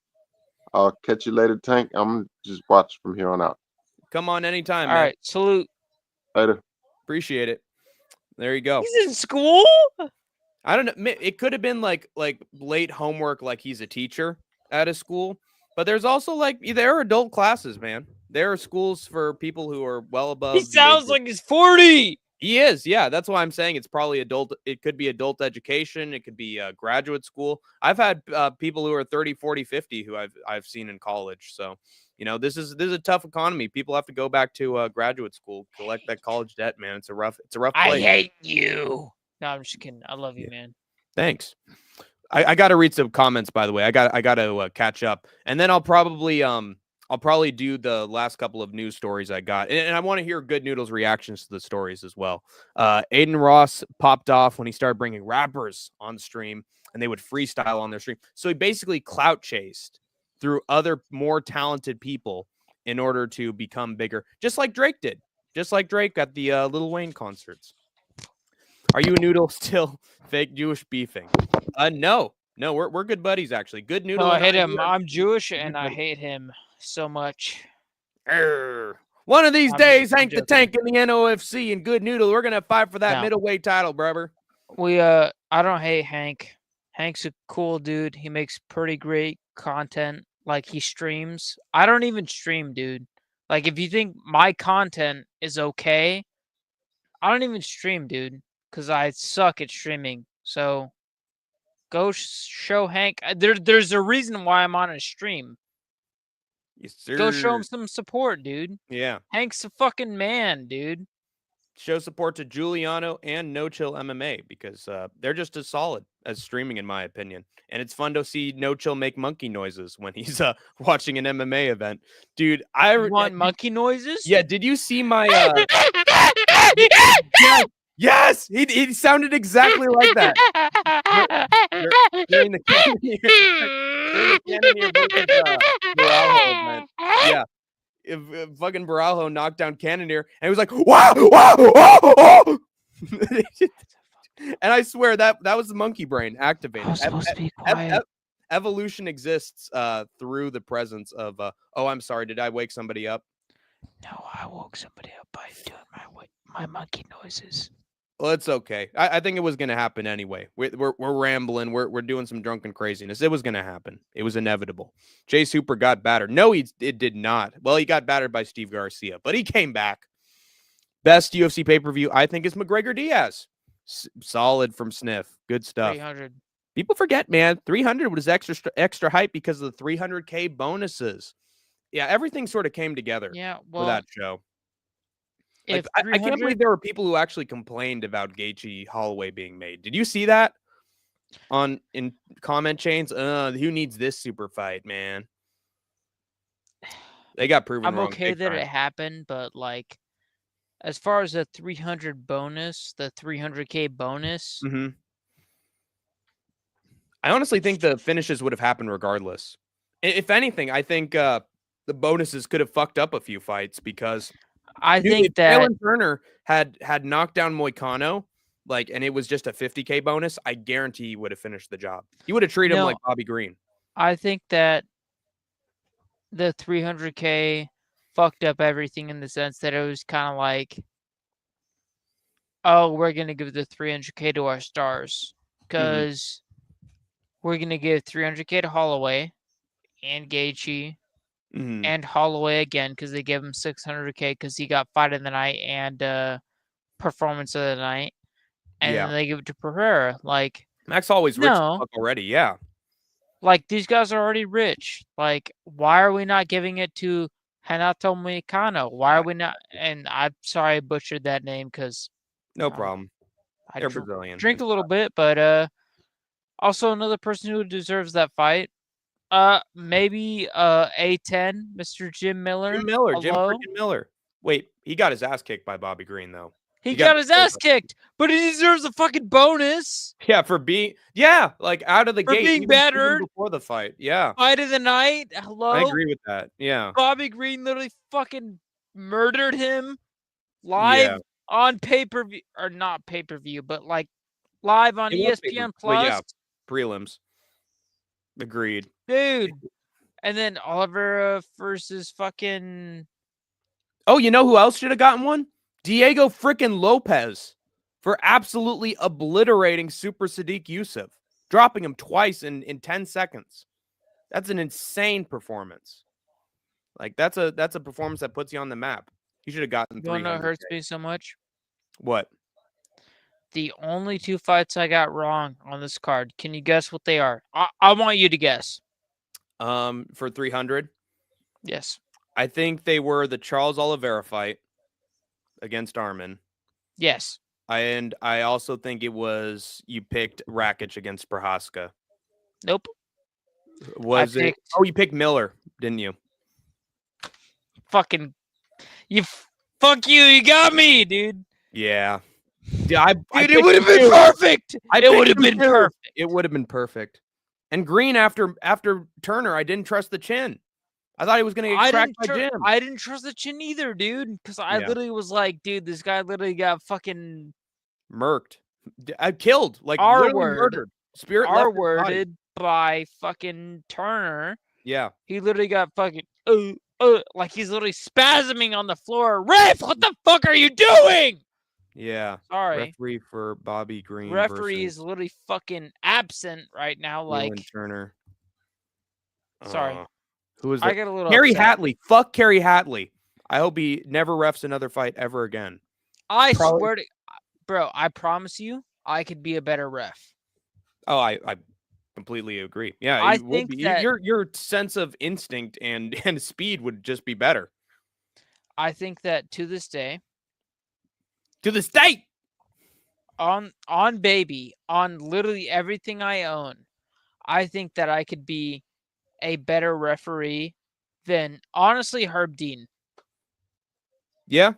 I'll catch you later, Tank. I'm just watch from here on out. Come on anytime, All man. right, salute. Later. Appreciate it. There you go. He's in school? I don't know. It could have been like late homework, like he's a teacher at a school. But there's also like there are adult classes, man. There are schools for people who are well above. He sounds like he's 40. He is, yeah. That's why I'm saying it's probably adult. It could be adult education. It could be graduate school. I've had people who are 30, 40, 50 who I've seen in college. So, you know, this is a tough economy. People have to go back to graduate school, collect that college debt, man. It's a rough I place. hate you. No, I'm just kidding. I love you, man. Thanks. I got to read some comments, by the way. I got to catch up, and then I'll probably do the last couple of news stories I got, and I want to hear Good Noodle's reactions to the stories as well. Aiden Ross popped off when he started bringing rappers on stream, and they would freestyle on their stream. So he basically clout chased through other more talented people in order to become bigger, just like Drake did, just like Drake at the Lil Wayne concerts. Are you a Noodle still fake Jewish beefing? No, we're good buddies actually. Good Noodle. No, I and hate I, him. we are I'm Jewish good and I buddies. hate him so much. One of these days, I'm Hank the joking. Tank in the NOFC and Good Noodle, we're gonna fight for that No. middleweight title, brother. I don't hate Hank. Hank's a cool dude. He makes pretty great content. Like he streams. I don't even stream, dude. Like if you think my content is okay, I don't even stream, dude, because I suck at streaming. So go show Hank. There's a reason why I'm on a stream. Yes, sir. Go show him some support, dude. Yeah. Hank's a fucking man, dude. Show support to Giuliano and No Chill MMA because they're just as solid as streaming, in my opinion. And it's fun to see No Chill make monkey noises when he's watching an MMA event, dude. You want monkey noises? Yeah. Did you see my? Yes, he sounded exactly like that. During the Cannoneer versus Baralho event. Yeah. If fucking Baralho knocked down Cannoneer and he was like, wow, wow, oh, oh. And I swear that was the monkey brain activated. I was supposed to be quiet. Evolution exists through the presence of oh, I'm sorry, did I wake somebody up? No, I woke somebody up by doing my monkey noises. Well, it's okay. I think it was going to happen anyway. We're rambling. We're doing some drunken craziness. It was going to happen. It was inevitable. Jay Super got battered. No, it did not. Well, he got battered by Steve Garcia, but he came back. Best UFC pay-per-view, I think, is McGregor Diaz. Solid from Sniff. Good stuff. 300. People forget, man. 300 was extra hype because of the 300K bonuses. Yeah, everything sort of came together for that show. Like, I can't believe there were people who actually complained about Gaethje Holloway being made. Did you see that in comment chains? Who needs this super fight, man? They got proven wrong. I'm okay that it happened, but like, as far as the 300 bonus, the 300K bonus, I honestly think the finishes would have happened regardless. If anything, I think the bonuses could have fucked up a few fights because I think that Jalen Turner had knocked down Moicano, like, and it was just a 50K bonus. I guarantee he would have finished the job. He would have treated him like Bobby Green. I think that the 300K fucked up everything in the sense that it was kind of like, oh, we're gonna give the 300K to our stars because we're gonna give 300K to Holloway and Gaethje. And Holloway again because they gave him 600K because he got fight of the night and performance of the night, and then they give it to Pereira. Like Max Holloway's rich already, yeah. Like these guys are already rich. Like why are we not giving it to Renato Moicano? Why are we not? And I'm sorry I butchered that name because no problem. They're Brazilian. Drink a little bit, but also another person who deserves that fight. Maybe A10, Mr. Jim Miller. Jim Miller, Jim Hello? freaking Miller. Wait, he got his ass kicked by Bobby Green though. He got his ass kicked, but he deserves a fucking bonus. Yeah, for being like out of the For gate, being even battered. before the fight. Yeah, Fight of the night. Hello? I agree with that. Yeah, Bobby Green literally fucking murdered him live on pay-per-view, or not pay-per-view, but like live on ESPN Plus. Yeah, prelims. Agreed. Dude. And then Oliver versus fucking... Oh, you know who else should have gotten one? Diego freaking Lopez for absolutely obliterating Super Sadiq Yusuf, dropping him twice in 10 seconds. That's an insane performance. Like that's a performance that puts you on the map. He should have gotten 300. You know what hurts me so much? What? The only 2 fights I got wrong on this card. Can you guess what they are? I want you to guess. For 300? Yes. I think they were the Charles Oliveira fight against Armin. Yes. And I also think it was you picked Rakic against Prohaska. Nope. You picked Miller, didn't you? Fuck you, you got me, dude. Yeah. Dude, it would have been perfect. It would have been perfect. It would have been perfect. And Green after Turner, I didn't trust the chin. I thought he was going to get cracked by Jim. I didn't trust the chin either, dude. Because I literally was like, dude, this guy literally got fucking murked. I killed. Like murdered. Spirit R-worded by fucking Turner. Yeah. He literally got fucking like he's literally spasming on the floor. Ref, what the fuck are you doing? Yeah. Sorry. Referee for Bobby Green. Referee is literally fucking absent right now. Like Turner. Sorry. Who is that? I get a little Kerry upset. Hatley. Fuck Kerry Hatley. I hope he never refs another fight ever again. I swear to bro, I promise you, I could be a better ref. Oh, I completely agree. Yeah, I think that your sense of instinct and speed would just be better. I think that to this day, on baby, on literally everything I own, I think that I could be a better referee than honestly Herb Dean. Yeah,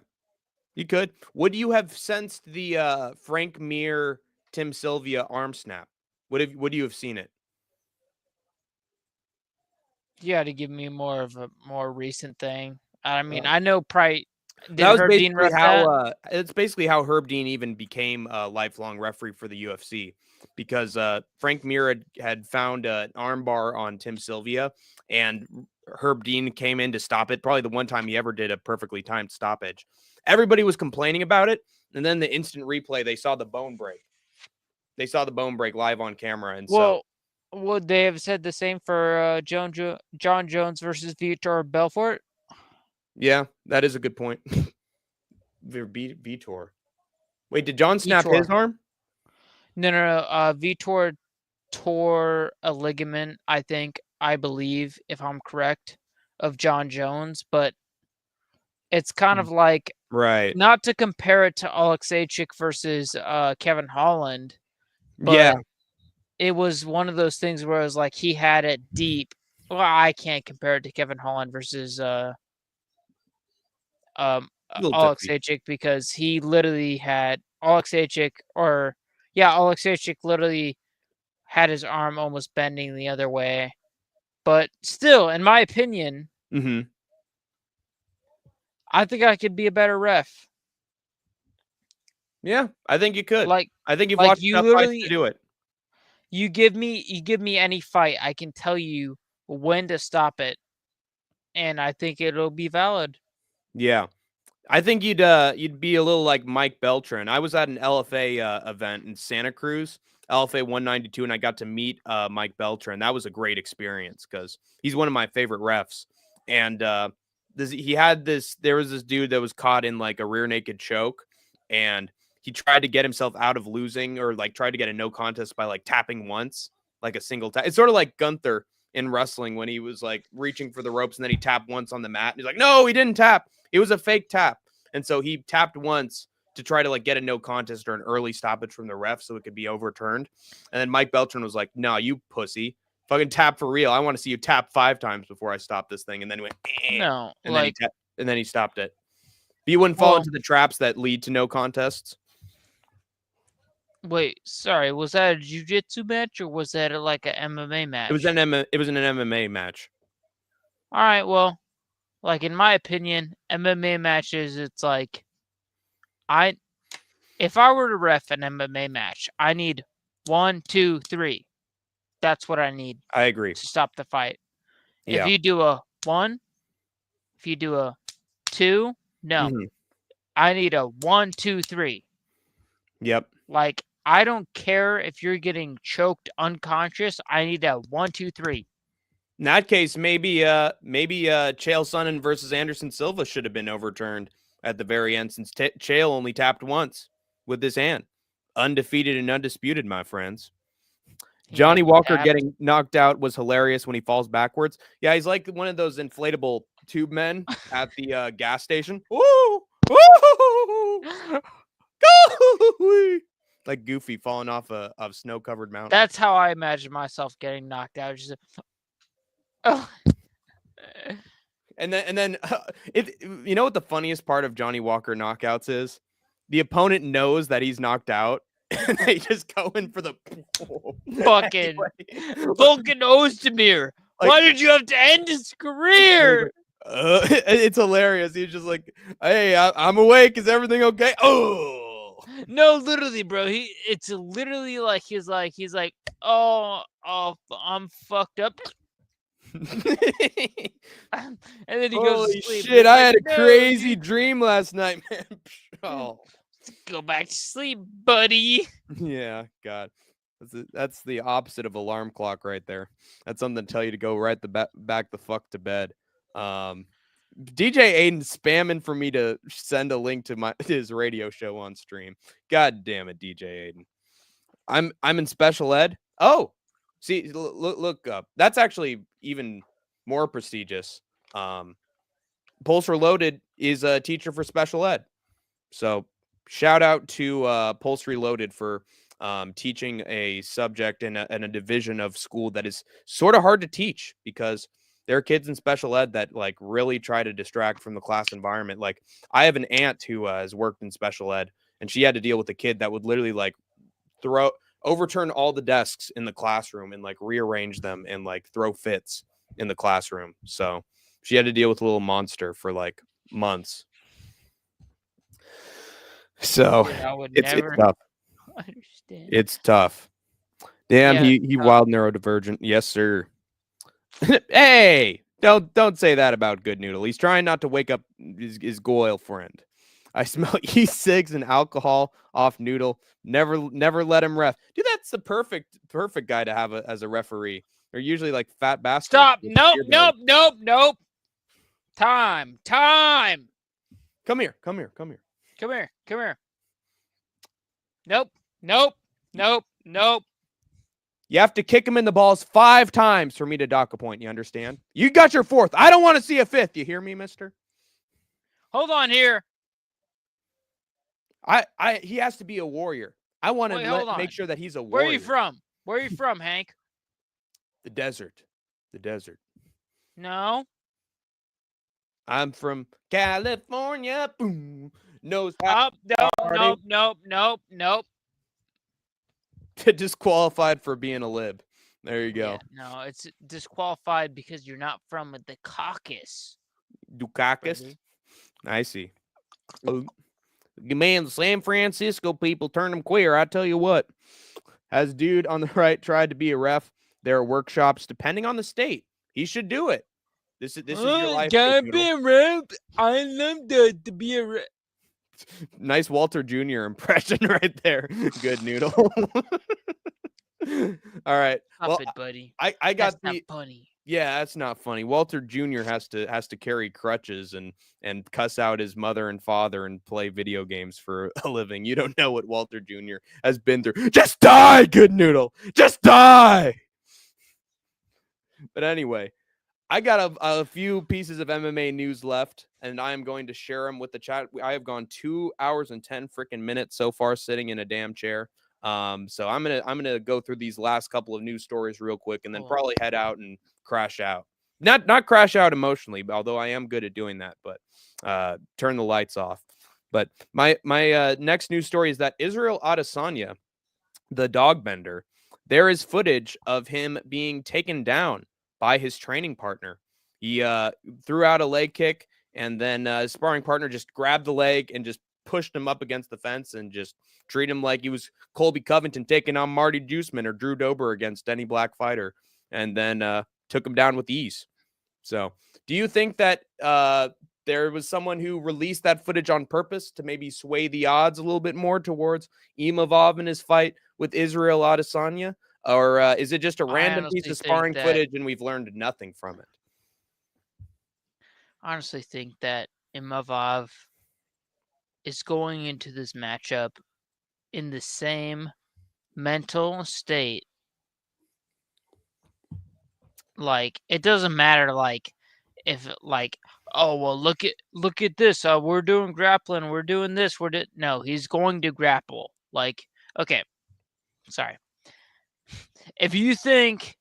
you could. Would you have sensed the Frank Mir Tim Sylvia arm snap? Would you have seen it? You had to give me more of a more recent thing. I mean, I know probably. That was basically how it's basically how Herb Dean even became a lifelong referee for the UFC, because Frank Mir had found an armbar on Tim Sylvia, and Herb Dean came in to stop it. Probably the one time he ever did a perfectly timed stoppage. Everybody was complaining about it, and then the instant replay, they saw the bone break. They saw the bone break live on camera, and so would they have said the same for Jon Jones versus Vitor Belfort? Yeah, that is a good point. Vitor. Wait, did Jon snap his arm? No. Vitor tore a ligament, I believe, if I'm correct, of Jon Jones, but it's kind of like, right, not to compare it to Oleksiejczuk versus Kevin Holland, but yeah, it was one of those things where it was like he had it deep. Well, I can't compare it to Kevin Holland versus Oleksiejczuk, because he literally had Oleksiejczuk literally had his arm almost bending the other way. But still, in my opinion, I think I could be a better ref. Yeah, I think you could. Like, I think you've watched enough fights to do it. You give me any fight, I can tell you when to stop it, and I think it'll be valid. Yeah, I think you'd be a little like Mike Beltran. I was at an LFA event in Santa Cruz, LFA 192, and I got to meet Mike Beltran. That was a great experience because he's one of my favorite refs. And there was this dude that was caught in like a rear naked choke, and he tried to get himself out of losing, or like tried to get a no contest by like tapping once, like a single tap. It's sort of like Gunther in wrestling when he was like reaching for the ropes and then he tapped once on the mat. And he's like, no, he didn't tap. It was a fake tap. And so he tapped once to try to like get a no contest or an early stoppage from the ref so it could be overturned. And then Mike Beltran was like, no, you pussy. Fucking tap for real. I want to see you tap 5 times before I stop this thing. And then he went, No, and like, then he stopped it. But you wouldn't fall Well- into the traps that lead to no contests. wait, sorry, was that a jiu-jitsu match or was that like an MMA match? It was an MMA match. All right, well, like in my opinion, MMA matches, it's like, if I were to ref an MMA match, I need 1, 2, 3. That's what I need I agree. to stop the fight. Yeah. If you do a 1, if you do a 2, no. Mhm. I need a 1, 2, 3. Yep. Like, I don't care if you're getting choked unconscious. I need a 1, 2, 3. In that case, maybe Chael Sonnen versus Anderson Silva should have been overturned at the very end, since Chael only tapped once with his hand. Undefeated and undisputed, my friends. Johnny Walker getting knocked out was hilarious when he falls backwards. Yeah, he's like one of those inflatable tube men at the gas station. Woo! Woo! Like Goofy falling off a snow-covered mountain. That's how I imagine myself getting knocked out. Just, oh. And then you know what the funniest part of Johnny Walker knockouts is? The opponent knows that he's knocked out, and they just go in for the fucking Vulcan Ozdemir. Why did you have to end his career? It's hilarious. He's just like, "Hey, I'm awake. Is everything okay?" Oh, no, literally, bro. It's literally like he's like, oh, I'm fucked up. And then he goes to sleep. Shit, I had like, a crazy dream last night, man. Oh, go back to sleep, buddy. Yeah, God. That's the opposite of alarm clock right there. That's something to tell you to go right back the fuck to bed. DJ Aiden spamming for me to send a link to his radio show on stream. God damn it, DJ Aiden. I'm in special ed. Oh, see, look up. That's actually even more prestigious. Pulse Reloaded is a teacher for special ed. So shout out to Pulse Reloaded for teaching a subject in a division of school that is sort of hard to teach, because there are kids in special ed that like really try to distract from the class environment. Like, I have an aunt who has worked in special ed, and she had to deal with a kid that would literally like overturn all the desks in the classroom and like rearrange them and like throw fits in the classroom. So she had to deal with a little monster for like months. So it's tough. Understand. It's tough. Damn, he wild neurodivergent. Yes, sir. Hey, don't say that about Good Noodle. He's trying not to wake up his Goyle friend. I smell e-cigs and alcohol off Noodle. Never let him ref. Dude, that's the perfect guy to have as a referee. They're usually like fat bastards. Stop. Nope. Time. Come here. Nope. You have to kick him in the balls 5 times for me to dock a point. You understand? You got your 4th. I don't want to see a 5th. You hear me, mister? Hold on here. He has to be a warrior. I want to make sure that he's a warrior. Where are you from, Hank? The desert. No. I'm from California. Boom. Knows how. Nope. Disqualified for being a lib. There you go. Yeah, no, it's disqualified because you're not from the caucus. Dukakis? I see. Man, the San Francisco people turn them queer. I tell you what. As dude on the right tried to be a ref, there are workshops depending on the state. He should do it. This is your life. Can I be a ref? I love to be a ref. Nice Walter Jr. impression right there. Good Noodle. All right. Stop it, buddy. I got That's not funny. Yeah, that's not funny. Walter Jr. has to carry crutches and cuss out his mother and father and play video games for a living. You don't know what Walter Jr. has been through. Just die, Good Noodle. Just die. But anyway, I got a few pieces of MMA news left, and I am going to share them with the chat. I have gone 2 hours and 10 freaking minutes so far sitting in a damn chair. So I'm gonna go through these last couple of news stories real quick, and then Hold on. probably head out and crash out. Not crash out emotionally, although I am good at doing that. But turn the lights off. But my next news story is that Israel Adesanya, the dog bender, there is footage of him being taken down by his training partner. He threw out a leg kick, and then his sparring partner just grabbed the leg and just pushed him up against the fence and just treated him like he was Colby Covington taking on Marty Juiceman or Drew Dober against any black fighter, and then took him down with ease. So, do you think that there was someone who released that footage on purpose to maybe sway the odds a little bit more towards Imavov in his fight with Israel Adesanya? Or is it just a I random piece honestly of think sparring that footage and we've learned nothing from it? I honestly think that Imavov is going into this matchup in the same mental state. Like, it doesn't matter, like, if like, oh well, look at this, we're doing grappling, we're doing this, no, he's going to grapple. Like, okay, sorry, if you think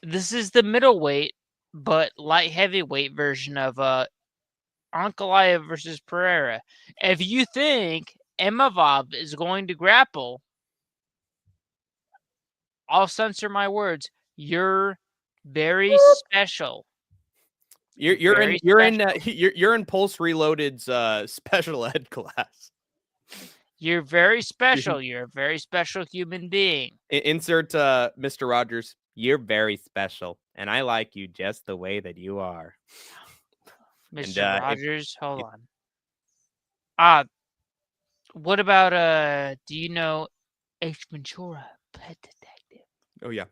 this is the middleweight but light heavyweight version of Ankalaev versus Pereira, if you think Imavov is going to grapple, I'll censor my words. You're very special. You're in Pulse Reloaded's special ed class. You're very special. You're a very special human being. Insert Mr. Rogers. You're very special, and I like you just the way that you are. Mr. Rogers, hold on. What about do you know H. Ventura, Pet Detective? Oh yeah.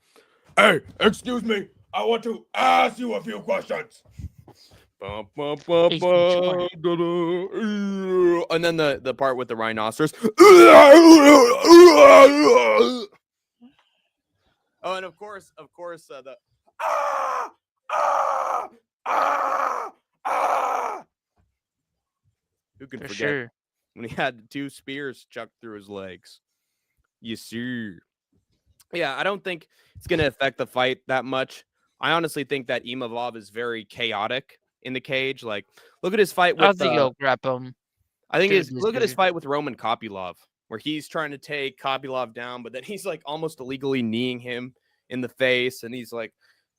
Hey, excuse me. I want to ask you a few questions. And then the part with the rhinoceros. Oh, and of course, the who can forget when he had 2 spears chucked through his legs? You see. Yeah, I don't think it's going to affect the fight that much. I honestly think that Imavov is very chaotic in the cage. Like, look at his fight with. I think he'll grab him. I think look at his fight with Roman Kopylov, where he's trying to take Kopylov down, but then he's like almost illegally kneeing him in the face, and he's like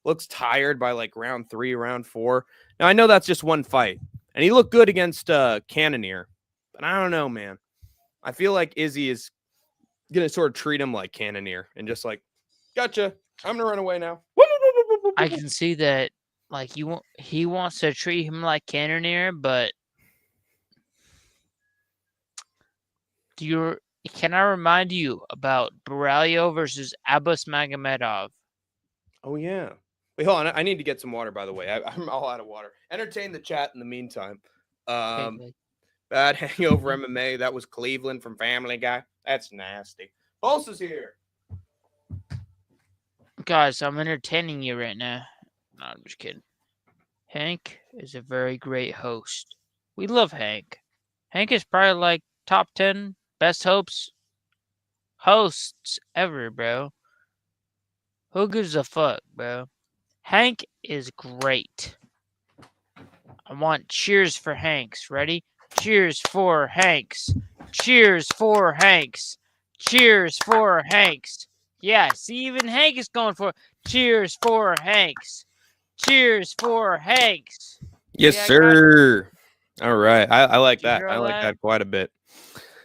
looks tired by like round 3, round 4. Now I know that's just one fight, and he looked good against Cannonier, but I don't know, man. I feel like Izzy is gonna sort of treat him like Cannonier and just like, gotcha, I'm gonna run away now. I can see that, like, he wants to treat him like Cannonier, but can I remind you about Borralho versus Abbas Magomedov? Oh yeah. Wait, hold on. I need to get some water, by the way. I'm all out of water. Entertain the chat in the meantime. Bad hangover MMA. That was Cleveland from Family Guy. That's nasty. Pulse is here. Guys, I'm entertaining you right now. No, I'm just kidding. Hank is a very great host. We love Hank. Hank is probably like top 10 best hosts ever, bro. Who gives a fuck, bro? Hank is great. I want cheers for Hanks. Ready? Cheers for Hanks. Cheers for Hanks. Cheers for Hanks. Yeah, see, even Hank is going for cheers for Hanks. Cheers for Hanks. Yes, sir. All right. I like that. I like that quite a bit.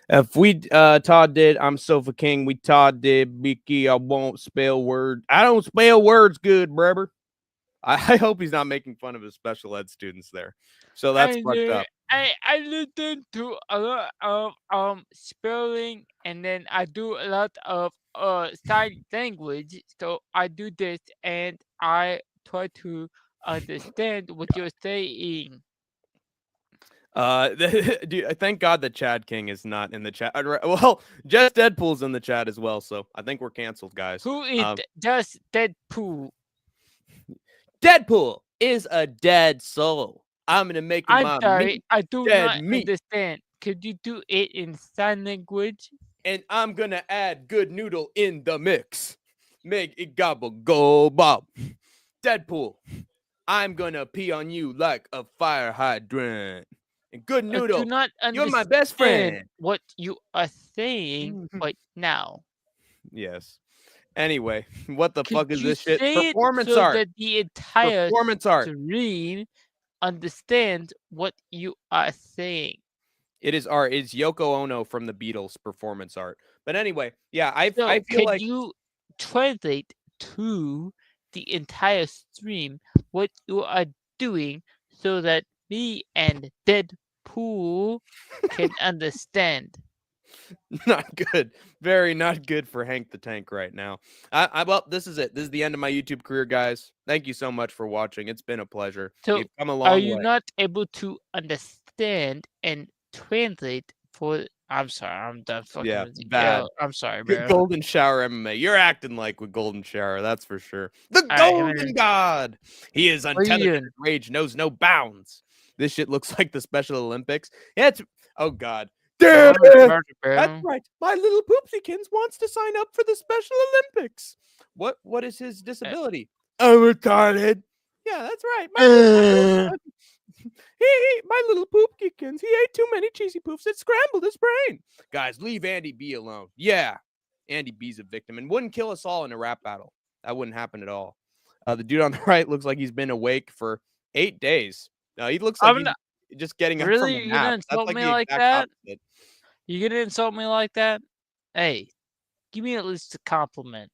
If we Todd did, I'm Sofa King. We Todd did, Mickey. I won't spell words. I don't spell words good, brother. I hope he's not making fun of his special ed students there. So that's fucked up. I listen to a lot of spelling, and then I do a lot of sign language. So I do this, and I try to understand what you're saying. Thank God that Chad King is not in the chat. Well, Just Deadpool's in the chat as well, so I think we're canceled, guys. Who is Just Deadpool? Deadpool is a dead soul. I'm gonna make him I'm sorry, meat. I do not understand. Could you do it in sign language? and I'm gonna add good noodle in the mix. Make it gobble go bob. Deadpool, I'm gonna pee on you like a fire hydrant. And good I do noodle, not you're my best understand friend. what you are saying right now. Yes. Anyway, what the Could fuck is you this shit? say it Performance so art. that the entire Performance art. stream understands what you are saying? It is art. It's Yoko Ono from the Beatles performance art. But anyway, yeah, I So feel could like you translate to the entire stream what you are doing so that me and Deadpool can understand? not good. Very not good for Hank the Tank right now. Well, this is it. This is the end of my YouTube career, guys. Thank you so much for watching. It's been a pleasure. So We've come a are long you way. not able to understand and translate for I'm sorry, I'm done fucking Yeah, with you. bad. Yo, I'm sorry, bro. Golden Shower MMA. You're acting like with Golden Shower, that's for sure. The All right, Golden God. He is What are you untethered. doing? His rage knows no bounds. This shit looks like the Special Olympics. Yeah, it's oh god. I'm retarded, That's bro. right. My little Poopsykins wants to sign up for the Special Olympics. What is his disability? I'm retarded. Yeah, that's right. My little Poopkins. He ate too many cheesy poofs. It scrambled his brain. Guys, leave Andy B alone. Yeah, Andy B's a victim and wouldn't kill us all in a rap battle. That wouldn't happen at all. The dude on the right looks like he's been awake for 8 days. No, he looks like I'm he's not just getting up from really a you're gonna nap. That's insult like me the like exact that? opposite. You gonna insult me like that? Hey, give me at least a compliment.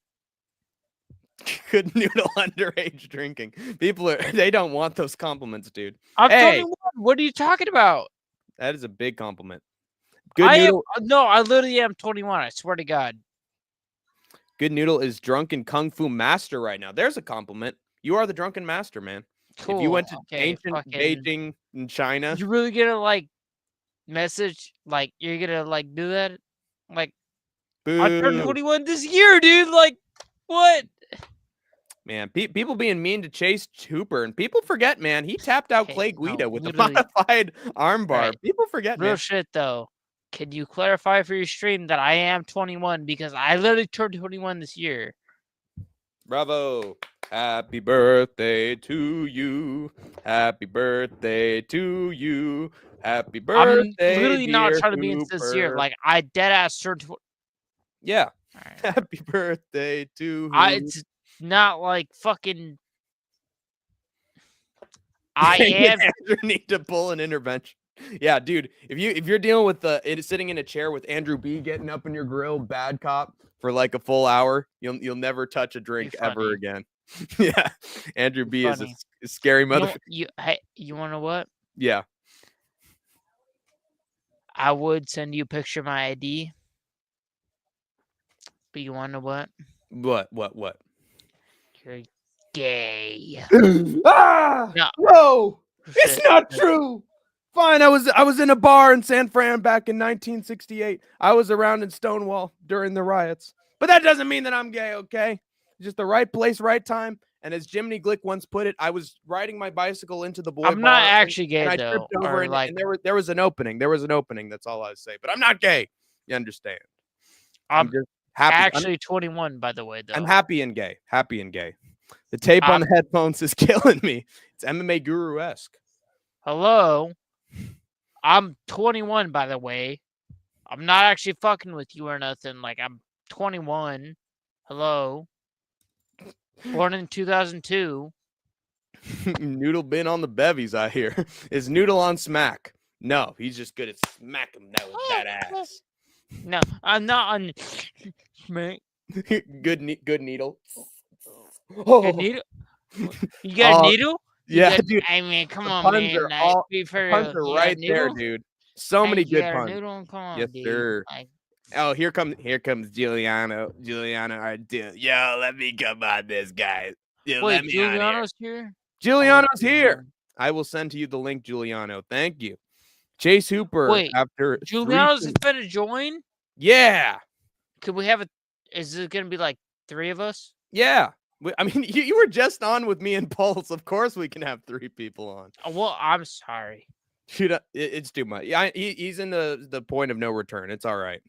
Good noodle underage drinking. People they don't want those compliments, dude. I'm Hey, 21. What are you talking about? that is a big compliment. Good noodle. I literally am 21. I swear to God. Good noodle is drunken kung fu master right now. There's a compliment. You are the drunken master, man. Cool. If you went to okay, ancient fucking, Beijing in China, you really gonna like message like you're gonna like do that? Like I turned boo. 21 this year, dude. Like what? Man, people being mean to Chase Hooper, and people forget, man, he tapped out Okay, Clay no, Guida with a literally. modified armbar. Right. People forget, Real man. shit though. Can you clarify for your stream that I am 21 because I literally turned 21 this year? Bravo. Happy birthday to you. Happy birthday to you. Happy birthday, I'm literally not dear trying to be insincere. Hooper. Like I dead ass turned. Yeah. Right. Happy birthday to It's not like fucking. I am. Andrew need to pull an intervention. Yeah, dude. If you're dealing with sitting in a chair with Andrew B getting up in your grill, bad cop for like a full hour, you'll never touch a drink ever again. Yeah, Andrew B is a scary motherfucker. Hey, you want to know what? Yeah, I would send you a picture of my ID, but you want to know what? What? You're gay. Ah, no, it's not true. Fine, I was in a bar in San Fran back in 1968. I was around in Stonewall during the riots, but that doesn't mean that I'm gay. Okay, just the right place, right time. And as Jiminy Glick once put it, I was riding my bicycle into the boy bar. I'm not actually gay and I though. tripped over, and there was an opening. There was an opening. That's all I would say. But I'm not gay. You understand? I'm just happy. Actually 21, by the way. Though I'm happy and gay. Happy and gay. The tape on the headphones is killing me. It's MMA Guru-esque. Hello. I'm 21, by the way. I'm not actually fucking with you or nothing. Like, I'm 21. Hello. Born in 2002. Noodle been on the bevies, I hear. Is Noodle on smack? No, he's just good at smacking that with that ass. No, I'm not on smack. Good needle. Good needle? You got a needle? Yeah, dude. I mean, come on, puns man. are puns are right there, dude. So many good puns. Come on, yes, dude. sir. Like, oh, here comes Giuliano. Yo, let me come on this, guys. Yo, wait, Giuliano's here? Giuliano's here. I will send to you the link, Giuliano. Thank you. Chase Hooper. Wait, after Giuliano's gonna join? Yeah. Could we have is it gonna be like 3 of us? Yeah. I mean, you were just on with me and Pulse. Of course we can have 3 people on. Well, I'm sorry. Dude, it's too much. Yeah, he's in the point of no return. It's all right.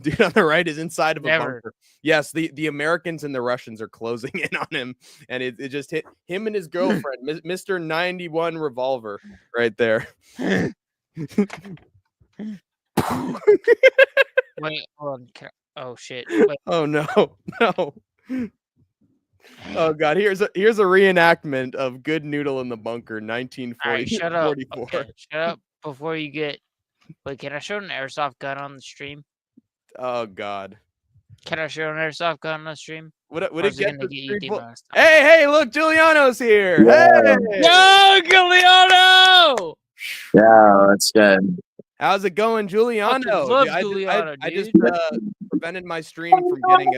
Dude on the right is inside of a bunker. Yes, the Americans and the Russians are closing in on him, and it just hit him and his girlfriend, Mr. 91 Revolver, right there. Wait, hold on. Oh shit! Wait. Oh no, no. Oh god, here's a reenactment of Good Noodle in the Bunker, 1940. All right, shut up. 44. Okay, shut up before you get. Wait, can I show an airsoft gun on the stream? Oh god. Can I show an airsoft gun on the stream? Would Or it is it get gonna the get you stream full- demonetized? Hey, look, Giuliano's here. Yeah. Hey. Yo, Giuliano! Yeah, that's good. How's it going, Giuliano? love Dude, Giuliano, I just dude. prevented my stream from getting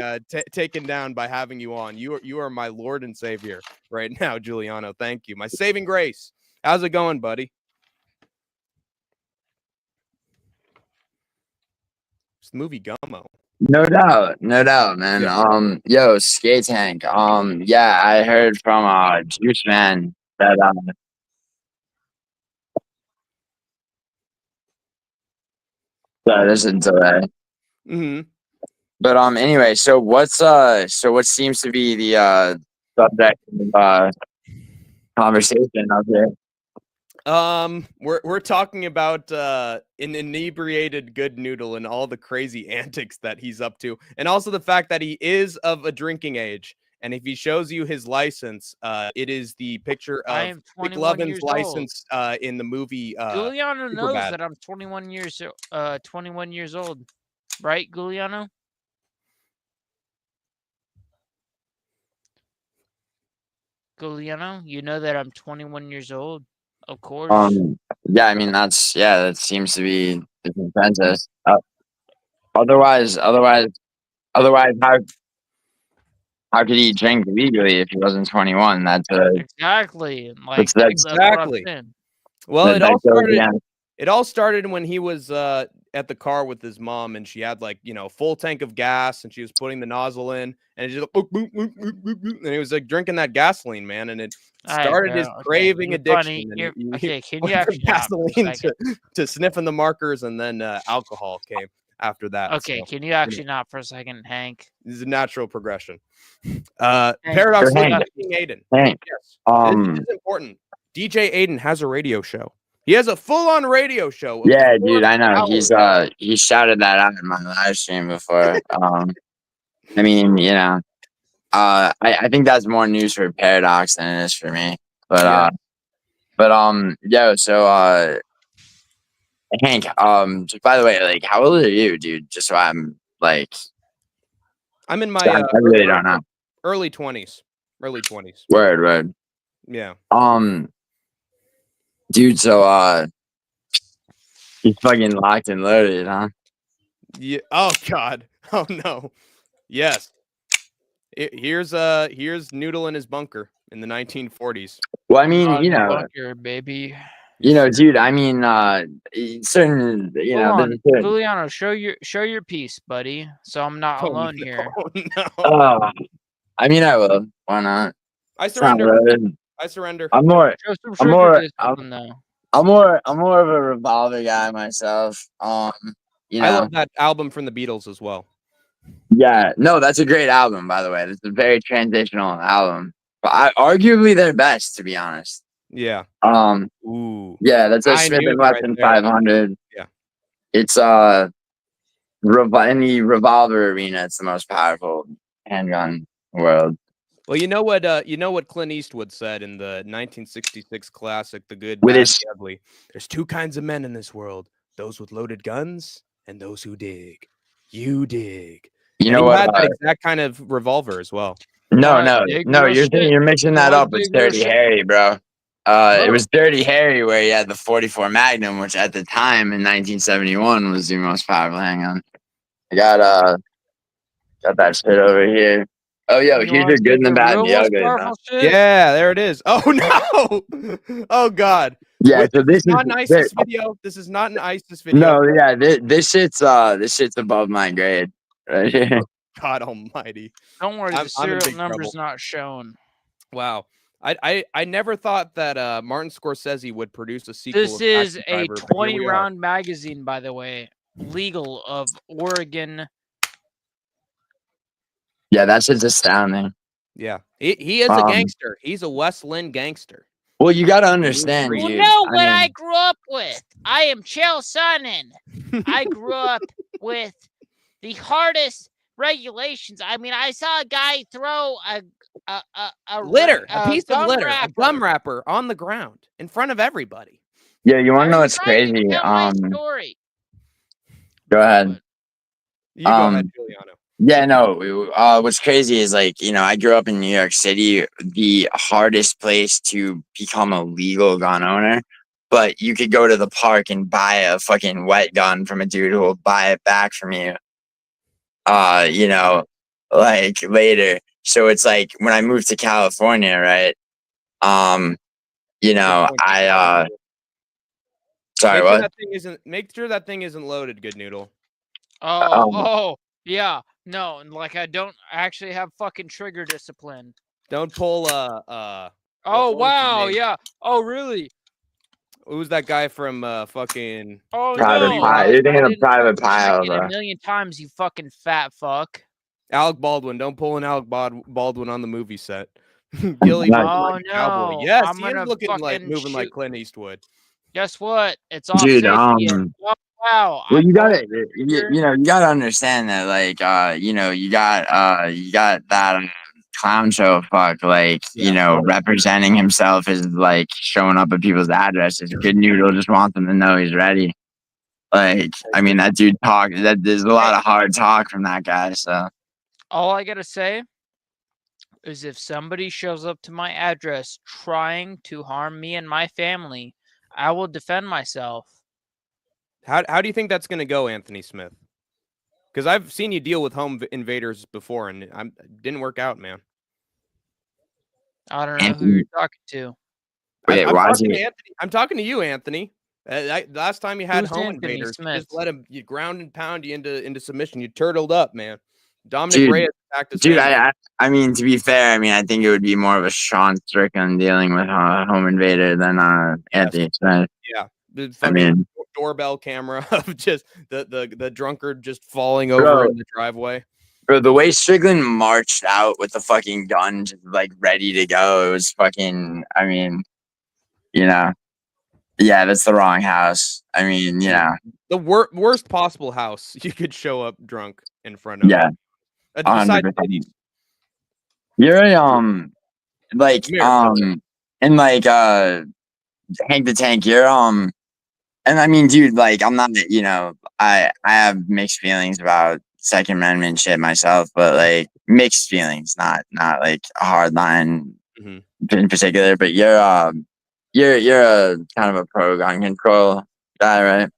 taken down by having you on. You are my Lord and Savior right now, Giuliano. Thank you. My saving grace. How's it going, buddy? It's the movie Gummo. No doubt, man. Yeah. Yo, SkateTank. Yeah, I heard from Juice Man that there's a delay. Mm-hmm. But anyway, so what seems to be the subject of conversation out there? We're talking about an inebriated Good Noodle and all the crazy antics that he's up to, and also the fact that he is of a drinking age. And if he shows you his license, it is the picture of McLovin's license in the movie. Giuliano knows Superbad. that I'm 21 years old, right, Giuliano? Giuliano, you know that I'm 21 years old, of course. Yeah, I mean that seems to be the consensus. Otherwise, how could he drink legally if he wasn't 21? Exactly. Like that's that's what I'm exactly. saying. Well, it all started when he was at the car with his mom, and she had like full tank of gas, and she was putting the nozzle in, and it just and he was like drinking that gasoline, man, and it started his craving addiction. Okay, can you actually gasoline to sniffing the markers, and then alcohol came after that. Okay, can you actually not for a second, Hank? This is a natural progression. Paradox Aiden. Hank. Yes. This is important. DJ Aiden has a radio show. He has a full-on radio show. Yeah, dude, I know. He shouted that out in my live stream before. I mean, I think that's more news for Paradox than it is for me. But so Hank, just by the way, like, how old are you, dude? Just so I'm like, I'm in my I really don't know. Early 20s. Word. Yeah. Dude, so he's fucking locked and loaded, huh? Yeah. Oh God. Oh no. Yes. Here's Noodle in his bunker in the 1940s. Well, I mean, bunker, baby. Dude. I mean, certain, Giuliano, show your piece, buddy. So I'm not alone here. No. I mean, I will. Why not? I surrender. I'm more of a Revolver guy myself. I love that album from the Beatles as well. Yeah, no, that's a great album, by the way. It's a very transitional album. But arguably their best, to be honest. Yeah. Ooh. Yeah, that's a Smith and Wesson 500. Yeah. It's in the Revolver arena, it's the most powerful handgun in the world. Well, you know what Clint Eastwood said in the 1966 classic, The Good, Bad, and the Ugly. There's two kinds of men in this world: those with loaded guns and those who dig. You dig. You know what? Had that exact kind of revolver as well. No. You're mixing that up with Dirty Harry, bro. It was Dirty Harry where he had the 44 Magnum, which at the time in 1971 was the most powerful handgun. I got that shit over here. Oh, yo, here's your good and the bad and the ugly. Yeah, there it is. Oh no! Oh God. Yeah, so this is not an ISIS video. This is not an ISIS video. No, yeah, this shit's above my grade right here. God Almighty. Don't worry, the serial number's not shown. Wow. I never thought that Martin Scorsese would produce a sequel. This of is Taxi a Driver, but here we are. 20-round magazine, by the way. Legal of Oregon. Yeah, that's just astounding. Yeah, he is a gangster. He's a West Linn gangster. Well, you got to understand, You dude. know what I grew up with? I am Chael Sonnen. I grew up with the hardest regulations. I mean, I saw a guy throw a piece of litter, wrapper. a gum wrapper on the ground in front of everybody. Yeah, you want to know what's trying crazy? to tell my story. Go ahead. You go ahead, Giuliano. Yeah, no. What's crazy is, like, you know, I grew up in New York City, the hardest place to become a legal gun owner. But you could go to the park and buy a fucking wet gun from a dude who will buy it back from you. You know, like later. So it's like when I moved to California, right? You know, sorry, what? Make sure that thing isn't loaded, Good Noodle. Yeah. No, like I don't actually have fucking trigger discipline. Don't pull oh wow, yeah. Oh really? Who's that guy from fucking Private no. Pile. You're thinking of Private Pile, bro. A million times, you fucking fat fuck. Alec Baldwin. Don't pull an Alec Baldwin on the movie set. Gilly, no. Cowboy. Yes, I'm he is looking like moving like Clint Eastwood. Guess what? It's off dude, safety. Wow. Well, you gotta, you know, you gotta understand that, like, you know, you got that clown show fuck, like, you know, representing himself is like showing up at people's addresses. Good Noodle just wants them to know he's ready. Like, I mean, that dude there's a lot of hard talk from that guy. So all I gotta say is if somebody shows up to my address trying to harm me and my family, I will defend myself. How do you think that's going to go, Anthony Smith? Because I've seen you deal with home invaders before, and it didn't work out, man. I don't know who you're talking to. Wait, I'm talking to you, Anthony. Last time you had home Anthony invaders, Smith? you just let him ground and pound you into submission. You turtled up, man. Dominic Reyes back to dude. I mean, to be fair, I mean, I think it would be more of a Sean Strickland dealing with home invader than Anthony Smith. Yeah. I mean, doorbell camera of just the drunkard just falling over in the driveway. Bro, the way Strickland marched out with the fucking gun, just like ready to go, it was fucking. I mean, you know, yeah, that's the wrong house. I mean, you know, the worst possible house you could show up drunk in front of. Yeah, besides you're like and like Hank the Tank, you're and I mean, dude, like, I'm not, you know, I have mixed feelings about Second Amendment shit myself, but like mixed feelings, not like a hard line in particular. But you're a kind of a pro gun control guy, right?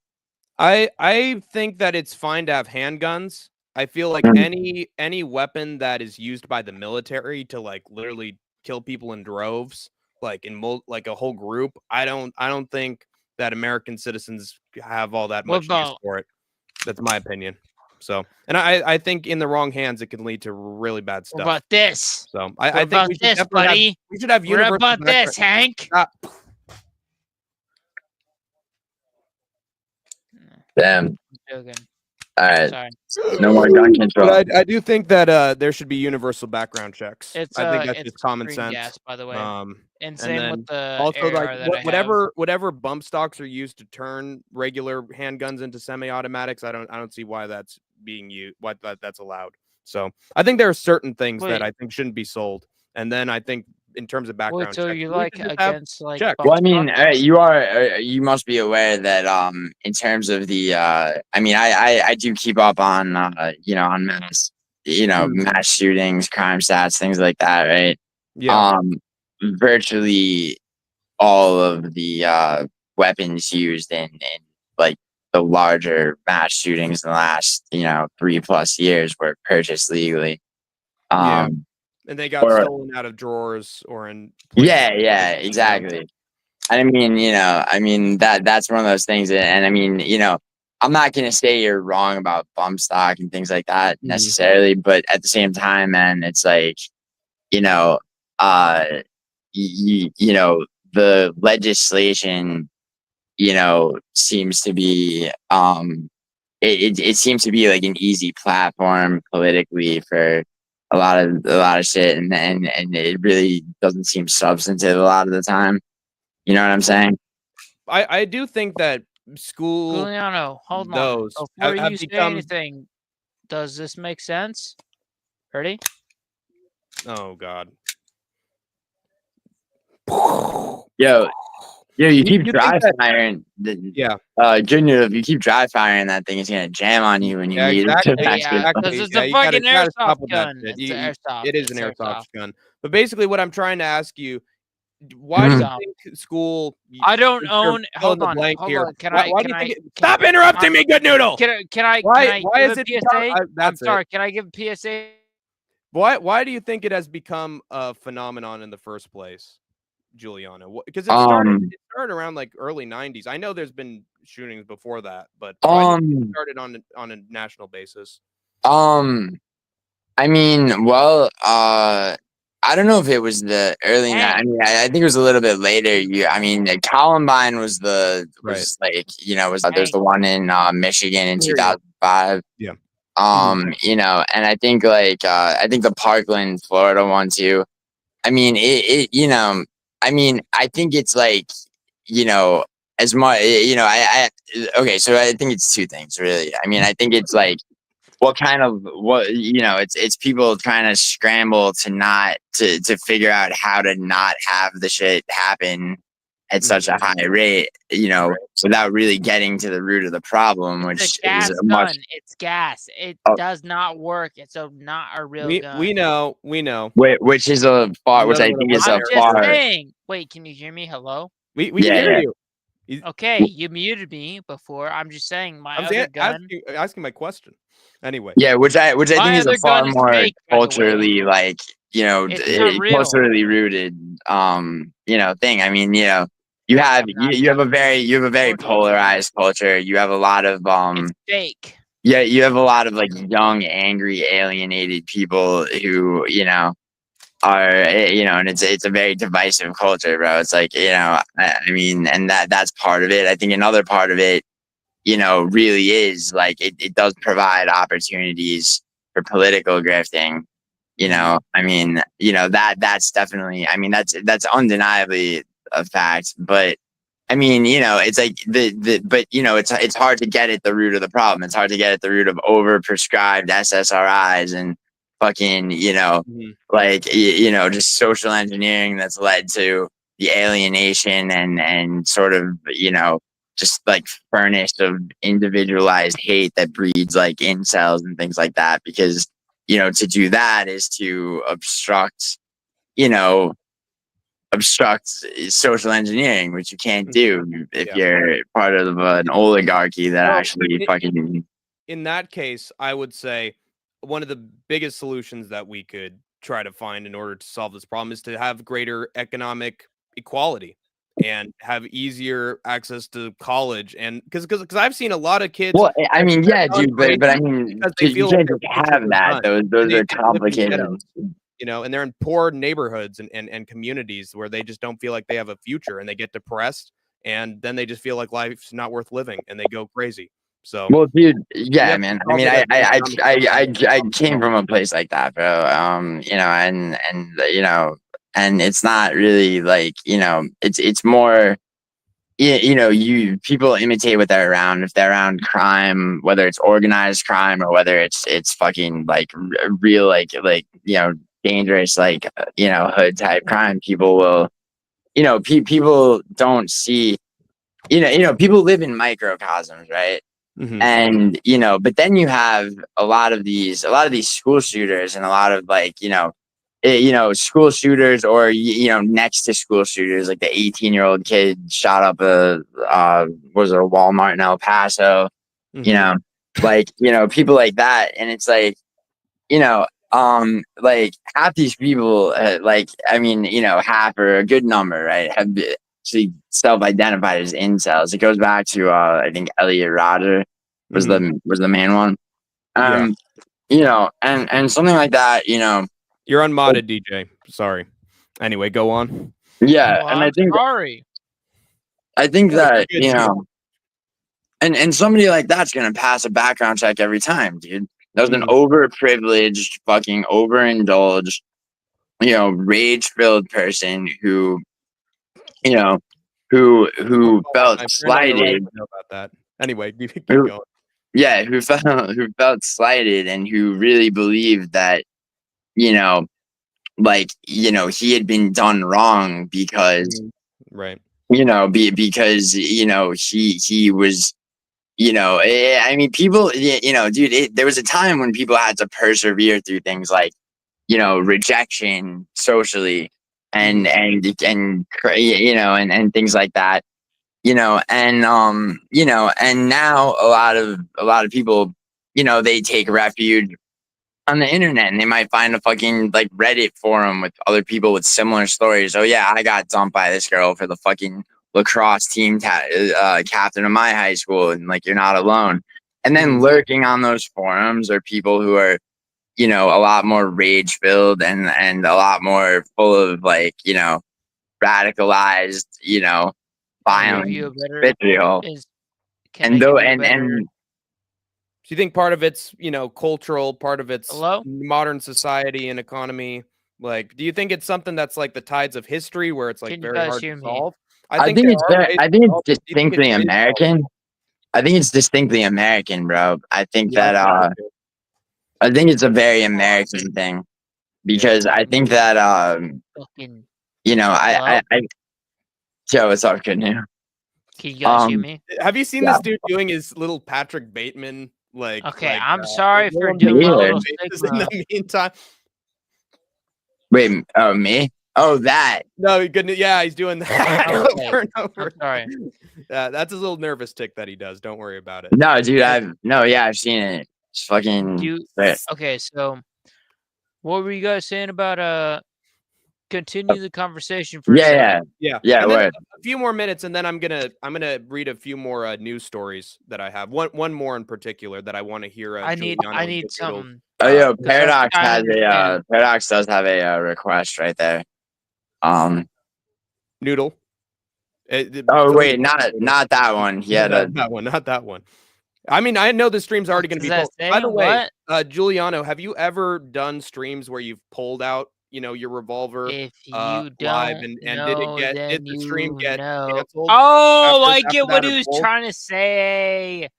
I think that it's fine to have handguns. I feel like any weapon that is used by the military to like literally kill people in droves, like in like a whole group, I don't think that American citizens have all that much use for it. That's my opinion. So, and I think in the wrong hands, it can lead to really bad stuff. What about this? So I think we should buddy. We should have universal. What about this, Hank? Damn. Joking. All right. Sorry. No more gun control. But I do think that there should be universal background checks. I think that's just common sense. Gas, by the way. And same with the also like whatever bump stocks are used to turn regular handguns into semi-automatics. I don't see why that's being used. Why that's allowed. So I think there are certain things that I think shouldn't be sold. And then I think in terms of background checks, you like against like. Well, I mean, you must be aware that in terms of the I mean, I do keep up on you know, on mass shootings, crime stats, things like that, right? Yeah. Virtually all of the weapons used in like the larger mass shootings in the last 3+ years were purchased legally. And they got stolen out of drawers or in. Yeah, exactly. I mean, that's one of those things. And I mean, I'm not going to say you're wrong about bump stock and things like that necessarily, but at the same time, man, it's like, you know, the legislation, you know, seems to be it seems to be like an easy platform politically for a lot of shit, and it really doesn't seem substantive a lot of the time. You know what I'm saying? I do think that school Giuliano, hold on. those Before have you say become. anything, does this make sense? Ready? Oh God. Yo, you keep you think dry that? firing. Yeah. Junior, if you keep dry firing that thing, it's gonna jam on you when you Yeah, need it to exactly. Yeah, actually. because Exactly. it's Yeah, a fucking you gotta airsoft stop with that gun. shit. It's an airsoft. It is an It's airsoft gun. But basically, what I'm trying to ask you, why do What's you Mhm. up? think school? I don't Since you're own. fill in Hold the on. blank Hold here. on. Can Why I? do Can you think? I? Stop interrupting me, good noodle. Can I? Why Give is a it become? PSA? I'm That's it. sorry. Can I give a PSA? Why do you think it has become a phenomenon in the first place, Giuliano? Because it Um, started around like early '90s. I know there's been shootings before that, but why do you think it started on a national basis? I mean, well, I don't know if it was the early. Hey. I mean, I think it was a little bit later. I mean, Columbine was Right. like, you know, there's Hey. the one in Michigan in Here you go. 2005. Yeah. You know, and I think I think the Parkland, Florida one too. I mean, you know, I mean, I think it's like, you know, as much, you know, okay, so I think it's two things really. I mean, I think it's like, what you know, it's people trying to scramble to not to figure out how to not have the shit happen at such a high rate, you know, Right. without really getting to the root of the problem, It's which a gas is a much gun. It's gas. It oh, does not work. It's not a real gun. We know. which is a far, which Another I one think of is our I'm a just far, saying. Wait, can you hear me? Hello? We can yeah, hear yeah. you. Okay, you muted me before. I'm just saying my I'm other gun. asking my question. Anyway. Yeah, which I think My is a other far gun is more fake, by the way. culturally, like, you know, It's not real. culturally rooted, you know, thing. I mean, you know, you have a very polarized culture. You have a lot of It's fake. yeah, you have a lot of like young, angry, alienated people who, you know, are, you know, and it's a very divisive culture, bro. It's like, you know, I mean, and that's part of it. I think another part of it, you know, really is like it does provide opportunities for political grifting. You know, I mean, you know, that's definitely, I mean, that's undeniably a fact. But I mean, you know, it's like but you know, it's hard to get at the root of the problem. It's hard to get at the root of overprescribed SSRIs and fucking, you know, like you know, just social engineering that's led to the alienation and sort of, you know, just like furnace of individualized hate that breeds like incels and things like that. Because, you know, to do that is to obstruct, you know, social engineering, which you can't do if Yeah. you're part of an oligarchy that Well, actually fucking. In that case, I would say one of the biggest solutions that we could try to find in order to solve this problem is to have greater economic equality and have easier access to college. And because I've seen a lot of kids Well, I mean, that yeah, have gone dude, but I crazy mean, because they you feel like can't their just futures have are that. done. Those And are they live in complicated. ghettos, you know, and they're in poor neighborhoods and communities where they just don't feel like they have a future and they get depressed and then they just feel like life's not worth living and they go crazy. So Well, dude, we yeah, have to man. I solve mean, it at the economic I came from a place like that, bro. You know, and you know, and it's not really like, you know, it's more, you know, people imitate what they're around. If they're around crime, whether it's organized crime or whether it's fucking like real, like, you know, dangerous, like, you know, hood type crime, people will, you know, people don't see, you know, people live in microcosms, right? Mhm. And, you know, but then you have a lot of these school shooters and a lot of like, you know, school shooters or, you know, next to school shooters, like the 18-year-old kid shot up was it a Walmart in El Paso, you Mhm. know, like, you know, people like that. And it's like, you know, like half these people, like, I mean, you know, half or a good number, right, have actually self-identified as incels. It goes back to, I think Elliot Rodger was Mhm. the main one. Yeah. You know, and something like that, you know. You're unmodded, DJ. Sorry. Anyway, go on. Yeah, Well, and I'm sorry. I think No, that you're good, you dude. know, and somebody like that's gonna pass a background check every time, dude. That was an overprivileged, fucking overindulged, rage-filled person who, you know, who felt I'm turned on the right slighted. to know about that. Anyway, keep Who, going. yeah, who felt slighted and who really believed that, you know, he had been done wrong because, Right. because he was. I mean, people, dude, there was a time when people had to persevere through things like, rejection socially and things like that, and now a lot of people, they take refuge on the internet and they might find a fucking like Reddit forum with other people with similar stories. Oh yeah, I got dumped by this girl for the fucking lacrosse team captain of my high school, and like you're not alone. And then lurking on those forums are people who are, a lot more rage filled and a lot more full of like, radicalized, violent vitriol. Can I give you a better? Do you think part of it's, cultural, part of it's Hello? modern society and economy? Like, do you think it's something that's like the tides of history where it's like Can you very guys hard hear to me? solve? I think it's distinctly American. I think it's distinctly American, bro. I think that I think it's a very American thing because I think that Fucking I Joe, what's up, good news? Can you guys hear me? Have you seen this dude doing his little Patrick Bateman Okay, I'm sorry for doing my little in the meantime. Wait, me? Oh, that. No, good. Yeah, he's doing that over and over. I'm sorry. That's his little nervous tick that he does. Don't worry about it. No, dude, I've seen it. It's fucking. Okay, so what were you guys saying about continue the conversation for a second? Yeah. And then a few more minutes, and then I'm gonna read a few more news stories that I have. One more in particular that I want to hear. I need something. Oh, yeah, Paradox Paradox does have a request right there. Noodle. Oh wait, not that one. Yeah, not that one. I mean, I know the stream's already going to be pulled. By the way, Giuliano, have you ever done streams where you've pulled out, your revolver if you live don't did the stream get canceled? Oh, I get what he was trying to say.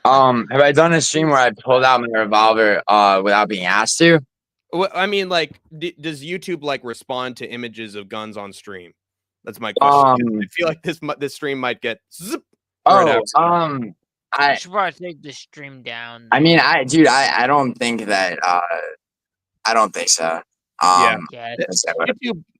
Have I done a stream where I pulled out my revolver without being asked to? Well, I mean, like, does YouTube like respond to images of guns on stream? That's my question. I feel like this stream might get zip I should probably take the stream down. I mean, I don't think that. I don't think so.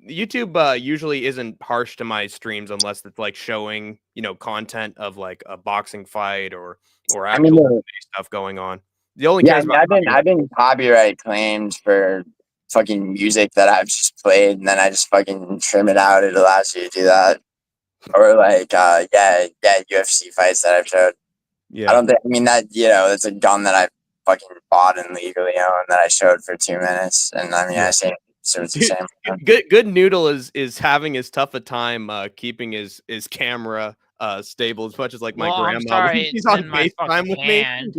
YouTube usually isn't harsh to my streams unless it's like showing, content of like a boxing fight or actual stuff going on. The only I've been copyright claimed for fucking music that I've just played, and then I just fucking trim it out. It allows you to do that, or like UFC fights that I've showed. Yeah, I don't think. I mean that it's a gun that I fucking bought and legally owned that I showed for 2 minutes, and I mean I say so it's the same. Good Noodle is having as tough a time keeping his camera stable as much as like my grandma when she's on FaceTime with me, and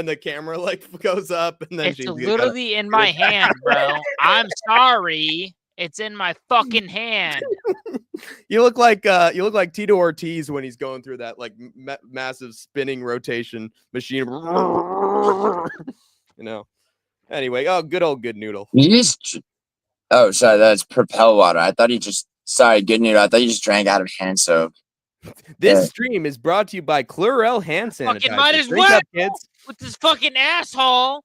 the camera like goes up and then it's literally in my hand, bro. I'm sorry. It's in my fucking hand. You look like Tito Ortiz when he's going through that like massive spinning rotation machine. Anyway, good old Good Noodle. Oh, sorry, that's Propel water. I thought Good Noodle. I thought you just drank out of hand soap. This stream is brought to you by Chlorel hand sanitizer. Fucking might as well with this fucking asshole.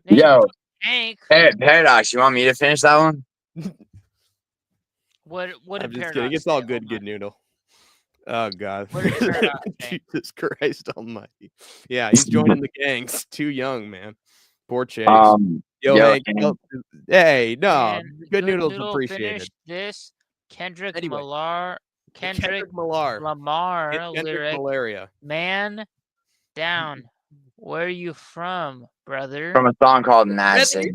Yo, Hank. Paradox, you want me to finish that one? What I'm just kidding. It's all good Noodle. Oh God. Jesus Christ almighty. Yeah, he's joining the gangs. Too young, man. Poor Chase. Hank. Hey, no. Good Noodle's appreciated. This Kendrick anyway, Lamar lyric. Malaria. Man down. Where are you from, brother? From a song called Mad City.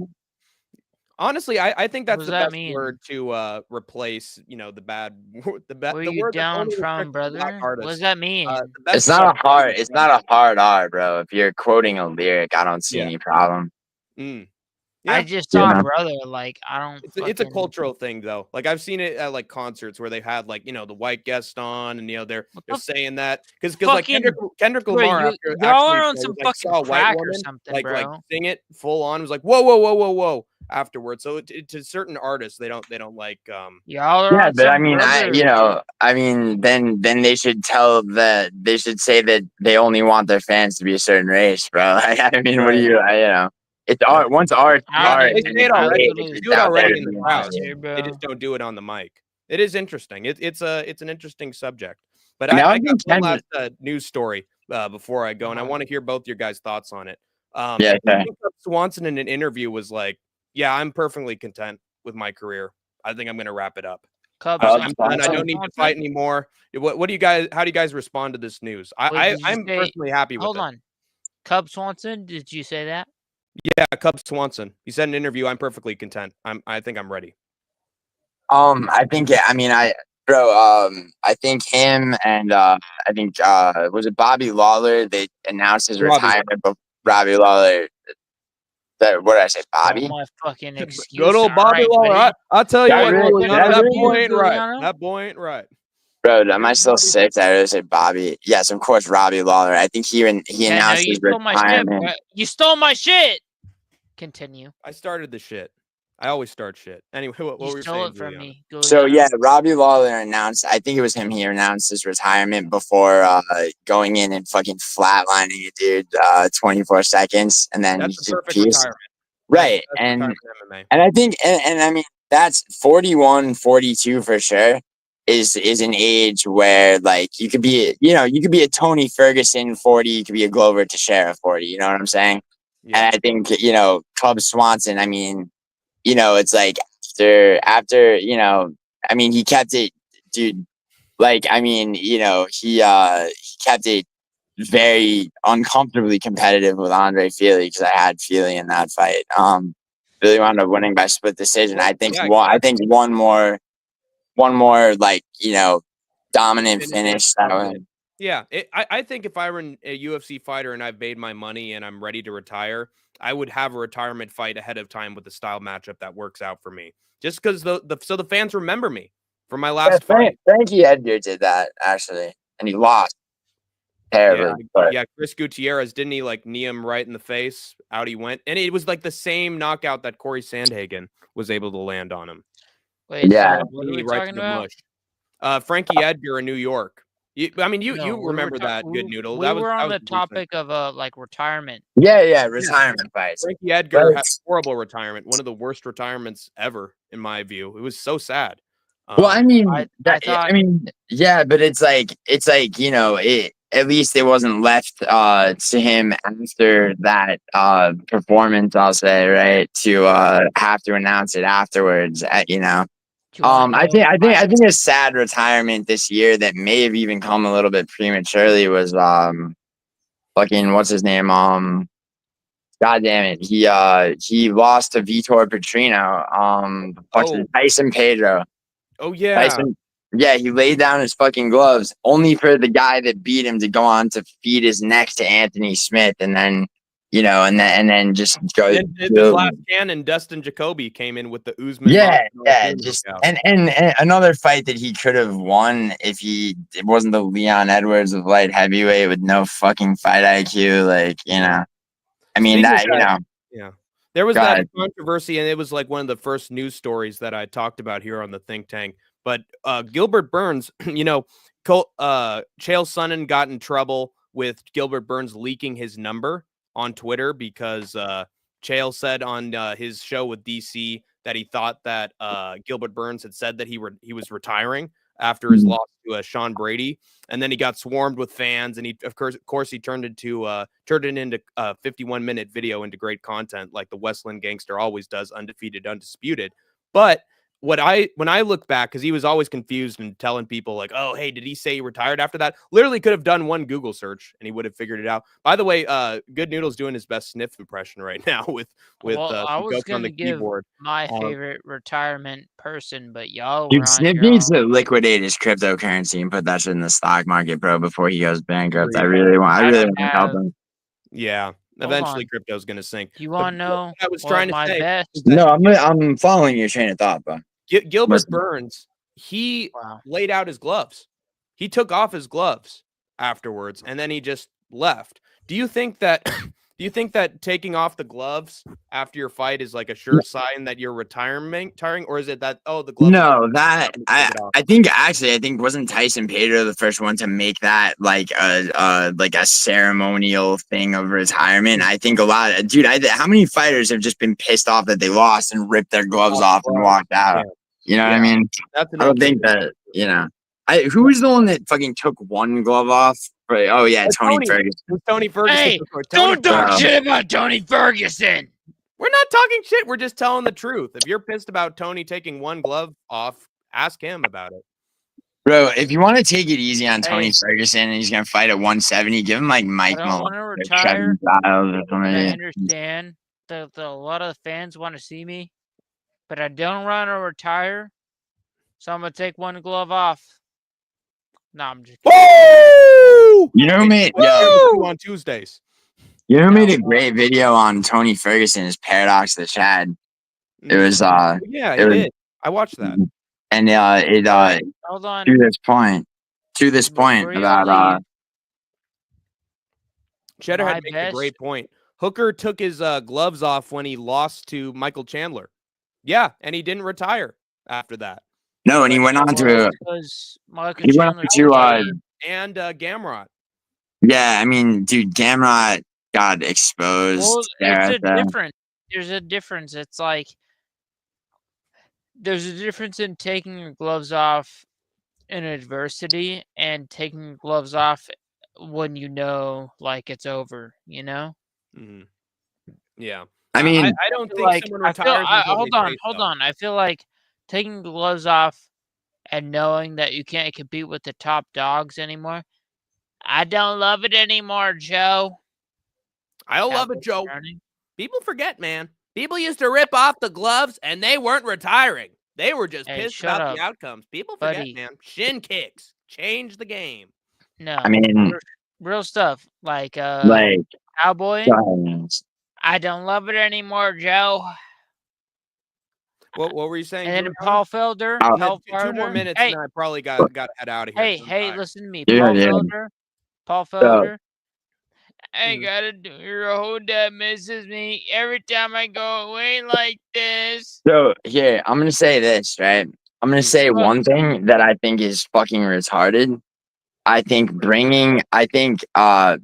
Honestly, I think that's does the that best mean? word to replace, the bad Where the you word that's down only from, restricted to black brother? What does artists. that mean? The best It's not a subject hard. is It's not a hard R, bro. If you're quoting a lyric, I don't see Yeah. any problem. I Yeah. just You saw know. brother. Like, I don't It's a fucking. cultural thing though. Like I've seen it at like concerts where they've had like, the white guest on and they're What they're the saying that because like fucking Kendrick bro, Lamar y'all after are actually on was some like fucking saw a white crack or woman something, like bro. sing it full on, was like whoa afterwards. So to certain artists they don't like Y'all are Yeah, on but I some mean, brother. then they should they should say that they only want their fans to be a certain race, bro. I mean, what do Right. you? It's Yeah. art. Once art, I don't art, They even. say it and I already. it's They literally do it out there already to in fucking the be crowd. lost entertained. here, They bro. just don't do it on the mic. It is interesting. It's an interesting subject. But I mean, I I don't got think one Kendrick. last news story before I go, and I want to hear both your guys' thoughts on it. Yeah, I okay. think Cub Swanson in an interview was like, "Yeah, I'm perfectly content with my career. I think I'm going to wrap it up. Cub I'm done. I Swanson. don't need to fight anymore." What do you guys? How do you guys respond to this news? Wait, did you I'm say? personally happy with Hold it. on, Cub Swanson. Did you say that? Yeah, Cub Swanson. He said in an interview, "I'm perfectly content. I think I'm ready." I think. I mean, bro. I think him and I think was it Bobby Lawler? They announced his Robbie. retirement. But Robbie Lawler. What did I say, All Bobby? my fucking Good excuses. old Bobby All right, Lawler. buddy. I'll tell you That what, really- Juliano, that that really- boy ain't right. Juliano? That boy ain't right. Bro, am I Here's still Bobby. sick that I really say Bobby? Yes, of course, Robbie Lawler. I think he Yeah, no, announced you his stole my shit, retirement. bro. You stole my shit. Continue. I started the shit. I always start shit. Anyway, what You were you stole saying, it from Juliano? me. So Juliano. yeah, Robbie Lawler announced. I think it was him. He announced his retirement before going in and fucking flatlining a dude 24 seconds, and then That's the just perfect peace. retirement. Right, That's and retirement MMA. and I think and I mean that's 41, 42 for sure. Is an age where like you could be a Tony Ferguson 40, you could be a Glover Teixeira 40. You know what I'm saying? Yeah. And I think Cub Swanson. I mean, it's like after I mean, he kept it, dude. Like, I mean, he kept it very uncomfortably competitive with Andre Feely because I had Feely in that fight. Feely wound up winning by split decision. I think Yeah, I think one more like dominant finish. That would, Yeah, I think if I were a UFC fighter and I've made my money and I'm ready to retire, I would have a retirement fight ahead of time with a style matchup that works out for me. Just because so the fans remember me from my last fight. Frankie Edgar did that actually, and he lost terribly. But Yeah, Chris Gutierrez, didn't he like knee him right in the face? Out he went. And it was like the same knockout that Corey Sandhagen was able to land on him. Wait, yeah, so what are we Right talking to the about? mush. Frankie Edgar in New York. You No, remember that good noodle. We were on that the was topic of like retirement. yeah, retirement fights. Frankie Edgar Right. had a horrible retirement, one of the worst retirements ever, in my view. It was so sad. Well, I mean, I thought- yeah, but it's like at least it wasn't left to him after that performance. I'll say, right, to have to announce it afterwards. Do you wanna know I think a sad retirement this year that may have even come a little bit prematurely was fucking what's his name God damn it, he lost to Vitor Petrino Tyson Pedro. Oh yeah. Tyson, yeah, he laid down his fucking gloves only for the guy that beat him to go on to feed his neck to Anthony Smith, and then and then just go. And the glass cannon Dustin Jacoby came in with the Usman. Just and another fight that he could have won if it wasn't the Leon Edwards of light heavyweight with no fucking fight IQ, like I mean yeah. There was that controversy, and it was like one of the first news stories that I talked about here on the Think Tank. But Gilbert Burns, Chael Sonnen got in trouble with Gilbert Burns leaking his number on Twitter because Chael said on his show with DC that he thought that Gilbert Burns had said that he was retiring after his loss to Sean Brady, and then he got swarmed with fans, and he of course he turned it into a 51-minute video into great content like the West Linn Gangster always does, undefeated, undisputed. But when I look back, because he was always confused and telling people like, "Oh, hey, did he say he retired after that?" Literally could have done one Google search and he would have figured it out. By the way, Good Noodle's doing his best sniff impression right now with I some was goats on the gonna give keyboard. my favorite retirement person, but y'all Dude, were on Snip your needs own. to liquidate his cryptocurrency and put that shit in the stock market, bro, before he goes bankrupt. I Agreed. really want I to help have. him. Yeah, Hold eventually on. crypto's gonna sink. Do you But want to know what I was what trying to my say best? is that No, I'm following your train of thought, bro. Gilbert Listen. Burns, he Wow. laid out his gloves. He took off his gloves afterwards, and then he just left. Do you think that? Do you think that taking off the gloves after your fight is like a sure sign that you're retiring, or is it that the gloves? No, that take it off? I think wasn't Tyson Pedro the first one to make that like a ceremonial thing of retirement. I think a lot of how many fighters have just been pissed off that they lost and ripped their gloves off and walked out? Yeah. You know what I Yeah. mean? That's I don't think that, who was the one that fucking took one glove off? Oh yeah, Tony Ferguson. It was Tony Ferguson. Hey, before. don't talk shit about Tony Ferguson. We're not talking shit. We're just telling the truth. If you're pissed about Tony taking one glove off, ask him about it. Bro, if you want to take it easy on Tony Ferguson and he's gonna fight at 170, give him like Mike I don't Malone want to or retire. Kevin Giles or something. I understand that a lot of the fans want to see me, but I don't want to retire, so I'm gonna take one glove off. No, I'm just kidding. Woo! You know who made on Tuesdays? You know who made a great video on Tony Ferguson is Paradox the Chad. It was yeah, he did. I watched that. And hold on. to this point about Cheddar had made a great point. Hooker took his gloves off when he lost to Michael Chandler. Yeah, and he didn't retire after that. No, and he went on to and Gamrot. Yeah, I mean, dude, Gamrot got exposed. Well, there's a difference. There's a difference. It's like there's a difference in taking your gloves off in adversity and taking your gloves off when you know, like, it's over. You know? Mm-hmm. Yeah. I mean, I don't think someone retires. Hold on. I feel like taking the gloves off and knowing that you can't compete with the top dogs anymore. I don't love it anymore, Joe. I love it, Joe. People forget, man. People used to rip off the gloves and they weren't retiring. They were just pissed about the outcomes. People forget, man. Shin kicks change the game. No, I mean, real stuff like Cowboy. I don't love it anymore, Joe. What were you saying? And then Paul Felder. 2 more minutes, and I probably got to head out of here. Hey, listen to me, Paul Felder. I gotta do. Your whole dad misses me every time I go away like this. So here, I'm gonna say this, right? I'm gonna say one thing that I think is fucking retarded. I think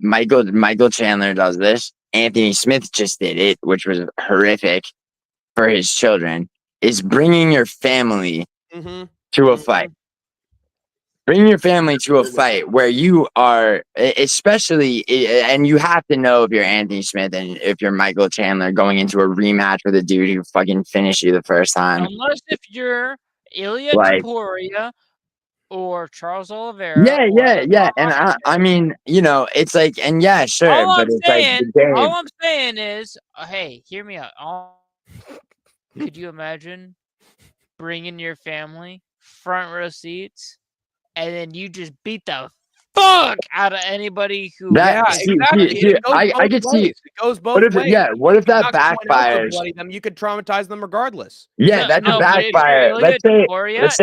Michael Chandler does this. Anthony Smith just did it, which was horrific for his children. Is bringing your family to a fight. Bring your family to a fight where you are, especially, and you have to know if you're Anthony Smith and if you're Michael Chandler going into a rematch with a dude who fucking finished you the first time. Unless if you're Ilya Taporia or Charles Oliveira. Yeah. And I mean, it's like, and yeah, sure. All I'm saying is, hey, hear me out. Could you imagine bringing your family front row seats? And then you just beat the fuck out of anybody who. Exactly. I could see it goes both ways. What if that backfires? You could traumatize them regardless. Yeah, that's a backfire. Let's say,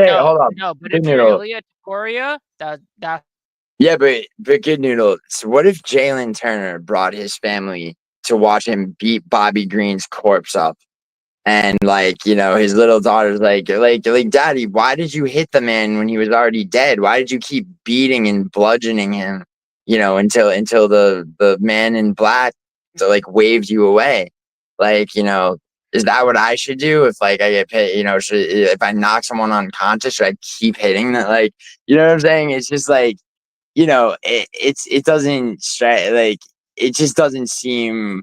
hold on. No, but if you're Ilya Taporia, that. Yeah, but good noodle. So what if Jalen Turner brought his family to watch him beat Bobby Green's corpse up? And his little daughter's like, Daddy, why did you hit the man when he was already dead? Why did you keep beating and bludgeoning him, until the man in black waved you away? Is that what I should do if I get hit? If I knock someone unconscious, should I keep hitting that? You know what I'm saying? It's just it doesn't it just doesn't seem.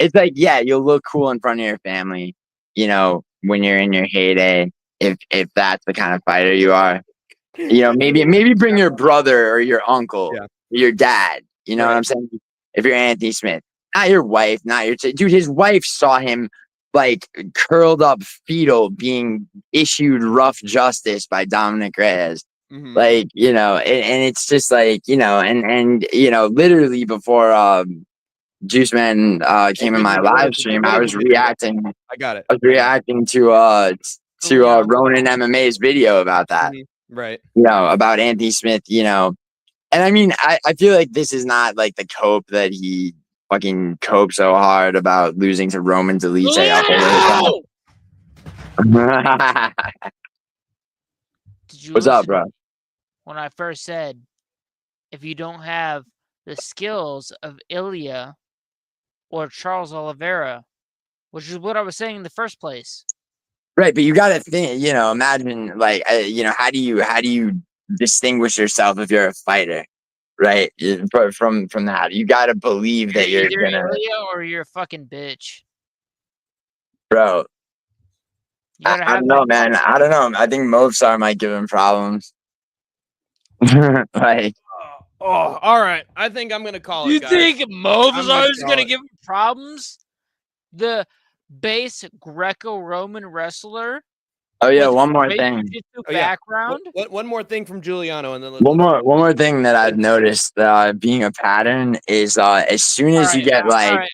It's yeah, you'll look cool in front of your family. When you're in your heyday, if that's the kind of fighter you are. You know, maybe bring your brother or your uncle, Yeah. or your dad. You know what I'm saying? If you're Anthony Smith, not your wife, not your dude. His wife saw him like curled up fetal being issued rough justice by Dominic Reyes. Like, you know, and it's just like, you know, and you know, literally before Juice Man came in my live stream, I was reacting. I got it. I was reacting to Ronan MMA's video about that. Right. You know, about Anthony Smith, you know. And I mean, I feel like this is not like the cope that he fucking coped so hard about losing to Roman Delete. What's up, bro? When I first said, if you don't have the skills of Ilya or Charles Oliveira, which is what I was saying in the first place. Right, but you got to think, you know, imagine like, you know, how do you distinguish yourself if you're a fighter, right? From that, you got to believe that you're either gonna, Ilya or you're a fucking bitch, bro. I don't know, man. I don't know. I think Movistar might give him problems. Like, all right. I think I'm gonna call it. You guys. think Movistar is gonna give him problems? The base Greco-Roman wrestler. Oh yeah, one more thing. Background. One more thing from Giuliano, and then one more thing that I've noticed being a pattern is as soon as you get like,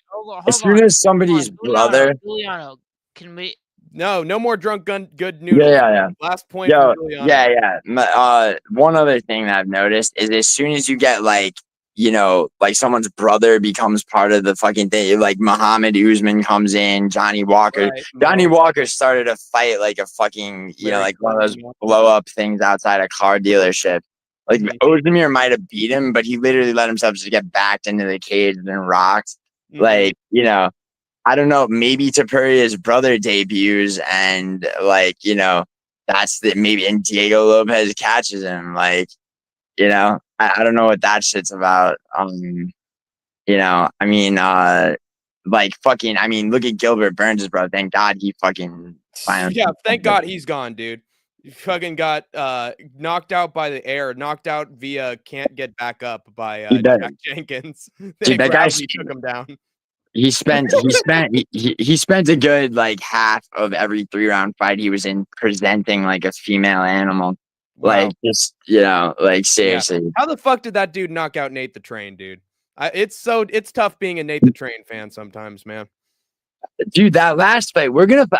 as soon as somebody's brother. Giuliano, can we? No more drunk good noodle. Yeah. Last point from Giuliano. Yeah. One other thing that I've noticed is as soon as you get like, you know, like someone's brother becomes part of the fucking thing, like Muhammad Usman comes in, Johnny Walker. Right. Johnny Walker started a fight like a fucking, you know, like one of those blow up things outside a car dealership. Like Ozdemir might have beat him, but he literally let himself just get backed into the cage and rocked. Like, you know, I don't know, maybe Tapuria's brother debuts and like, you know, that's the maybe, and Diego Lopez catches him. Like, you know, I don't know what that shit's about. You know, I mean, like fucking, I mean, look at Gilbert Burns, bro. Thank God he fucking finally. Yeah, thank God he's gone, dude. He fucking got knocked out by the air, knocked out via can't get back up by Jack Jenkins. Dude, that guy took him down. He spent a good like half of every 3-round fight he was in presenting like a female animal. Wow. Like just, you know, like seriously. Yeah. How the fuck did that dude knock out Nate the Train, dude? It's tough being a Nate the Train fan sometimes, man. Dude, that last fight,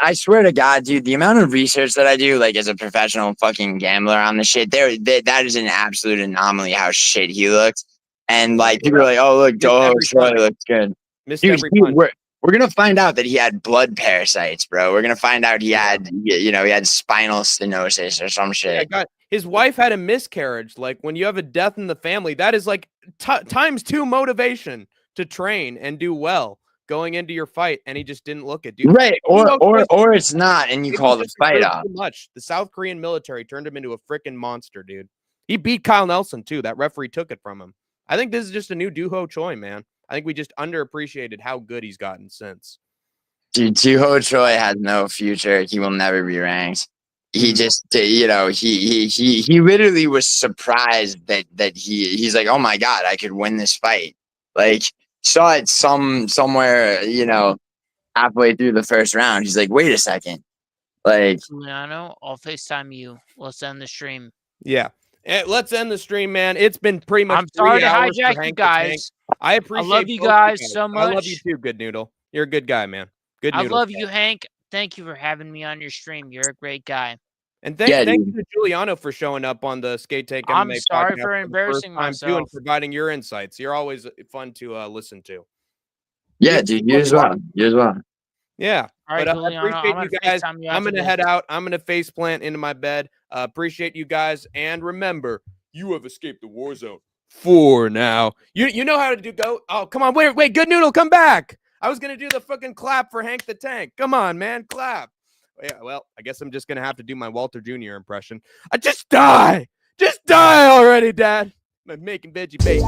I swear to God, dude, the amount of research that I do, like as a professional fucking gambler on the shit, that is an absolute anomaly how shit he looked. And like people are like, oh look, Doho Troy looks good. Dude, we're gonna find out that he had blood parasites, bro. We're gonna find out he had, you know, he had spinal stenosis or some shit. Yeah, his wife had a miscarriage. Like when you have a death in the family, that is like times 2 motivation to train and do well going into your fight, and he just didn't look it, dude. Right, or it's not, and you call the fight off. Too much. The South Korean military turned him into a freaking monster, dude. He beat Kyle Nelson too. That referee took it from him. I think this is just a new Doo-Ho Choi, man. I think we just underappreciated how good he's gotten since. Dude, Doo-Ho Choi has no future. He will never be ranked. He just, you know, he literally was surprised that he's like, oh my God, I could win this fight. Like, saw it somewhere, you know, halfway through the first round. He's like, wait a second. Like, Giuliano, I'll FaceTime you. Let's end the stream. Yeah. Let's end the stream, man. It's been pretty much. I'm sorry to hijack you guys. I appreciate. I love you guys so much. I love you too, Good Noodle. You're a good guy, man. Good Noodle. I love you, Hank. Thank you for having me on your stream. You're a great guy. And thank you to Giuliano for showing up on the SkateTank MMA. I'm sorry for embarrassing myself. And providing your insights. You're always fun to listen to. Yeah, dude. You as well. You as well. Yeah. All right, but I appreciate you guys. I'm going to head out. I'm going to face plant into my bed. Appreciate you guys. And remember, you have escaped the war zone for now. You know how to go. Oh, come on. Wait. Good Noodle, come back. I was going to do the fucking clap for Hank the Tank. Come on, man. Clap. Yeah, well, I guess I'm just going to have to do my Walter Jr. impression. Just die. Just die already, Dad. I'm making veggie bait.